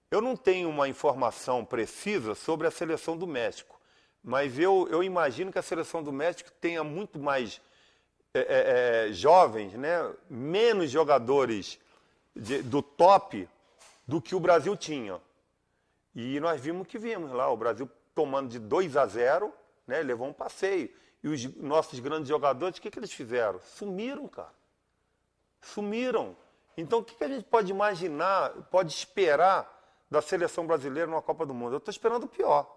Eu não tenho uma informação precisa sobre a seleção do México, mas eu imagino que a seleção do México tenha muito mais jovens, né? Menos jogadores do top do que o Brasil tinha. E nós vimos lá, o Brasil tomando de 2 a 0, né? Levou um passeio. E os nossos grandes jogadores, o que eles fizeram? Sumiram, cara. Sumiram. Então, o que a gente pode imaginar, pode esperar da seleção brasileira numa Copa do Mundo? Eu estou esperando o pior.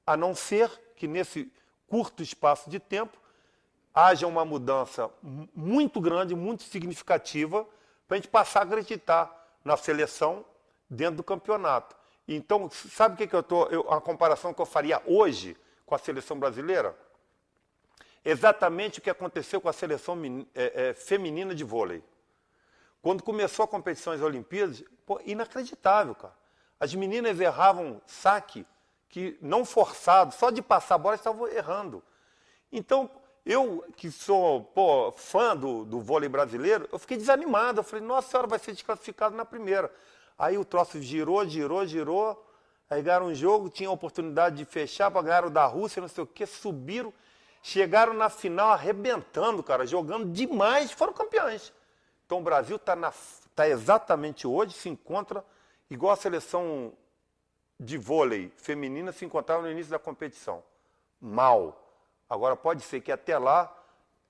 A não ser que nesse curto espaço de tempo haja uma mudança muito grande, muito significativa, para a gente passar a acreditar na seleção dentro do campeonato. Então, sabe o que a comparação que eu faria hoje com a seleção brasileira? Exatamente o que aconteceu com a seleção feminina de vôlei. Quando começou a competição das Olimpíadas, inacreditável, cara. As meninas erravam saque, que não forçado, só de passar a bola estavam errando. Então, eu que sou fã do vôlei brasileiro, eu fiquei desanimado. Eu falei, nossa senhora, vai ser desclassificado na primeira. Aí o troço girou, aí ganharam um jogo, tinha a oportunidade de fechar para ganhar o da Rússia, não sei o quê, subiram, chegaram na final arrebentando, cara, jogando demais, foram campeões. Então o Brasil tá exatamente hoje, se encontra igual a seleção de vôlei feminina se encontrava no início da competição. Mal. Agora pode ser que até lá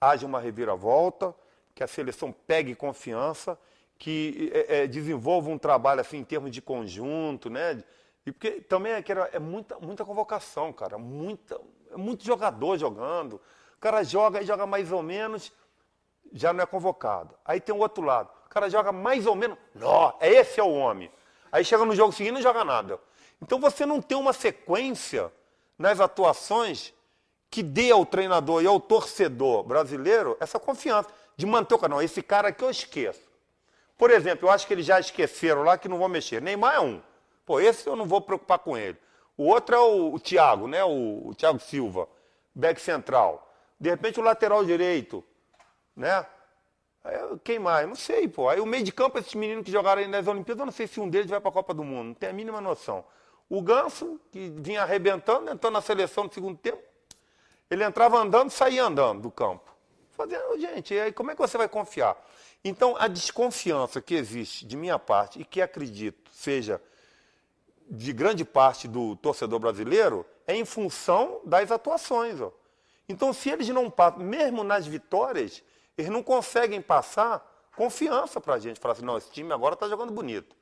haja uma reviravolta, que a seleção pegue confiança, que desenvolva um trabalho assim em termos de conjunto, né? E porque também é muita convocação, cara, muito jogador jogando. O cara joga e joga mais ou menos, já não é convocado. Aí tem o outro lado, o cara joga mais ou menos, não, esse é o homem. Aí chega no jogo seguinte e não joga nada. Então você não tem uma sequência nas atuações que dê ao treinador e ao torcedor brasileiro essa confiança de manter o cara. Não, esse cara aqui eu esqueço. Por exemplo, eu acho que eles já esqueceram lá que não vão mexer. Neymar é um. Esse eu não vou preocupar com ele. O outro é o Thiago, né? O Thiago Silva, back central. De repente o lateral direito, né? Quem mais? Não sei, Aí o meio de campo, esses meninos que jogaram aí nas Olimpíadas, eu não sei se um deles vai para a Copa do Mundo. Não tenho a mínima noção. O Ganso, que vinha arrebentando, entrou na seleção no segundo tempo. Ele entrava andando e saía andando do campo. fazendo, gente, e aí como é que você vai confiar? Então, a desconfiança que existe de minha parte e que acredito seja de grande parte do torcedor brasileiro é em função das atuações. Ó. Então, se eles não passam, mesmo nas vitórias, eles não conseguem passar confiança para a gente. Falar assim, não, esse time agora está jogando bonito.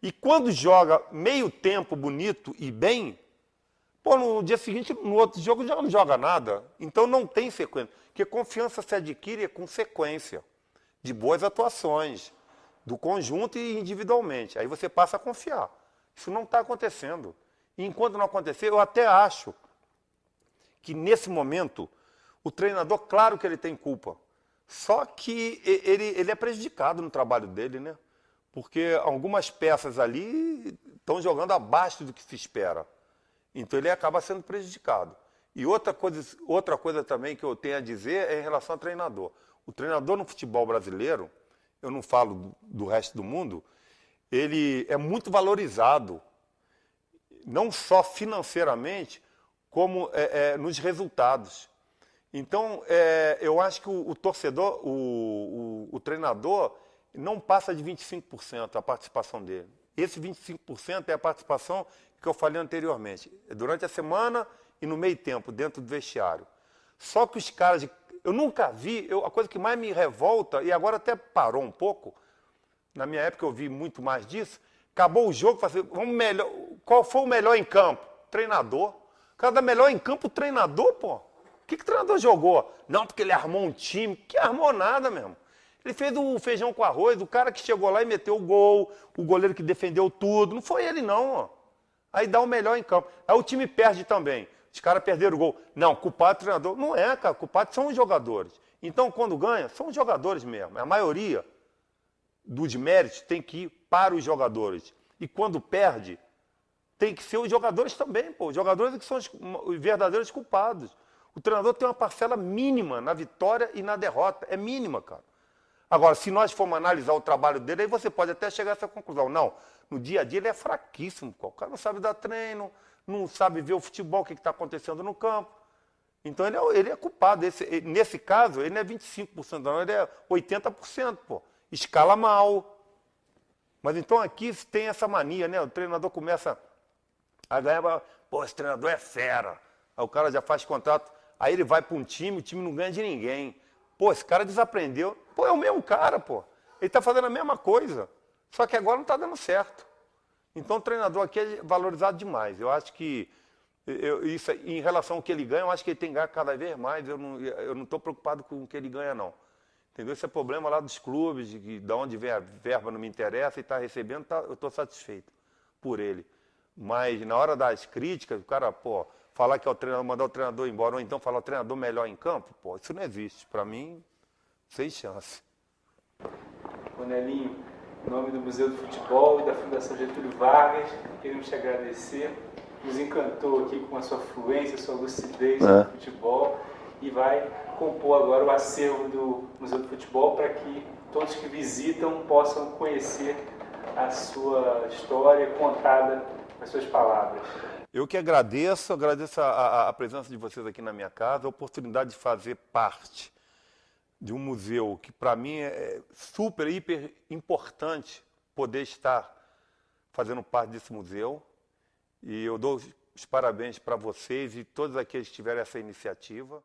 E quando joga meio tempo bonito e bem, pô, no dia seguinte, no outro jogo, já não joga nada. Então não tem sequência. Porque confiança se adquire com sequência de boas atuações, do conjunto e individualmente. Aí você passa a confiar. Isso não está acontecendo. E enquanto não acontecer, eu até acho que nesse momento o treinador, claro que ele tem culpa. Só que ele é prejudicado no trabalho dele, né? Porque algumas peças ali estão jogando abaixo do que se espera. Então ele acaba sendo prejudicado. E outra coisa também que eu tenho a dizer é em relação ao treinador. O treinador no futebol brasileiro, eu não falo do resto do mundo, ele é muito valorizado, não só financeiramente, como nos resultados. Então, eu acho que o torcedor, o treinador, não passa de 25% a participação dele. Esse 25% é a participação que eu falei anteriormente, durante a semana e no meio tempo, dentro do vestiário. Só que os caras, eu nunca vi, a coisa que mais me revolta, e agora até parou um pouco, na minha época eu vi muito mais disso, acabou o jogo, qual foi o melhor em campo? Treinador. O cara dá melhor em campo, o treinador, pô. O que o treinador jogou? Não, porque ele armou um time. Que armou nada mesmo. Ele fez o feijão com arroz, o cara que chegou lá e meteu o gol, o goleiro que defendeu tudo. Não foi ele, não. Ó. Aí dá o melhor em campo. Aí o time perde também. Os caras perderam o gol. Não, culpado é o treinador. Não é, cara. Culpado são os jogadores. Então, quando ganha, são os jogadores mesmo. A maioria dos méritos tem que ir para os jogadores. E quando perde, tem que ser os jogadores também. Pô. Os jogadores que são os verdadeiros culpados. O treinador tem uma parcela mínima na vitória e na derrota. É mínima, cara. Agora, se nós formos analisar o trabalho dele, aí você pode até chegar a essa conclusão. Não, no dia a dia ele é fraquíssimo. O cara não sabe dar treino, não sabe ver o futebol, o que está acontecendo no campo. Então ele é culpado. Nesse caso, ele não é 25%, não, ele é 80%. Pô. Escala mal. Mas então aqui tem essa mania, né? O treinador começa a ganhar, pô, esse treinador é fera. Aí o cara já faz contrato, aí ele vai para um time, o time não ganha de ninguém. Pô, esse cara desaprendeu. Pô, é o mesmo cara, pô. Ele está fazendo a mesma coisa. Só que agora não está dando certo. Então o treinador aqui é valorizado demais. Eu acho que, isso, em relação ao que ele ganha, eu acho que ele tem que ganhar cada vez mais. Eu não estou preocupado com o que ele ganha, não. Entendeu? Esse é problema lá dos clubes, de onde vem a verba não me interessa e está recebendo, eu estou satisfeito por ele. Mas na hora das críticas, o cara, pô, falar que é o treinador, mandar o treinador embora, ou então falar o treinador melhor em campo, pô, isso não existe. Para mim, sem chance. Nelinho, em nome do Museu do Futebol e da Fundação Getúlio Vargas, queremos te agradecer. Nos encantou aqui com a sua fluência, a sua lucidez no futebol e vai compor agora o acervo do Museu do Futebol para que todos que visitam possam conhecer a sua história contada com as suas palavras. Eu que agradeço a presença de vocês aqui na minha casa, a oportunidade de fazer parte de um museu que para mim é super, hiper importante poder estar fazendo parte desse museu. E eu dou os parabéns para vocês e todos aqueles que tiveram essa iniciativa.